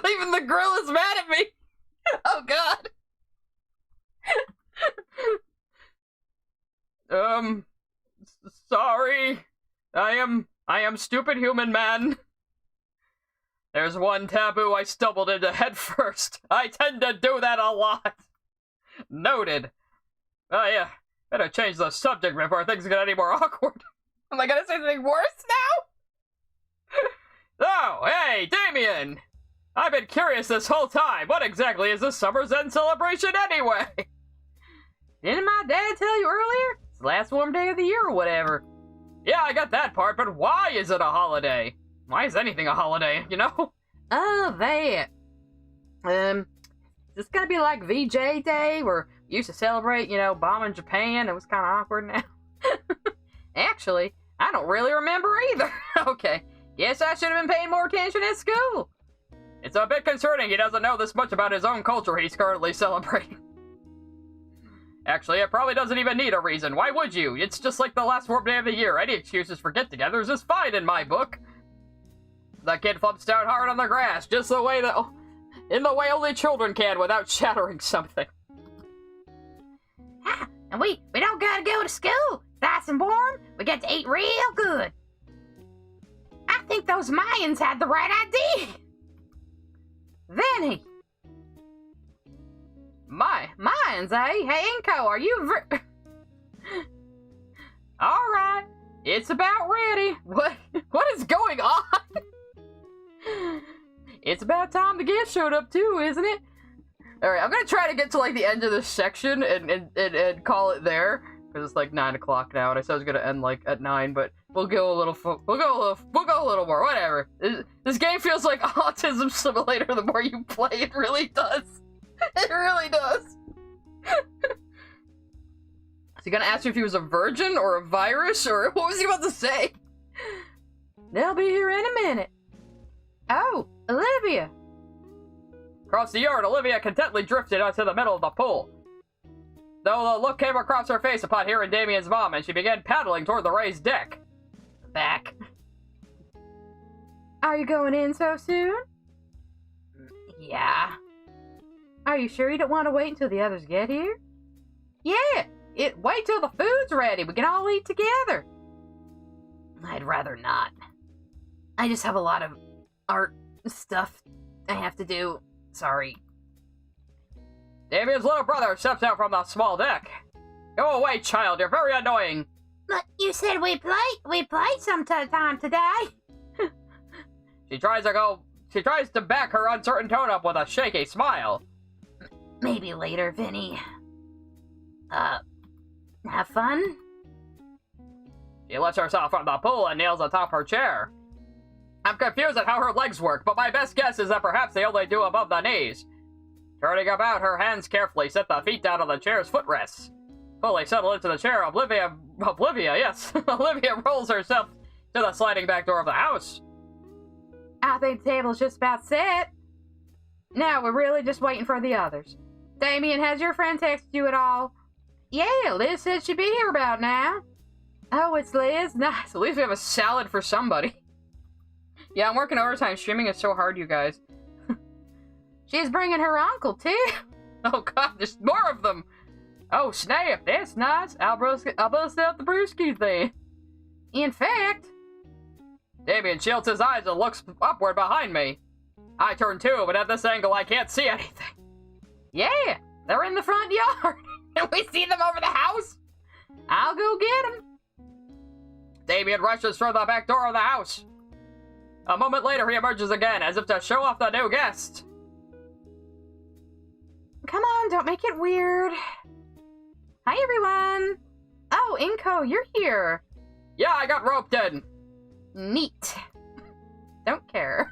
Even the grill is mad at me. Oh god. Sorry. I am stupid human man. There's one taboo I stumbled into head first. I tend to do that a lot. Noted. Oh yeah, better change the subject before things get any more awkward. Am I gonna say something worse now? Oh, hey, Damien! I've been curious this whole time. What exactly is this summer's end celebration anyway? Didn't my dad tell you earlier? It's the last warm day of the year or whatever. Yeah, I got that part, but why is it a holiday? Why is anything a holiday, you know? Oh, that. It's gonna be like VJ Day, where we used to celebrate, you know, bombing Japan. It was kind of awkward now. Actually, I don't really remember either. Okay, guess I should have been paying more attention at school. It's a bit concerning he doesn't know this much about his own culture he's currently celebrating. Actually, it probably doesn't even need a reason. Why would you? It's just like the last warm day of the year. Any excuses for get-togethers is fine in my book. The kid flips down hard on the grass, just the way that... in the way only children can without shattering something. Ah, and we don't gotta go to school. Nice and warm. We get to eat real good. I think those Mayans had the right idea. Vinny. Mayans, eh? Hey, Inco, are you Alright, it's about ready. What is going on? It's about time the gift showed up too, isn't it? Alright, I'm gonna try to get to like the end of this section and call it there. Because it's like 9 o'clock now, and I said I was gonna end like at 9, but we'll go a little more, whatever. This game feels like Autism Simulator the more you play, it really does. It really does. Is he gonna ask me if he was a virgin or a virus, or what was he about to say? They'll be here in a minute. Oh, Olivia. Across the yard, Olivia contently drifted onto the middle of the pool. Though the look came across her face upon hearing Damien's mom, and she began paddling toward the raised deck. Back. Are you going in so soon? Yeah. Are you sure you don't want to wait until the others get here? Yeah! Wait till the food's ready. We can all eat together. I'd rather not. I just have a lot of art stuff I have to do. Sorry. Damien's little brother steps out from the small deck. Go away, child. You're very annoying. But you said we played sometime today. She tries to back her uncertain tone up with a shaky smile. Maybe later, Vinny. Have fun? She lets herself from the pool and kneels atop her chair. I'm confused at how her legs work, but my best guess is that perhaps they only do above the knees. Turning about, her hands carefully set the feet down on the chair's footrests. Fully settled into the chair, Olivia, Olivia rolls herself to the sliding back door of the house. I think the table's just about set. Now we're really just waiting for the others. Damien, has your friend texted you at all? Yeah, Liz said she'd be here about now. Oh, it's Liz? Nice. At least we have a salad for somebody. Yeah, I'm working overtime. Streaming is so hard, you guys. She's bringing her uncle, too. Oh, God, there's more of them. Oh, snap. That's nice. I'll bust out the brewskis then. In fact... Damien shields his eyes and looks upward behind me. I turn too, but at this angle I can't see anything. Yeah, they're in the front yard. Can we see them over the house? I'll go get them. Damien rushes through the back door of the house. A moment later, he emerges again, as if to show off the new guest. Come on, don't make it weird. Hi, everyone. Oh, Inco, you're here. Yeah, I got roped in. Neat. Don't care.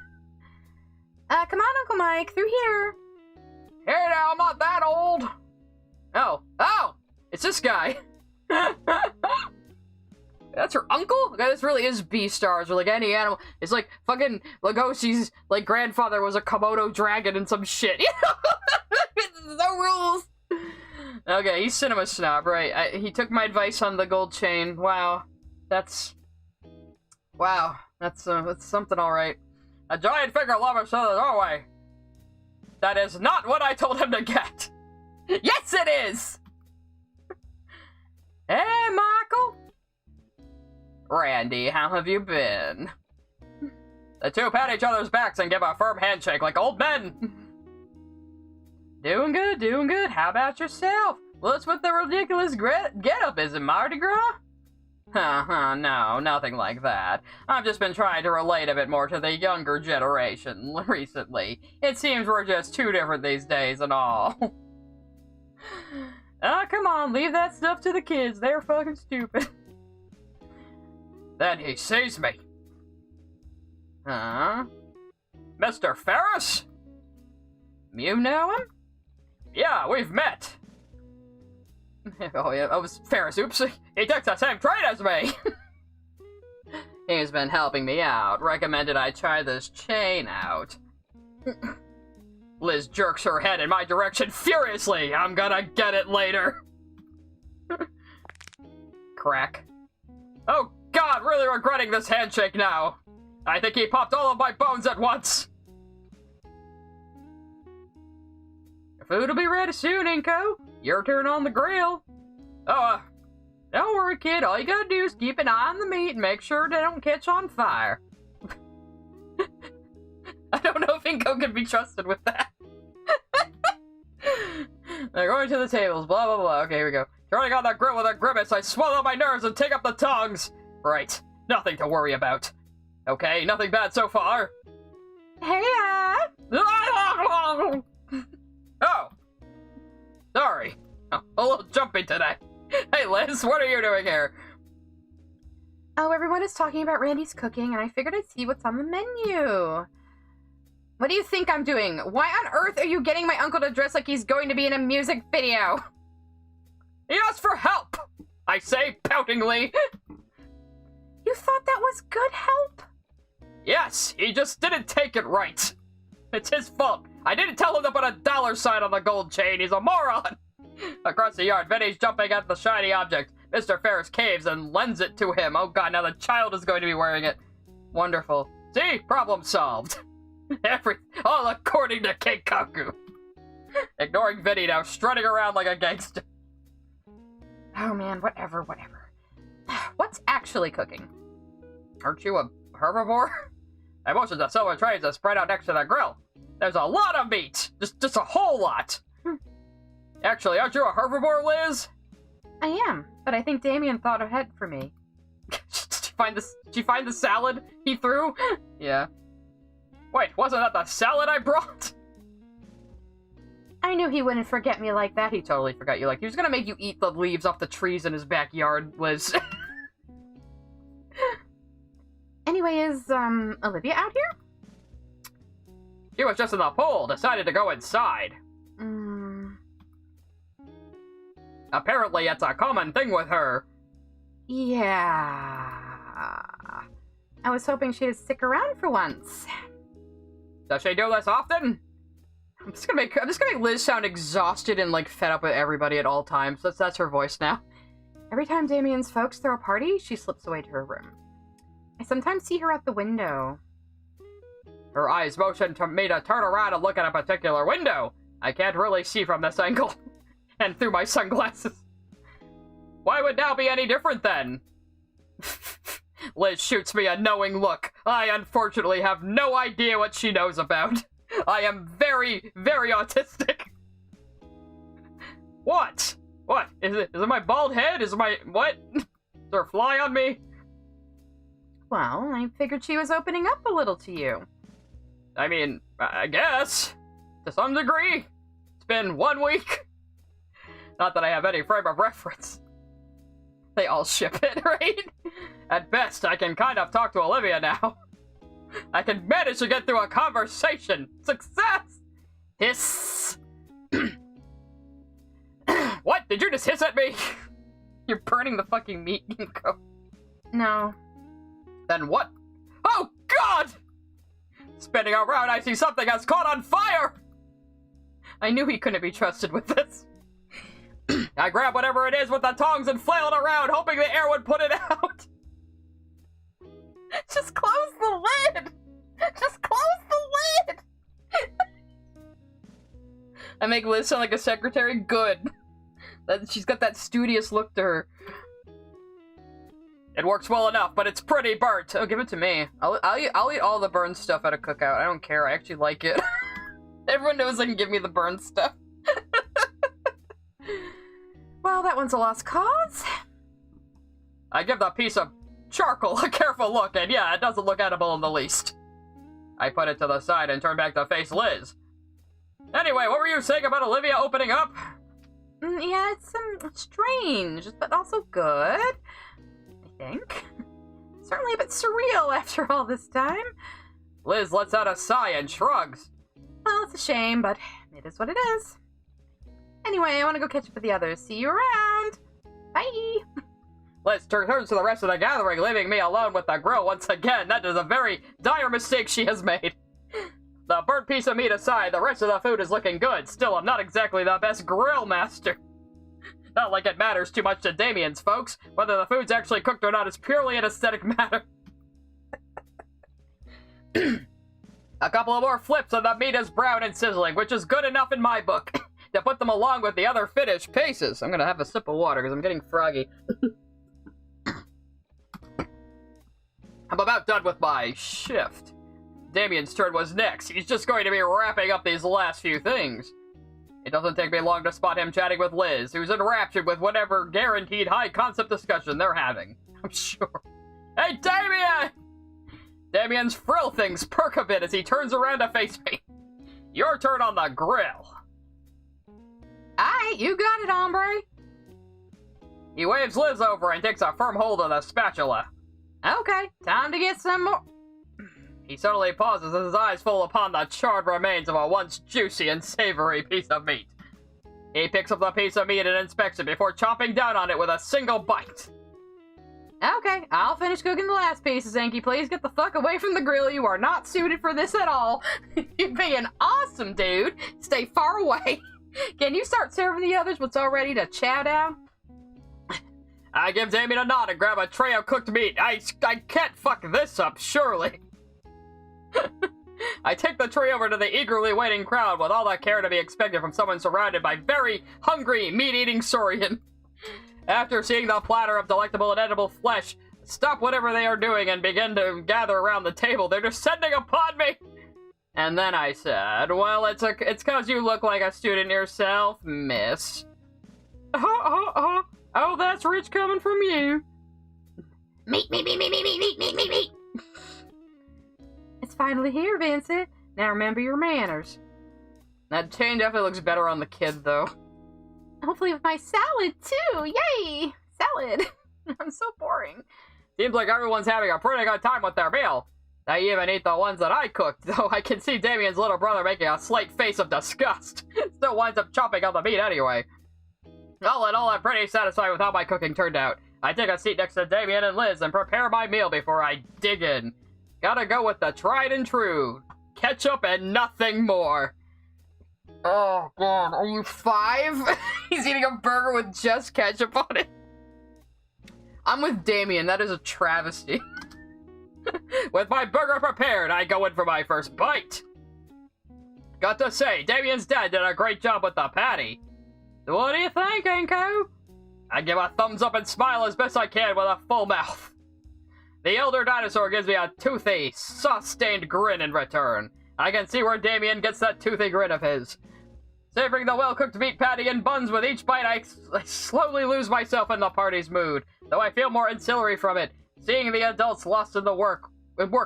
Come on, Uncle Mike, through here. Hey now, I'm not that old. Oh, it's this guy. That's her uncle? Okay, this really is B-stars, or like any animal. It's like fucking Lugosi's like grandfather was a Komodo dragon and some shit. No rules. Okay, he's cinema snob, right? He took my advice on the gold chain. Wow, that's something, all right. A giant finger lover saw the doorway. That is not what I told him to get. Yes, it is. Hey, Michael. Randy, how have you been? The two pat each other's backs and give a firm handshake like old men. Doing good, doing good. How about yourself? What's with the ridiculous get-up? Is it Mardi Gras? No, nothing like that. I've just been trying to relate a bit more to the younger generation recently. It seems we're just too different these days and all. Come on, leave that stuff to the kids. They're fucking stupid. Then he sees me. Mr. Ferris? You know him? Yeah, we've met. Oh yeah, I was Ferris, oops. He took the same trade as me! He's been helping me out, recommended I try this chain out. Liz jerks her head in my direction furiously. I'm gonna get it later. Crack. Oh god, really regretting this handshake now. I think he popped all of my bones at once. Food will be ready soon, Inco. Your turn on the grill. Oh, don't worry, kid. All you gotta do is keep an eye on the meat and make sure they don't catch on fire. I don't know if Inco can be trusted with that. They're going to the tables, blah, blah, blah. Okay, here we go. Turning on the grill with a grimace, I swallow my nerves and take up the tongs. Right, nothing to worry about. Okay, nothing bad so far. Hey, Oh! Sorry. Oh, a little jumpy today. Hey, Liz, what are you doing here? Oh, everyone is talking about Randy's cooking, and I figured I'd see what's on the menu. What do you think I'm doing? Why on earth are you getting my uncle to dress like he's going to be in a music video? He asked for help! I say poutingly. You thought that was good help? Yes, he just didn't take it right. It's his fault. I didn't tell him to put a dollar sign on the gold chain. He's a moron. Across the yard, Vinny's jumping at the shiny object. Mr. Ferris caves and lends it to him. Oh god, now the child is going to be wearing it. Wonderful. See? Problem solved. All according to Keikaku. Ignoring Vinny now, strutting around like a gangster. Oh man, whatever. What's actually cooking? Aren't you a herbivore? I motioned the silver trays that spread out next to the grill. There's a lot of meat! Just a whole lot! Actually, aren't you a herbivore, Liz? I am, but I think Damien thought ahead for me. Did you find the salad he threw? Yeah. Wait, wasn't that the salad I brought? I knew he wouldn't forget me like that. He totally forgot you. Like, he was gonna make you eat the leaves off the trees in his backyard, Liz. Anyway, is, Olivia out here? She was just in the pool, decided to go inside. Apparently, it's a common thing with her. Yeah. I was hoping she'd stick around for once. Does she do this often? I'm just gonna make Liz sound exhausted and, like, fed up with everybody at all times. That's her voice now. Every time Damien's folks throw a party, she slips away to her room. I sometimes see her out the window. Her eyes motion to me to turn around and look at a particular window. I can't really see from this angle. And through my sunglasses. Why would now be any different then? Liz shoots me a knowing look. I unfortunately have no idea what she knows about. I am very, very autistic. What? What? Is it my bald head? Is my... what? Is there a fly on me? Well, I figured she was opening up a little to you. I mean, I guess. To some degree. It's been 1 week. Not that I have any frame of reference. They all ship it, right? At best, I can kind of talk to Olivia now. I can manage to get through a conversation. Success! Hiss! What? Did you just hiss at me? You're burning the fucking meat, Inco. No. Then what? Oh, God! Spinning around, I see something has caught on fire! I knew he couldn't be trusted with this. I grabbed whatever it is with the tongs and flailed around, hoping the air would put it out. Just close the lid! Just close the lid! I make Liz sound like a secretary? Good. She's got that studious look to her. It works well enough, but it's pretty burnt. Oh, give it to me. I'll eat all the burnt stuff at a cookout. I don't care. I actually like it. Everyone knows they can give me the burnt stuff. Well, that one's a lost cause. I give the piece of charcoal a careful look, and yeah, it doesn't look edible in the least. I put it to the side and turn back to face Liz. Anyway, what were you saying about Olivia opening up? Yeah, it's strange, but also good, I think. Certainly a bit surreal after all this time. Liz lets out a sigh and shrugs. Well, it's a shame, but it is what it is. Anyway, I want to go catch up with the others. See you around. Bye. Liz turns to the rest of the gathering, leaving me alone with the grill once again. That is a very dire mistake she has made. The burnt piece of meat aside, the rest of the food is looking good. Still, I'm not exactly the best grill master. Not like it matters too much to Damien's folks. Whether the food's actually cooked or not is purely an aesthetic matter. A couple of more flips and the meat is brown and sizzling, which is good enough in my book. To put them along with the other finished pieces. I'm gonna have a sip of water because I'm getting froggy. I'm about done with my shift. Damien's turn was next. He's just going to be wrapping up these last few things. It doesn't take me long to spot him chatting with Liz, who's enraptured with whatever guaranteed high-concept discussion they're having. I'm sure. Hey, Damien! Damien's frill things perk a bit as he turns around to face me. Your turn on the grill. Aight, you got it, hombre. He waves Liz over and takes a firm hold of the spatula. Okay, time to get some more. He suddenly pauses as his eyes fall upon the charred remains of a once juicy and savory piece of meat. He picks up the piece of meat and inspects it before chomping down on it with a single bite. Okay, I'll finish cooking the last pieces, Inky. Please get the fuck away from the grill. You are not suited for this at all. You're being awesome, dude. Stay far away. Can you start serving the others what's all ready to chow down? I give Damien a nod and grab a tray of cooked meat. I can't fuck this up, surely. I take the tray over to the eagerly waiting crowd with all the care to be expected from someone surrounded by very hungry, meat-eating Saurian. After seeing the platter of delectable and edible flesh, stop whatever they are doing and begin to gather around the table. They're descending upon me! And then I said, well, it's 'cause you look like a student yourself, miss. Oh, that's rich coming from you. Meat. It's finally here, Vincent. Now remember your manners. That chain definitely looks better on the kid, though. Hopefully with my salad, too. Yay! Salad. I'm so boring. Seems like everyone's having a pretty good time with their meal. They even eat the ones that I cooked, though I can see Damien's little brother making a slight face of disgust. Still winds up chopping on the meat anyway. All in all, I'm pretty satisfied with how my cooking turned out. I take a seat next to Damien and Liz and prepare my meal before I dig in. Gotta go with the tried and true. Ketchup and nothing more. Oh, God, are you 5? He's eating a burger with just ketchup on it. I'm with Damien, that is a travesty. With my burger prepared, I go in for my first bite. Got to say, Damien's dad did a great job with the patty. What do you think, Inco? I give a thumbs up and smile as best I can with a full mouth. The elder dinosaur gives me a toothy, sauce-stained grin in return. I can see where Damien gets that toothy grin of his. Savoring the well-cooked meat patty and buns with each bite, I slowly lose myself in the party's mood, though I feel more ancillary from it, seeing the adults lost in the work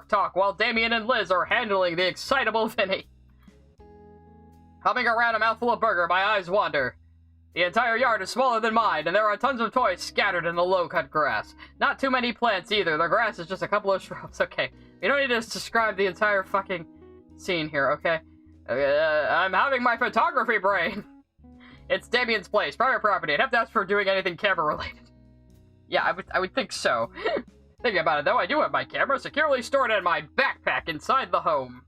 talk while Damien and Liz are handling the excitable Vinny. Humming around a mouthful of burger, my eyes wander. The entire yard is smaller than mine, and there are tons of toys scattered in the low-cut grass. Not too many plants either. The grass is just a couple of shrubs. Okay, you don't need to describe the entire fucking scene here, okay? I'm having my photography brain. It's Damien's place, private property. I'd have to ask for doing anything camera-related. Yeah, I would think so. Thinking about it, though, I do have my camera securely stored in my backpack inside the home.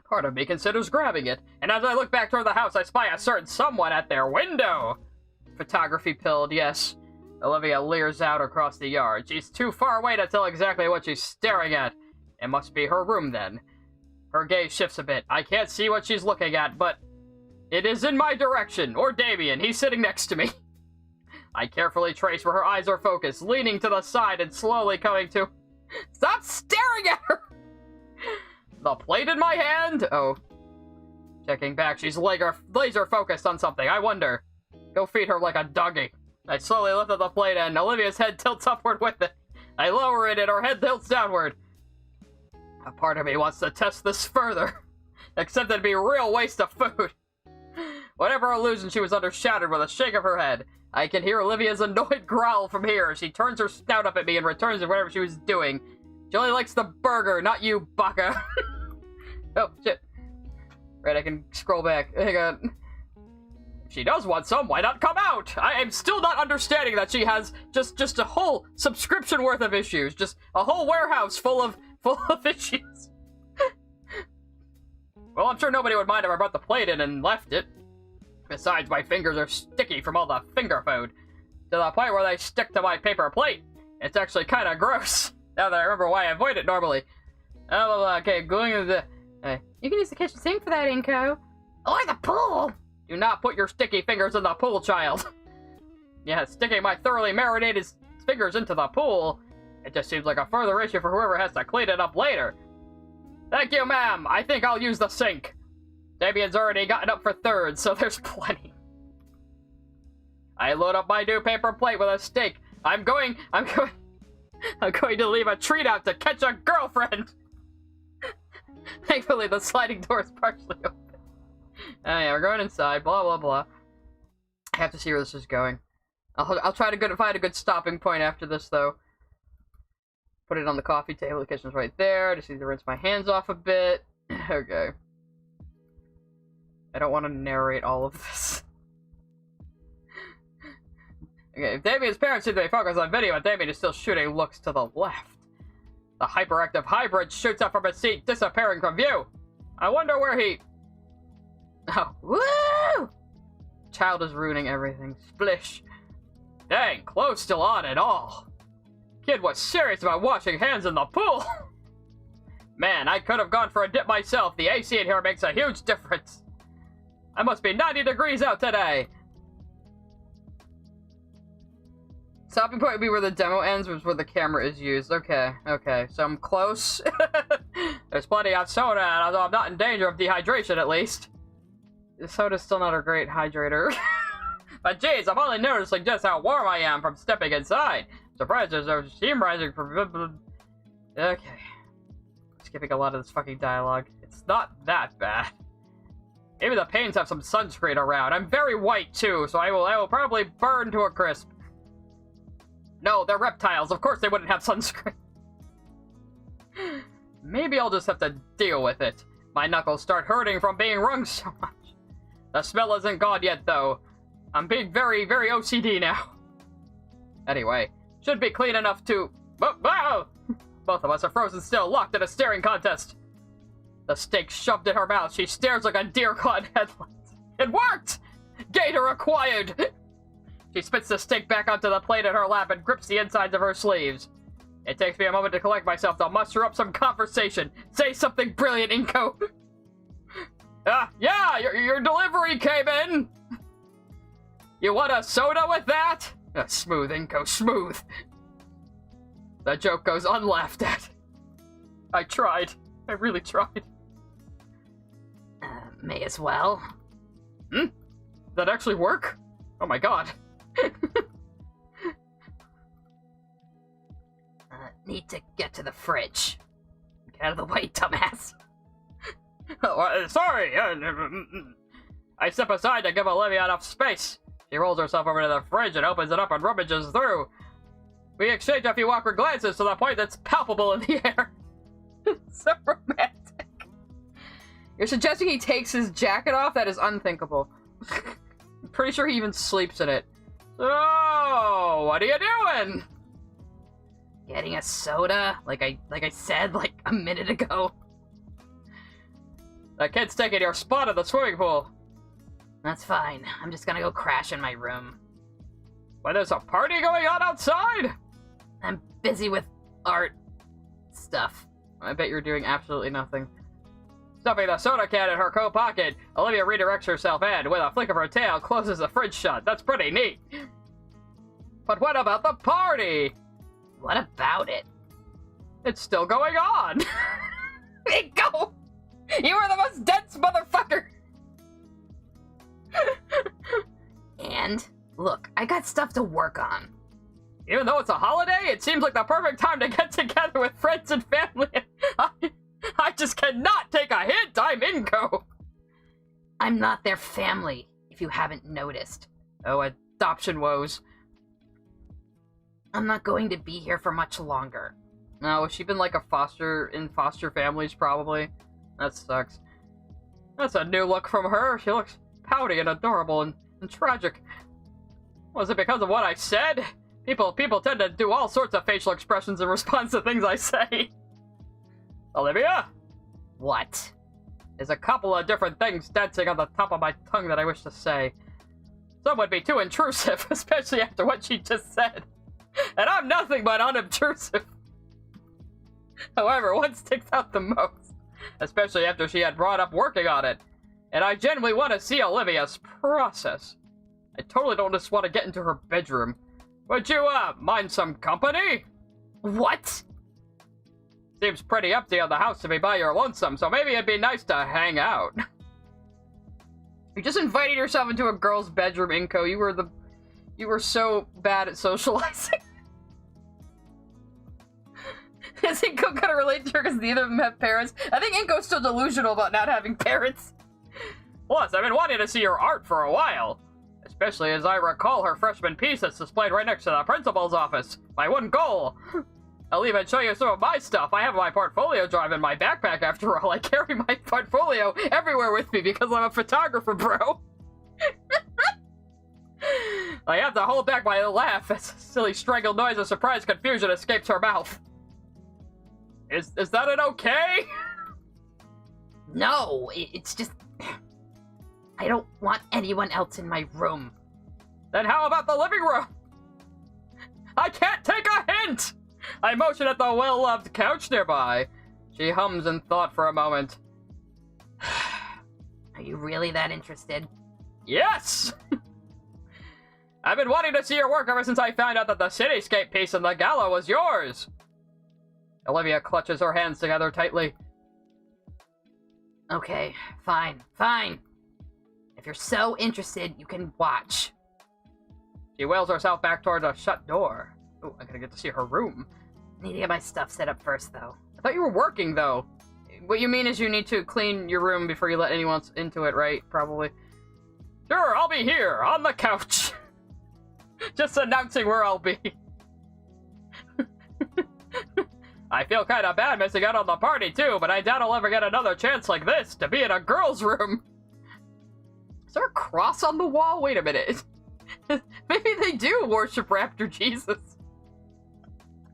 Part of me considers grabbing it, and as I look back toward the house, I spy a certain someone at their window. Photography pilled, yes. Olivia leers out across the yard. She's too far away to tell exactly what she's staring at. It must be her room, then. Her gaze shifts a bit. I can't see what she's looking at, but it is in my direction, or Damien. He's sitting next to me. I carefully trace where her eyes are focused, leaning to the side and slowly coming to... Stop staring at her! The plate in my hand? Oh. Checking back, she's laser focused on something. I wonder. Go feed her like a doggy. I slowly lift up the plate and Olivia's head tilts upward with it. I lower it and her head tilts downward. A part of me wants to test this further. Except it'd be a real waste of food. Whatever illusion she was under shattered with a shake of her head. I can hear Olivia's annoyed growl from here as she turns her snout up at me and returns to whatever she was doing. She only likes the burger, not you, baka. Oh, shit. Right, I can scroll back. Hang on. If she does want some, why not come out? I am still not understanding that she has just a whole subscription worth of issues. Just a whole warehouse full of issues. Well, I'm sure nobody would mind if I brought the plate in and left it. Besides, my fingers are sticky from all the finger food. To the point where they stick to my paper plate. It's actually kind of gross. Now that I remember why I avoid it normally. Oh, okay, going to the... You can use the kitchen sink for that, Inco. Or the pool! Do not put your sticky fingers in the pool, child. Yeah, sticking my thoroughly marinated fingers into the pool. It just seems like a further issue for whoever has to clean it up later. Thank you, ma'am. I think I'll use the sink. Damien's already gotten up for third, so there's plenty. I load up my new paper plate with a steak. I'm going to leave a treat out to catch a girlfriend. Thankfully, the sliding door is partially open. Oh yeah, we're going inside, blah, blah, blah. I have to see where this is going. I'll try to find a good stopping point after this, though. Put it on the coffee table. The kitchen's right there. Just need to rinse my hands off a bit. Okay. I don't want to narrate all of this. Okay, if Damien's parents seem to be focused on video and Damien is still shooting looks to the left. The hyperactive hybrid shoots up from his seat, disappearing from view. I wonder where he... Oh, woo! Child is ruining everything. Splish. Dang, clothes still on and all. Kid was serious about washing hands in the pool. Man, I could have gone for a dip myself. The AC in here makes a huge difference. I must be 90 degrees out today. Stopping point would be where the demo ends, which is where the camera is used. Okay, so I'm close. There's plenty of soda, although I'm not in danger of dehydration at least. The soda's still not a great hydrator. But geez, I'm only noticing just how warm I am from stepping inside. Surprised there's no steam rising from... Okay. Skipping a lot of this fucking dialogue. It's not that bad. Maybe the Paynes have some sunscreen around. I'm very white too, so I will probably burn to a crisp. No, they're reptiles. Of course they wouldn't have sunscreen. Maybe I'll just have to deal with it. My knuckles start hurting from being wrung so much. The smell isn't gone yet, though. I'm being very, very OCD now. Anyway, should be clean enough to... Whoa! Both of us are frozen still, locked in a staring contest. The steak shoved in her mouth. She stares like a deer caught in headlights. It worked! Gator acquired! She spits the steak back onto the plate in her lap and grips the insides of her sleeves. It takes me a moment to collect myself to muster up some conversation. Say something brilliant, Inco. Yeah, your delivery came in. You want a soda with that? Smooth, Inco, smooth. The joke goes unlaughed at. I tried. I really tried. May as well. Did that actually work? Oh my god. Need to get to the fridge. Get out of the way, dumbass. Oh, sorry. I step aside to give Olivia enough space. She rolls herself over to the fridge and opens it up and rummages through. We exchange a few awkward glances to the point that's palpable in the air. So romantic. You're suggesting he takes his jacket off? That is unthinkable. I'm pretty sure he even sleeps in it. So, what are you doing? Getting a soda, like I said like a minute ago. That kid's taking your spot at the swimming pool. That's fine. I'm just gonna go crash in my room. Why, there's a party going on outside? I'm busy with art stuff. I bet you're doing absolutely nothing. Stuffing the soda can in her coat pocket, Olivia redirects herself and, with a flick of her tail, closes the fridge shut. That's pretty neat. But what about the party? What about it? It's still going on. Inco! You are the most dense motherfucker! And, look, I got stuff to work on. Even though it's a holiday, it seems like the perfect time to get together with friends and family. I just cannot take a hint. I'm Inco. I'm not their family, if you haven't noticed. Oh, adoption woes. I'm not going to be here for much longer. No, has she been like in foster families, probably? That sucks. That's a new look from her. She looks pouty and adorable and tragic. Was it because of what I said? People tend to do all sorts of facial expressions in response to things I say. Olivia? What? There's a couple of different things dancing on the top of my tongue that I wish to say. Some would be too intrusive, especially after what she just said. And I'm nothing but unobtrusive. However, one sticks out the most, especially after she had brought up working on it. And I genuinely want to see Olivia's process. I totally don't just want to get into her bedroom. Would you, mind some company? What? Seems pretty empty on the house to be by your lonesome, so maybe it'd be nice to hang out. You just invited yourself into a girl's bedroom, Inco. You were so bad at socializing. Is Inco gonna relate to her because neither of them have parents? I think Inco's still delusional about not having parents. Plus, I've been wanting to see your art for a while. Especially as I recall her freshman piece that's displayed right next to the principal's office. My one goal. I'll even show you some of my stuff. I have my portfolio drive in my backpack after all. I carry my portfolio everywhere with me because I'm a photographer, bro. I have to hold back my laugh as a silly strangled noise of surprise confusion escapes her mouth. Is that an okay? No, it's just... I don't want anyone else in my room. Then how about the living room? I can't take a hint! I motion at the well-loved couch nearby. She hums in thought for a moment. Are you really that interested? Yes! I've been wanting to see your work ever since I found out that the cityscape piece in the gala was yours. Olivia clutches her hands together tightly. Okay, fine. If you're so interested, you can watch. She wheels herself back toward a shut door. Oh, I'm gonna get to see her room. Need to get my stuff set up first, though. I thought you were working, though. What you mean is you need to clean your room before you let anyone else into it, right? Probably. Sure, I'll be here, on the couch. Just announcing where I'll be. I feel kind of bad missing out on the party, too, but I doubt I'll ever get another chance like this to be in a girl's room. Is there a cross on the wall? Wait a minute. Maybe they do worship Raptor Jesus.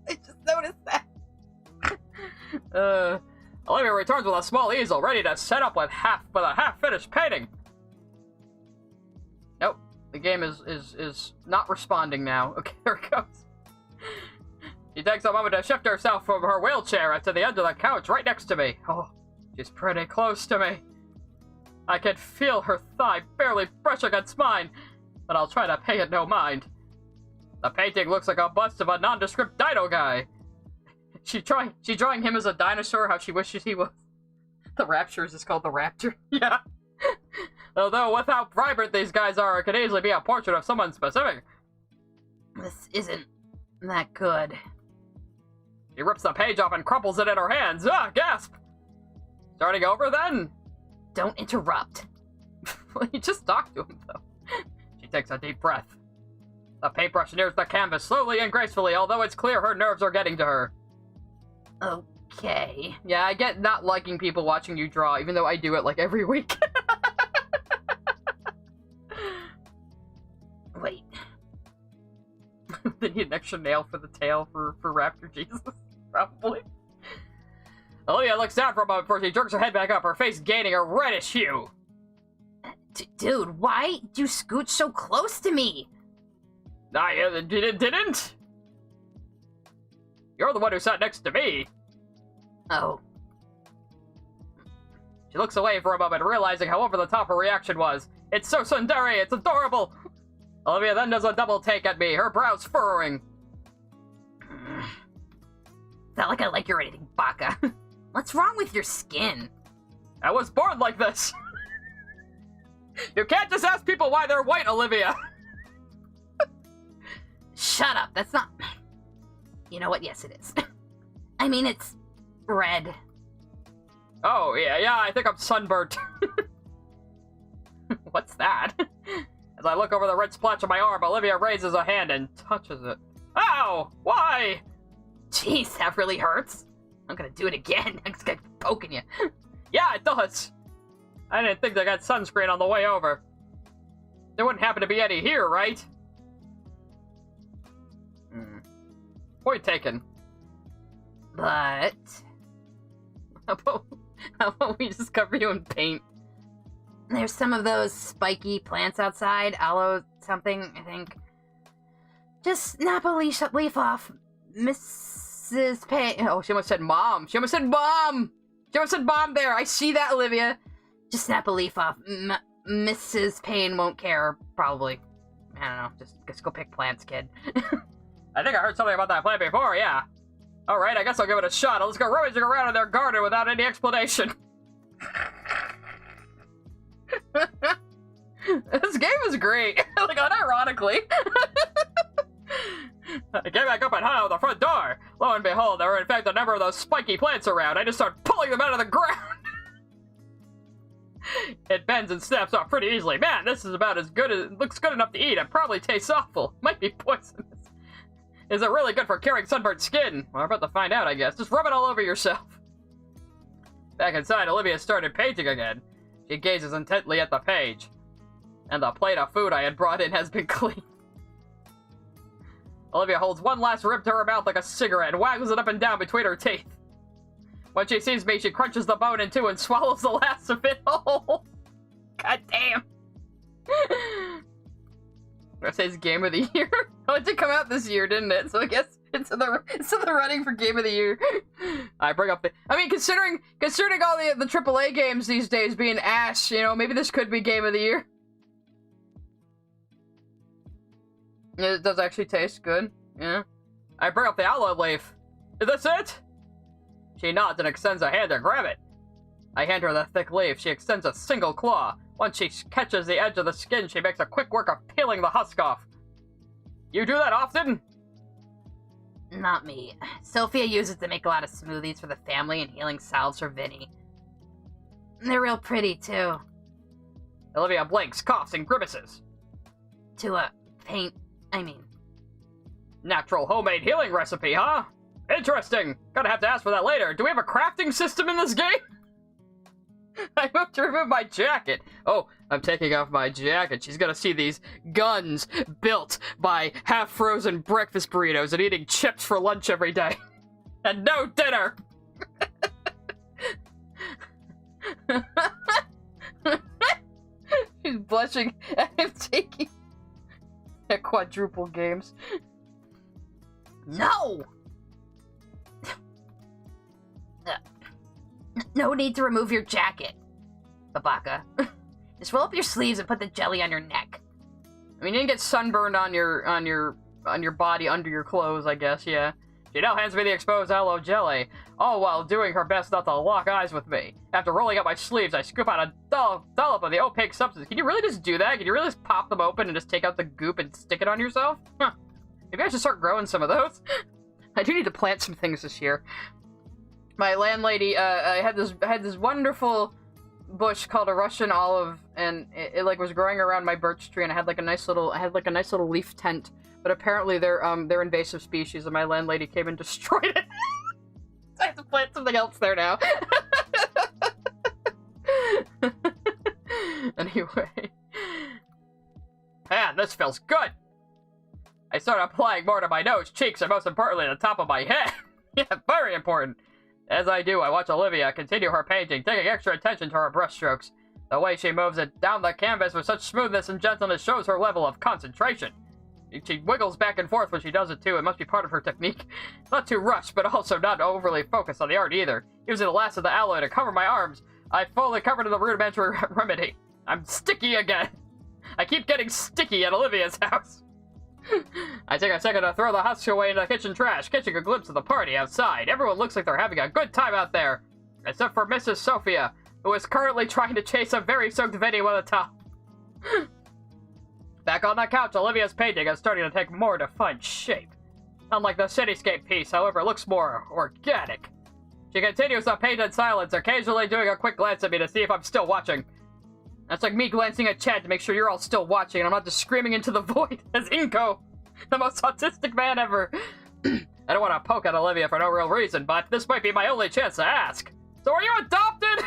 I just noticed that. Olivia returns with a small easel, ready to set up with a half-finished painting. Nope. The game is not responding now. Okay, there it goes. She takes a moment to shift herself from her wheelchair to the end of the couch right next to me. Oh, she's pretty close to me. I can feel her thigh barely brush against mine, but I'll try to pay it no mind. The painting looks like a bust of a nondescript dino guy. She drawing him as a dinosaur, how she wishes he was. The Raptures is called the Raptor. Yeah. Although, with how vibrant these guys are, it could easily be a portrait of someone specific. This isn't that good. She rips the page off and crumples it in her hands. Ah, gasp! Starting over, then? Don't interrupt. Well, you just talked to him, though. She takes a deep breath. The paintbrush nears the canvas slowly and gracefully, although it's clear her nerves are getting to her. Okay. Yeah, I get not liking people watching you draw, even though I do it, like, every week. Wait. They need an extra nail for the tail for Raptor Jesus, probably. Olivia looks down for a moment before she jerks her head back up, her face gaining a reddish hue. Dude, why do you scooch so close to me? I didn't. You're the one who sat next to me. Oh. She looks away for a moment, realizing how over the top her reaction was. It's so tsundere, it's adorable. Olivia then does a double take at me, her brows furrowing. It's not like I like you or anything, Baka. What's wrong with your skin? I was born like this. You can't just ask people why they're white, Olivia. Shut up, that's not... You know what? Yes, it is. I mean, it's red. Oh, yeah, I think I'm sunburnt. What's that? As I look over the red splotch on my arm, Olivia raises a hand and touches it. Ow! Why? Jeez, that really hurts. I'm gonna do it again. I'm just gonna keep poking you. Yeah, it does. I didn't think they got sunscreen on the way over. There wouldn't happen to be any here, right? Point taken. But... How about we just cover you in paint? There's some of those spiky plants outside. Aloe something, I think. Just snap a leaf off. Mrs. Payne. Oh, she almost said mom. She almost said mom! She almost said mom there. I see that, Olivia. Just snap a leaf off. Mrs. Payne won't care, probably. I don't know. Just go pick plants, kid. I think I heard something about that plant before, yeah. Alright, I guess I'll give it a shot. Let's go rummaging around in their garden without any explanation. This game is great. Like, unironically. I came back up and hung out the front door. Lo and behold, there were in fact a number of those spiky plants around. I just started pulling them out of the ground. It bends and snaps off pretty easily. Man, this is about as good as... It looks good enough to eat. It probably tastes awful. Might be poisonous. Is it really good for curing sunburned skin? Well, we're about to find out, I guess. Just rub it all over yourself. Back inside, Olivia started painting again. She gazes intently at the page. And the plate of food I had brought in has been cleaned. Olivia holds one last rib to her mouth like a cigarette and waggles it up and down between her teeth. When she sees me, she crunches the bone in two and swallows the last of it whole. God damn. I say it's Game of the Year. Oh, it did come out this year, didn't it? So I guess it's in the running for Game of the Year. I bring up the... I mean, considering all the AAA games these days being ash, you know, maybe this could be Game of the Year. It does actually taste good. Yeah. I bring up the aloe leaf. Is this it? She nods and extends a hand to grab it. I hand her the thick leaf. She extends a single claw. Once she catches the edge of the skin, she makes a quick work of peeling the husk off. You do that often? Not me. Sophia uses it to make a lot of smoothies for the family and healing salves for Vinny. They're real pretty, too. Olivia blinks, coughs, and grimaces. To paint, I mean. Natural homemade healing recipe, huh? Interesting. Gonna have to ask for that later. Do we have a crafting system in this game? I have to remove my jacket. Oh, I'm taking off my jacket. She's gonna see these guns built by half-frozen breakfast burritos and eating chips for lunch every day. And no dinner! She's blushing at him taking at quadruple games. No! No need to remove your jacket, Babaka. Just roll up your sleeves and put the jelly on your neck. I mean, you didn't get sunburned on your body under your clothes, I guess, yeah. She now hands me the exposed aloe jelly, all while doing her best not to lock eyes with me. After rolling up my sleeves, I scoop out a dollop of the opaque substance. Can you really just do that? Can you really just pop them open and just take out the goop and stick it on yourself? Huh. Maybe I should start growing some of those. I do need to plant some things this year. My landlady, I had this wonderful bush called a Russian olive, and it like was growing around my birch tree, and I had like a nice little leaf tent. But apparently they're invasive species, and my landlady came and destroyed it. So I have to plant something else there now. Anyway. Man, this feels good. I started applying more to my nose, cheeks, and most importantly, the top of my head. Yeah, very important. As I do, I watch Olivia continue her painting, taking extra attention to her brushstrokes. The way she moves it down the canvas with such smoothness and gentleness shows her level of concentration. She wiggles back and forth when she does it too. It must be part of her technique. Not too rushed, but also not overly focused on the art either. Using the last of the alloy to cover my arms, I fully covered in the rudimentary remedy. I'm sticky again. I keep getting sticky at Olivia's house. I take a second to throw the husk away into the kitchen trash, catching a glimpse of the party outside. Everyone looks like they're having a good time out there, except for Mrs. Sophia, who is currently trying to chase a very soaked Vinny with a top. Back on the couch, Olivia's painting is starting to take more defined shape. Unlike the cityscape piece, however, it looks more organic. She continues to paint in silence, occasionally doing a quick glance at me to see if I'm still watching. That's like me glancing at chat to make sure you're all still watching and I'm not just screaming into the void as Inco, the most autistic man ever. I don't want to poke at Olivia for no real reason, but this might be my only chance to ask. So are you adopted?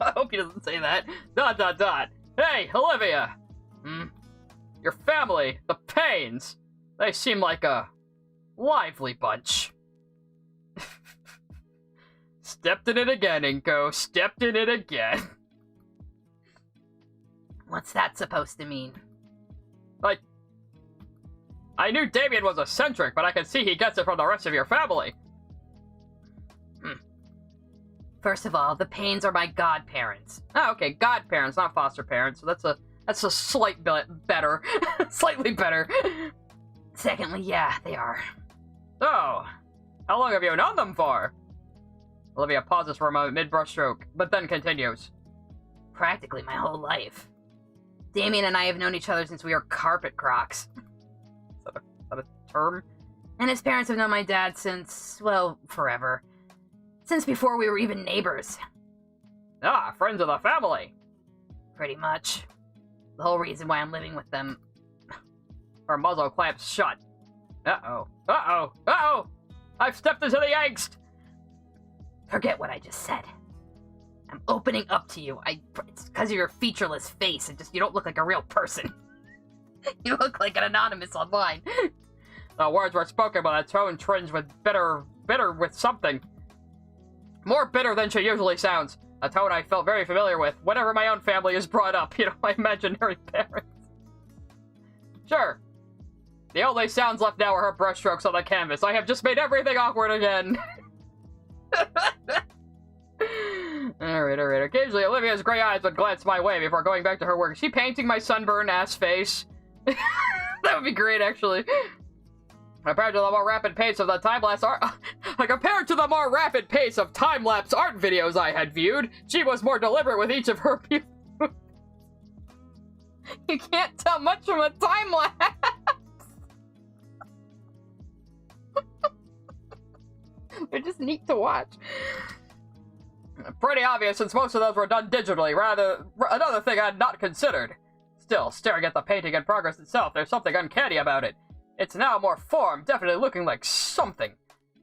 I hope he doesn't say that. ... Hey, Olivia. Your family, the Paynes, they seem like a lively bunch. Stepped in it again, Inco. Stepped in it again. What's that supposed to mean? Like, I knew Damien was eccentric, but I can see he gets it from the rest of your family. First of all, the Paynes are my godparents. Oh, okay, godparents, not foster parents. So that's a slight bit better. Slightly better. Secondly, yeah, they are. Oh, how long have you known them for? Olivia pauses for a moment mid-brushstroke, but then continues. Practically my whole life. Damien and I have known each other since we were carpet crocs. Is that a term? And his parents have known my dad since, well, forever. Since before we were even neighbors. Ah, friends of the family. Pretty much. The whole reason why I'm living with them. Her muzzle clamps shut. Uh-oh. Uh-oh. Uh-oh! I've stepped into the angst! Forget what I just said. I'm opening up to you. It's because of your featureless face. You don't look like a real person. You look like an anonymous online. The words were spoken, but the tone tinged with bitter with something. More bitter than she usually sounds. A tone I felt very familiar with whenever my own family is brought up. You know, my imaginary parents. Sure. The only sounds left now are her brushstrokes on the canvas. I have just made everything awkward again. Alright. Occasionally, Olivia's gray eyes would glance my way before going back to her work. Is she painting my sunburned ass face? That would be great, actually. Compared to the more rapid pace of the time-lapse art... compared to the more rapid pace of time-lapse art videos I had viewed, she was more deliberate with each of her... You can't tell much from a time-lapse! They're just neat to watch. Pretty obvious since most of those were done digitally, another thing I had not considered. Still, staring at the painting in progress itself, there's something uncanny about it. It's now more formed, definitely looking like something.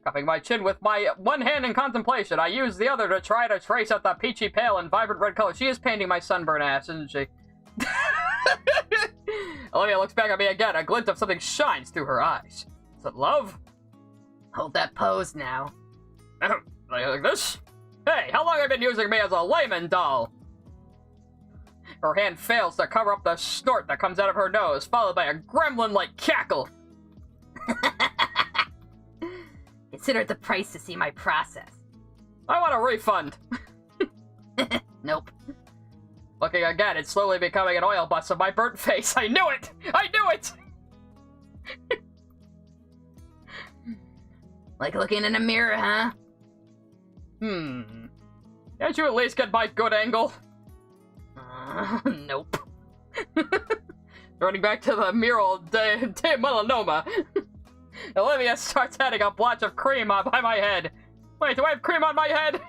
Cupping my chin with my one hand in contemplation, I use the other to try to trace out the peachy pale and vibrant red color. She is painting my sunburned ass, isn't she? Olivia looks back at me again, a glint of something shines through her eyes. Is it love? Hold that pose now. Like this? Hey, how long have you been using me as a layman doll? Her hand fails to cover up the snort that comes out of her nose, followed by a gremlin-like cackle. Consider it the price to see my process. I want a refund. Nope. Looking again, it's slowly becoming an oil bust of my burnt face. I knew it! I knew it! Like looking in a mirror, huh? Can't you at least get my good angle? Nope. Running back to the mural de melanoma. Olivia starts adding a blotch of cream by my head. Wait, do I have cream on my head?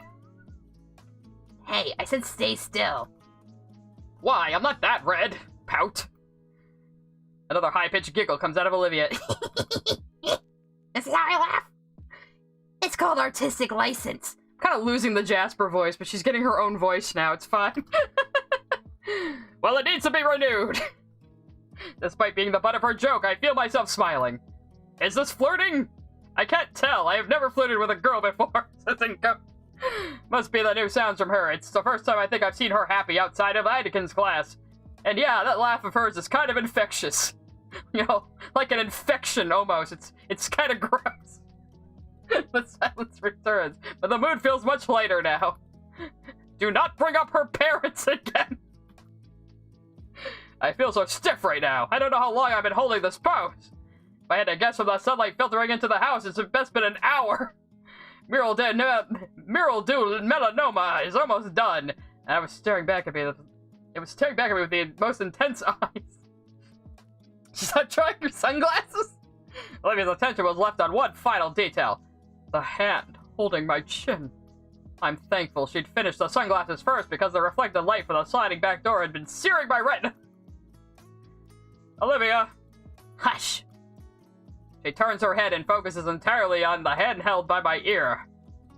Hey, I said stay still. Why? I'm not that red. Pout. Another high-pitched giggle comes out of Olivia. It's not a laugh. It's called artistic license. Kind of losing the Jasper voice, but she's getting her own voice now. It's fine. Well, it needs to be renewed. Despite being the butt of her joke, I feel myself smiling. Is this flirting? I can't tell. I have never flirted with a girl before, says Inco. Must be the new sounds from her. It's the first time I think I've seen her happy outside of Anakin's class. And yeah, that laugh of hers is kind of infectious. You know, like an infection almost. It's kind of gross. The silence returns, but the mood feels much lighter now. Do not bring up her parents again. I feel so stiff right now. I don't know how long I've been holding this pose. If I had to guess from the sunlight filtering into the house, it's best been an hour. Mural du melanoma is almost done. And I was staring back at me. It was staring back at me with the most intense eyes. She's not trying her sunglasses? Olivia's attention was left on one final detail. The hand holding my chin. I'm thankful she'd finished the sunglasses first because the reflected light from the sliding back door had been searing my retina. Olivia! Hush! She turns her head and focuses entirely on the hand held by my ear.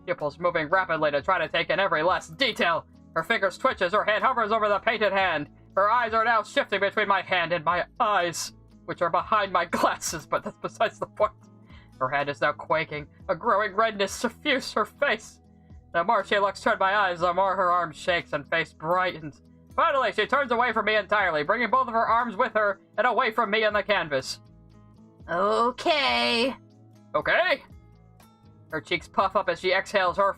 Pupils moving rapidly to try to take in every last detail. Her fingers twitch as her hand hovers over the painted hand. Her eyes are now shifting between my hand and my eyes, which are behind my glasses, but that's besides the point. Her hand is now quaking. A growing redness suffused her face. The more she looks toward my eyes, the more her arm shakes and face brightens. Finally, she turns away from me entirely, bringing both of her arms with her and away from me and the canvas. Okay. Okay? Her cheeks puff up as she exhales her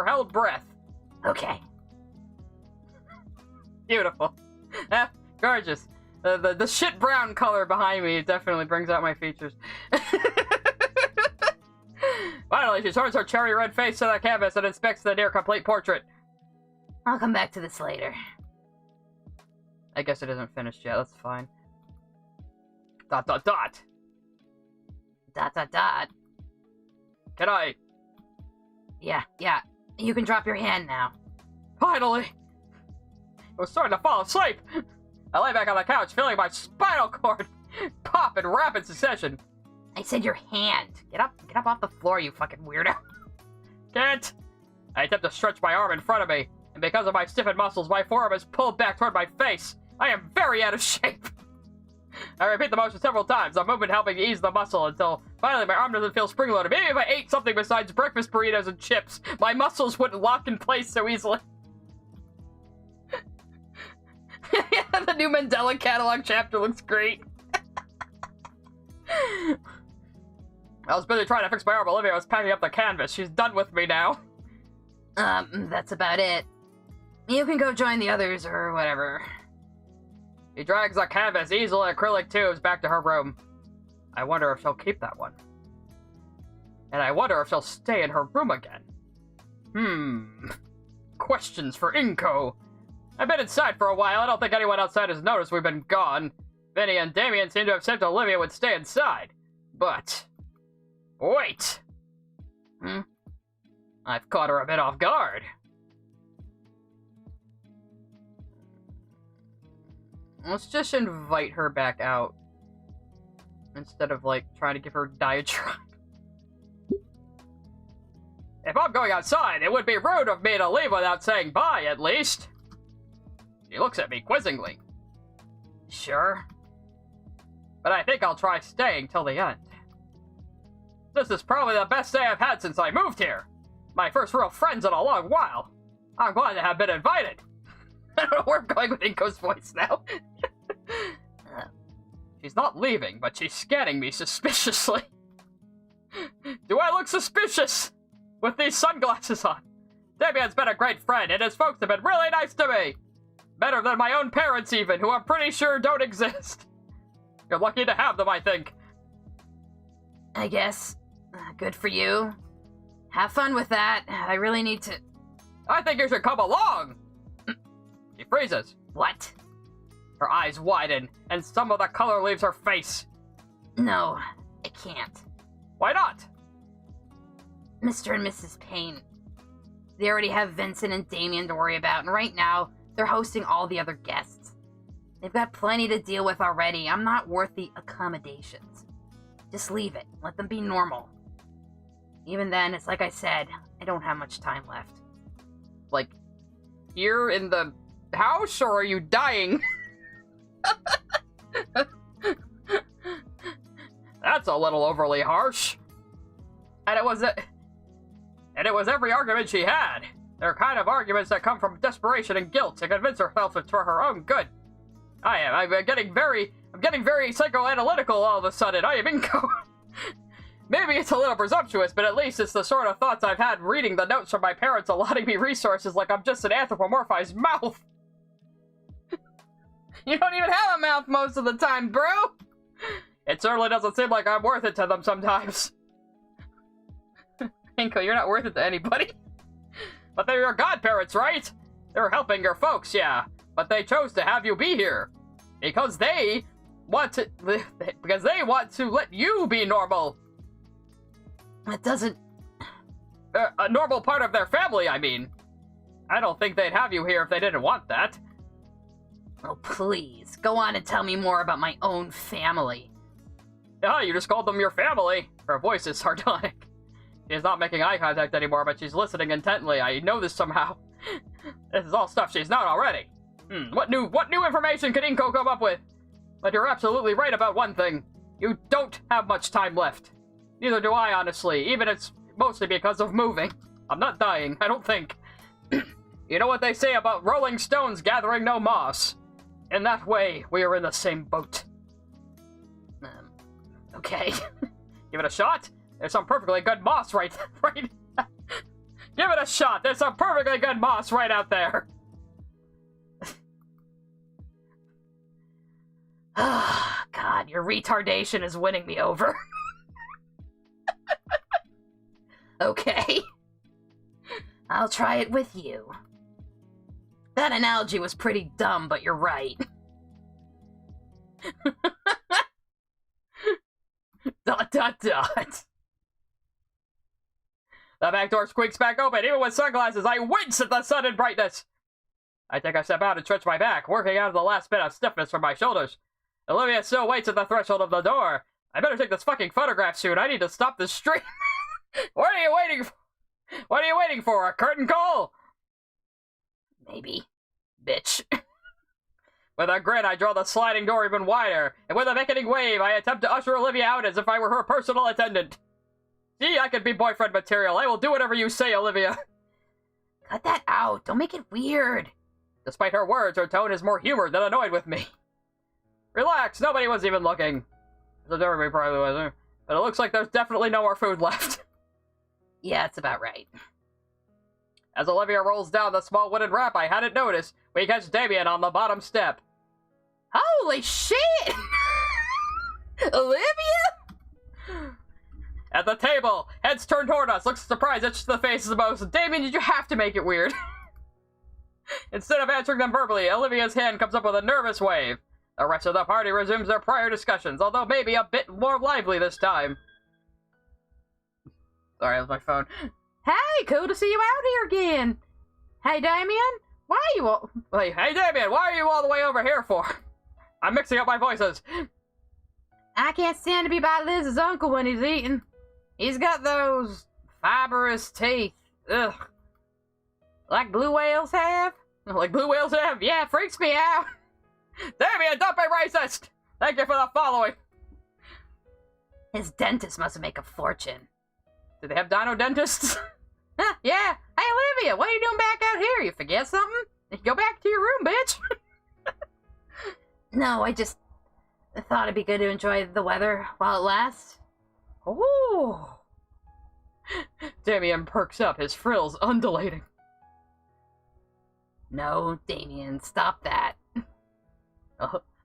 held breath. Okay. Beautiful. Gorgeous. The shit brown color behind me definitely brings out my features. Finally, she turns her cherry red face to the canvas and inspects the near complete portrait. I'll come back to this later. I guess it isn't finished yet, that's fine. Dot dot dot. Dot dot dot. Can I? Yeah. You can drop your hand now. Finally! I was starting to fall asleep. I lay back on the couch, feeling my spinal cord pop in rapid succession. I said your hand. Get up off the floor, you fucking weirdo. Can't. I attempt to stretch my arm in front of me, and because of my stiffened muscles, my forearm is pulled back toward my face. I am very out of shape. I repeat the motion several times, the movement helping to ease the muscle until finally my arm doesn't feel spring-loaded. Maybe if I ate something besides breakfast burritos and chips, my muscles wouldn't lock in place so easily. Yeah, the new Mandela catalog chapter looks great. I was busy trying to fix my arm. Olivia was packing up the canvas. She's done with me now. That's about it. You can go join the others or whatever. She drags the canvas, easel, and acrylic tubes back to her room. I wonder if she'll keep that one. And I wonder if she'll stay in her room again. Questions for Inco. I've been inside for a while. I don't think anyone outside has noticed we've been gone. Vinny and Damien seem to have said Olivia would stay inside. But... wait! I've caught her a bit off guard. Let's just invite her back out. Instead of, like, trying to give her a diatribe. If I'm going outside, it would be rude of me to leave without saying bye, at least. She looks at me quizzingly. Sure. But I think I'll try staying till the end. This is probably the best day I've had since I moved here. My first real friends in a long while. I'm glad to have been invited. I don't know where I'm going with Inco's voice now. She's not leaving, but she's scanning me suspiciously. Do I look suspicious with these sunglasses on? Damien's been a great friend, and his folks have been really nice to me. Better than my own parents even, who I'm pretty sure don't exist. You're lucky to have them, I think. I guess. Good for you. Have fun with that. I really need to... I think you should come along! She freezes. What? Her eyes widen, and some of the color leaves her face. No, I can't. Why not? Mr. and Mrs. Payne. They already have Vincent and Damien to worry about, and right now, they're hosting all the other guests. They've got plenty to deal with already. I'm not worth the accommodations. Just leave it. Let them be normal. Even then, it's like I said, I don't have much time left. Like, here in the house, or are you dying? That's a little overly harsh. And it was every argument she had. They're kind of arguments that come from desperation and guilt to convince herself it's for her own good. I'm getting very psychoanalytical all of a sudden. I am Inco. Maybe it's a little presumptuous, but at least it's the sort of thoughts I've had reading the notes from my parents allotting me resources like I'm just an anthropomorphized mouth. You don't even have a mouth most of the time, bro! It certainly doesn't seem like I'm worth it to them sometimes. Inco, you're not worth it to anybody. But they're your godparents, right? They're helping your folks, yeah. But they chose to have you be here. Because they want to let you be normal. It doesn't... A normal part of their family, I mean. I don't think they'd have you here if they didn't want that. Oh, please. Go on and tell me more about my own family. Yeah, you just called them your family. Her voice is sardonic. She's not making eye contact anymore, but she's listening intently. I know this somehow. This is all stuff she's not already. What new information could Inco come up with? But you're absolutely right about one thing. You don't have much time left. Neither do I, honestly, even it's mostly because of moving. I'm not dying, I don't think. You know what they say about rolling stones gathering no moss? In that way, we are in the same boat. Okay. Give it a shot? There's some perfectly good moss right. Give it a shot, there's some perfectly good moss right out there. Oh, God, your retardation is winning me over. Okay. I'll try it with you. That analogy was pretty dumb, but you're right. Dot, dot, dot. The back door squeaks back open. Even with sunglasses, I wince at the sudden brightness. I take a step out and stretch my back, working out the last bit of stiffness from my shoulders. Olivia still waits at the threshold of the door. I better take this fucking photograph soon. I need to stop this stream. What are you waiting for? What are you waiting for? A curtain call? Maybe. Bitch. With a grin, I draw the sliding door even wider, and with a beckoning wave, I attempt to usher Olivia out as if I were her personal attendant. See, I could be boyfriend material. I will do whatever you say, Olivia. Cut that out. Don't make it weird. Despite her words, her tone is more humored than annoyed with me. Relax, nobody was even looking. The Derby probably wasn't, but it looks like there's definitely no more food left. Yeah, that's about right. As Olivia rolls down the small wooden ramp I hadn't noticed, we catch Damien on the bottom step. Holy shit! Olivia? At the table, heads turned toward us, looks surprised, itches the face the most. Damien, did you have to make it weird? Instead of answering them verbally, Olivia's hand comes up with a nervous wave. The rest of the party resumes their prior discussions, although maybe a bit more lively this time. Sorry, that was my phone. Hey, cool to see you out here again. Hey, Damien, why are you all... Hey, Damien, why are you all the way over here for? I'm mixing up my voices. I can't stand to be by Liz's uncle when he's eating. He's got those fibrous teeth. Ugh. Like blue whales have? Like blue whales have? Yeah, it freaks me out. Damien, don't be racist! Thank you for the following. His dentist must make a fortune. Do they have dino dentists? Yeah. Hey, Olivia, what are you doing back out here? You forget something? Go back to your room, bitch. No, I just thought it'd be good to enjoy the weather while it lasts. Ooh. Damien perks up, his frills undulating. No, Damien, stop that.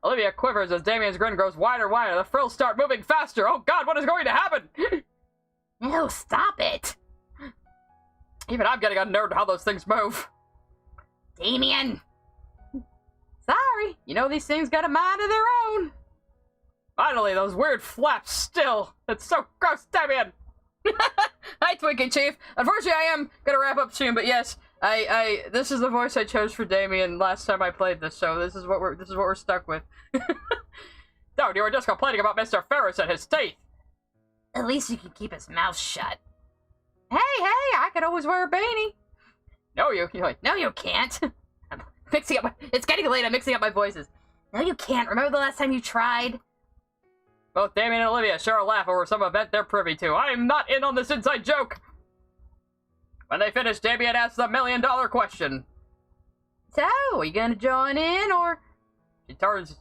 Olivia quivers as Damien's grin grows wider and wider. The frills start moving faster. Oh god, what is going to happen? No, stop it. Even I'm getting unnerved how those things move. Damien! Sorry, you know these things got a mind of their own. Finally, those weird flaps still. It's so gross, Damien. Hi, Twinkie Chief. Unfortunately, I am gonna wrap up soon, but yes, this is the voice I chose for Damien last time I played this, so this is what we're stuck with. No, you were just complaining about Mr. Ferris and his teeth. At least he can keep his mouth shut. Hey, I can always wear a beanie. No, you're like, no, you can't. I'm mixing up. It's getting late. I'm mixing up my voices. No, you can't. Remember the last time you tried? Both Damien and Olivia share a laugh over some event they're privy to. I'm not in on this inside joke. When they finish, Damien asks the $1 million question. So, are you gonna join in, or? She turns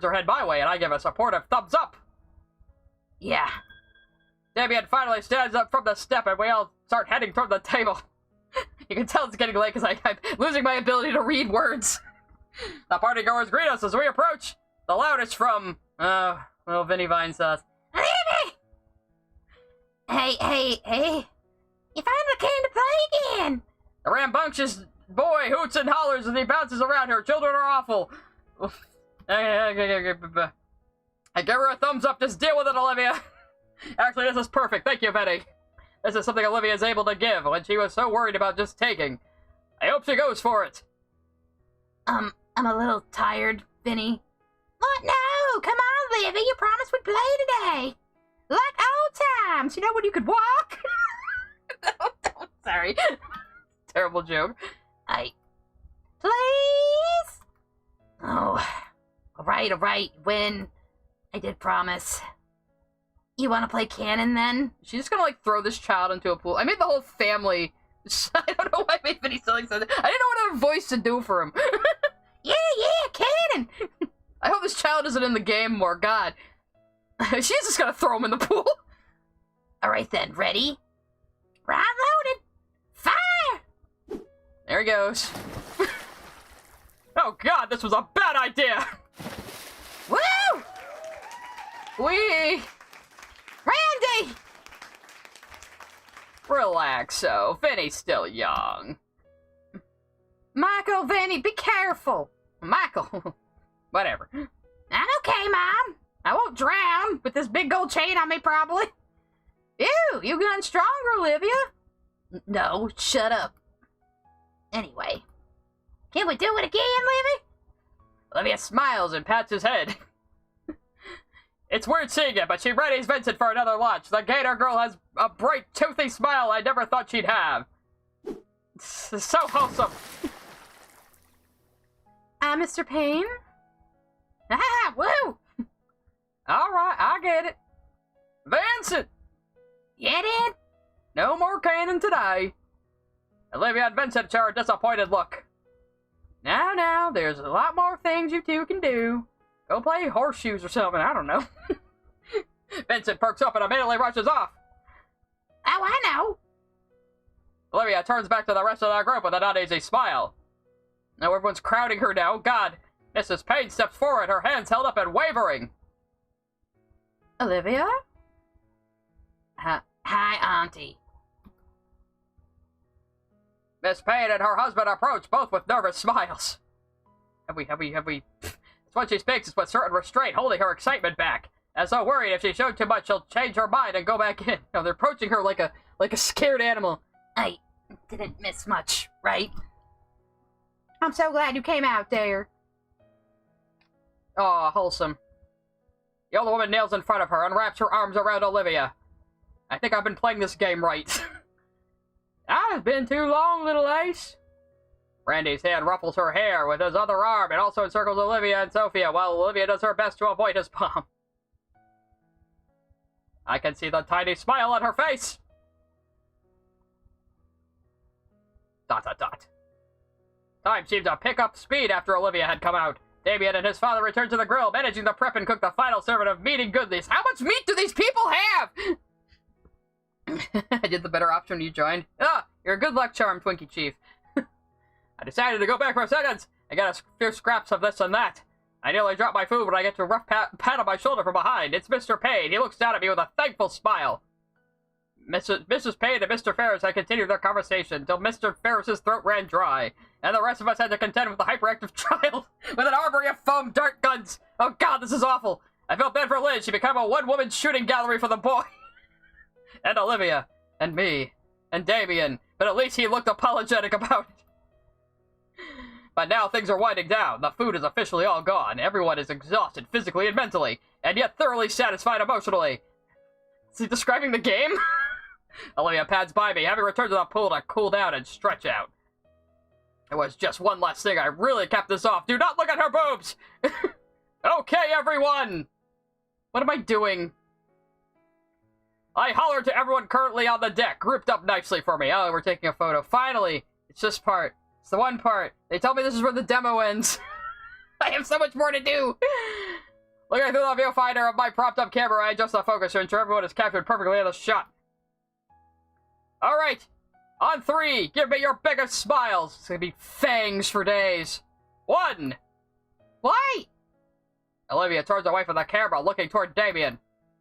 her head my way, and I give a supportive thumbs up. Yeah. Damien finally stands up from the step, and we all start heading toward the table. You can tell it's getting late because I'm losing my ability to read words. The partygoers greet us as we approach. The loudest from, little Vinny Vine sauce. Hey. You found a can to play again. The rambunctious boy hoots and hollers as he bounces around her. Children are awful. I give her a thumbs up. Just deal with it, Olivia. Actually, this is perfect. Thank you, Betty. This is something Olivia is able to give when she was so worried about just taking. I hope she goes for it. I'm a little tired, Vinny. What? No! Come on, Olivia. You promised we'd play today. Like old times. You know when you could walk? No, sorry. Terrible joke. Please? Oh. Alright. Win. I did promise. You want to play cannon, then? She's just gonna, like, throw this child into a pool. I made the whole family... I don't know why I made Vinny so excited. I didn't know what other voice to do for him. Yeah, cannon! I hope this child isn't in the game more. God. She's just gonna throw him in the pool. Alright then, ready? Round loaded! Fire! There he goes. Oh god, this was a bad idea! Woo! Wee! Randy! Relax, so Vinny's still young. Michael, Vinny, be careful! Michael! Whatever. I'm okay, Mom. I won't drown with this big gold chain on me, probably. Ew, you gotten stronger, Olivia? No, shut up. Anyway, can we do it again, Livy? Olivia smiles and pats his head. It's weird seeing it, but she readies Vincent for another lunch. The Gator girl has a bright, toothy smile I never thought she'd have. It's so wholesome. Mr. Payne? Ah, woo! Alright, I get it. Vincent! Get it? No more cannon today. Olivia and Vincent share a disappointed look. Now, there's a lot more things you two can do. Go play horseshoes or something, I don't know. Vincent perks up and immediately rushes off. Oh, I know. Olivia turns back to the rest of the group with an uneasy smile. Now everyone's crowding her now. God, Mrs. Payne steps forward, her hands held up and wavering. Olivia? Hi, Auntie. Miss Payne and her husband approach, both with nervous smiles. Have we... It's when she speaks, it's with certain restraint, holding her excitement back. As though worried if she showed too much, she'll change her mind and go back in. No, they're approaching her like a scared animal. I didn't miss much, right? I'm so glad you came out there. Aw, wholesome. The older woman kneels in front of her and wraps her arms around Olivia. I think I've been playing this game right. I've been too long, little ace. Randy's hand ruffles her hair with his other arm and also encircles Olivia and Sophia while Olivia does her best to avoid his palm. I can see the tiny smile on her face. ... Time seemed to pick up speed after Olivia had come out. Damien and his father returned to the grill, managing to prep and cook the final serving of meat and goodlies. How much meat do these people have? I did the better option when you joined. You're a good luck charm, Twinkie Chief. I decided to go back for seconds. I got a few scraps of this and that. I nearly dropped my food when I get to a rough pat on my shoulder from behind. It's Mr. Payne. He looks down at me with a thankful smile. Mrs. Payne and Mr. Ferris had continued their conversation until Mr. Ferris's throat ran dry, and the rest of us had to contend with the hyperactive child with an armory of foam dart guns. Oh god, this is awful. I felt bad for Liz. She became a one-woman shooting gallery for the boy. And Olivia. and me, and Damien, but at least he looked apologetic about it. But now things are winding down. The food is officially all gone. Everyone is exhausted physically and mentally, and yet thoroughly satisfied emotionally. Is he describing the game? Olivia pads by me, having returned to the pool to cool down and stretch out. It was just one last thing. I really kept this off. Do not look at her boobs! Okay, everyone! What am I doing? I hollered to everyone currently on the deck, grouped up nicely for me. Oh, we're taking a photo. Finally! It's this part. It's the one part. They tell me this is where the demo ends. I have so much more to do! Looking through the viewfinder of my propped-up camera, I adjust the focus to ensure everyone is captured perfectly in the shot. Alright! On 3, give me your biggest smiles! It's gonna be fangs for days. 1! Why? Olivia turns away from the camera, looking toward Damien.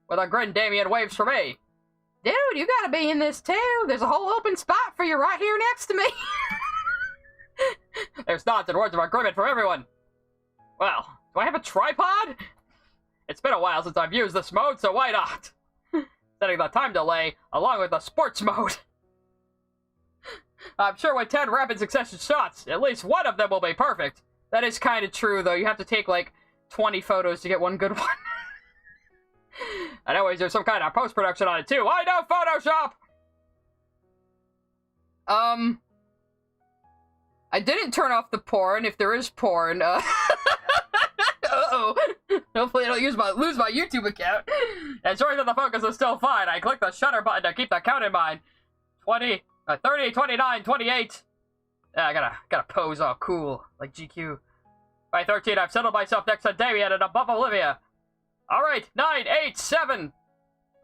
With a grin, Damien waves for me. Dude, you gotta be in this too. There's a whole open spot for you right here next to me. There's nods and words of agreement from everyone. Well, do I have a tripod? It's been a while since I've used this mode, so why not? Setting the time delay along with the sports mode. I'm sure with 10 rapid succession shots, at least one of them will be perfect. That is kind of true, though. You have to take, like, 20 photos to get one good one. And always there's some kind of post-production on it, too. I know Photoshop! I didn't turn off the porn, if there is porn. Uh-oh. Hopefully I don't lose my YouTube account. Ensuring that the focus is still fine, I click the shutter button to keep the count in mind. 30, 29, 28. Yeah, I gotta pose all cool, like GQ. By 13, I've settled myself next to Damien and above Olivia. Alright, 9, 8, 7.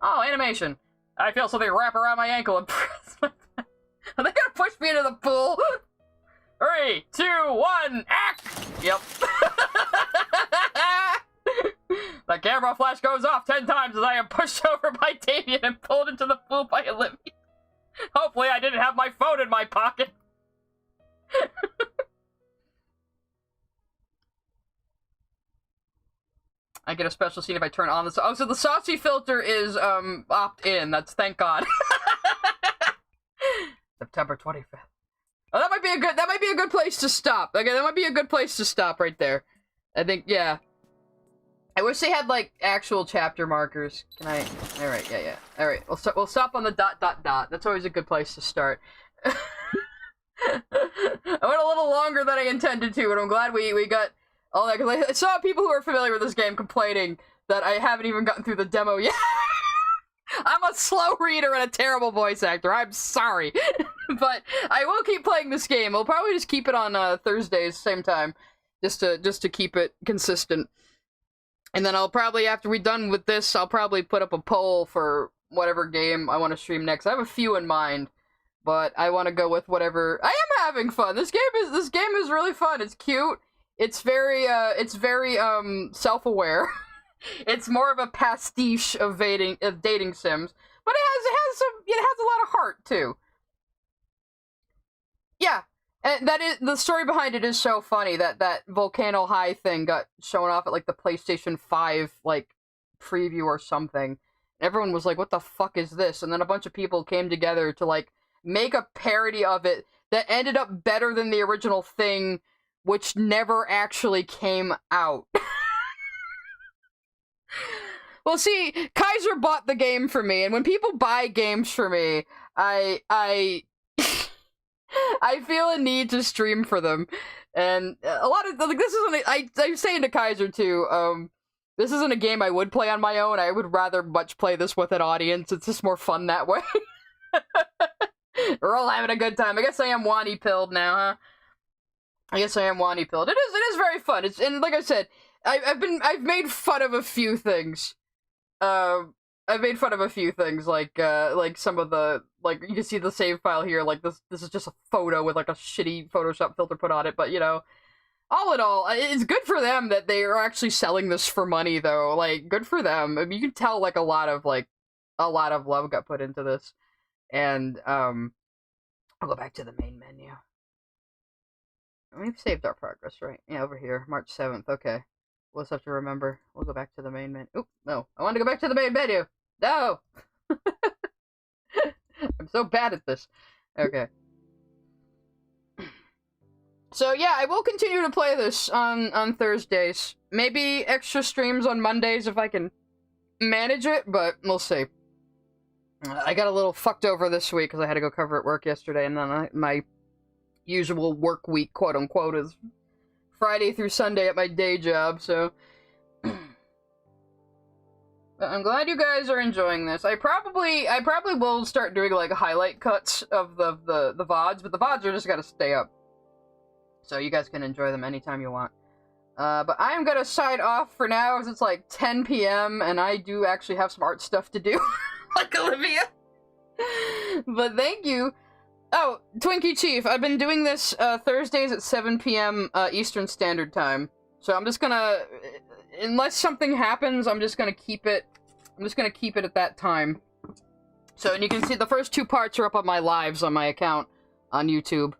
Oh, animation. I feel something wrap around my ankle and press my... Are they gonna push me into the pool? 3, 2, 1, act! Yep. The camera flash goes off 10 times as I am pushed over by Damien and pulled into the pool by Olivia. Hopefully I didn't have my phone in my pocket. I get a special scene if I turn on the... Oh, so the saucy filter is, opt-in. That's... Thank God. September 25th. Oh, that might be a good place to stop. Okay, that might be a good place to stop right there. I think, yeah. I wish they had, like, actual chapter markers. Can I... Alright, yeah. Alright, we'll stop on the ... That's always a good place to start. I went a little longer than I intended to, and I'm glad we got all that, because I saw people who are familiar with this game complaining that I haven't even gotten through the demo yet. I'm a slow reader and a terrible voice actor. I'm sorry. But I will keep playing this game. I'll probably just keep it on Thursdays, same time, just to keep it consistent. And then I'll probably, after we're done with this, I'll probably put up a poll for whatever game I want to stream next. I have a few in mind, but I want to go with whatever. I am having fun. This game is really fun. It's cute. It's very self-aware. It's more of a pastiche of dating sims, but it has a lot of heart too. Yeah, and the story behind it is so funny that Volcano High thing got shown off at like the PlayStation 5 like preview or something. Everyone was like, "What the fuck is this?" And then a bunch of people came together to like make a parody of it that ended up better than the original thing, which never actually came out. Well, see, Kaiser bought the game for me, and when people buy games for me, I I feel a need to stream for them. And a lot of, like, this isn't, I'm saying to Kaiser, too, this isn't a game I would play on my own. I would rather much play this with an audience. It's just more fun that way. We're all having a good time. I guess I am Wani pilled now, huh? I guess I am Wani pilled. It is very fun. And like I said, I've made fun of a few things. I've made fun of a few things, like some of the, like, you can see the save file here, like, this is just a photo with, like, a shitty Photoshop filter put on it, but, you know, all in all, it's good for them that they are actually selling this for money, though, like, good for them. I mean, you can tell, like, a lot of love got put into this, and, I'll go back to the main menu. We've saved our progress, right? Yeah, over here, March 7th, okay. We'll just have to remember. We'll go back to the main menu. Oop, no. I want to go back to the main menu! No! I'm so bad at this. Okay. So yeah, I will continue to play this on Thursdays. Maybe extra streams on Mondays if I can manage it, but we'll see. I got a little fucked over this week because I had to go cover at work yesterday, and then my usual work week, quote unquote, is Friday through Sunday at my day job, so... But I'm glad you guys are enjoying this. I probably will start doing, like, highlight cuts of the VODs, but the VODs are just gotta stay up. So you guys can enjoy them anytime you want. But I am gonna sign off for now, as it's like 10 p.m., and I do actually have some art stuff to do, like Olivia. But thank you. Oh, Twinkie Chief, I've been doing this Thursdays at 7 p.m. Eastern Standard Time. So I'm just gonna, unless something happens, I'm just gonna keep it at that time. So, and you can see the first 2 parts are up on my lives on my account on YouTube.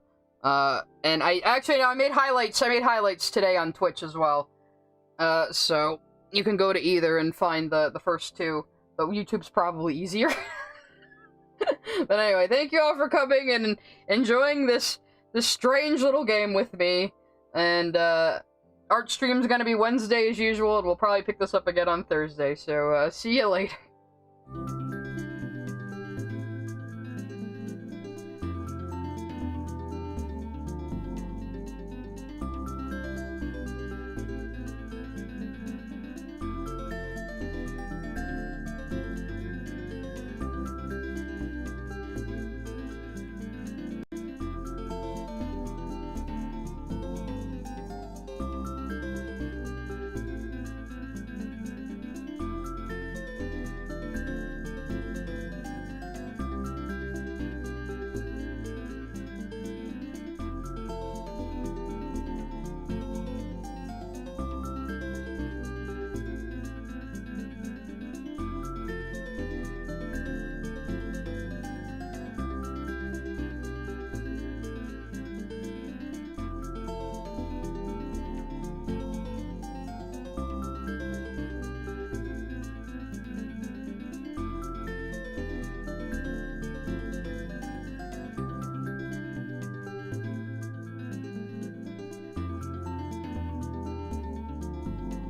And I made highlights today on Twitch as well. So you can go to either and find the first 2. But YouTube's probably easier. But anyway, thank you all for coming and enjoying this strange little game with me. And art stream's gonna be Wednesday as usual, and we'll probably pick this up again on Thursday. So see you later.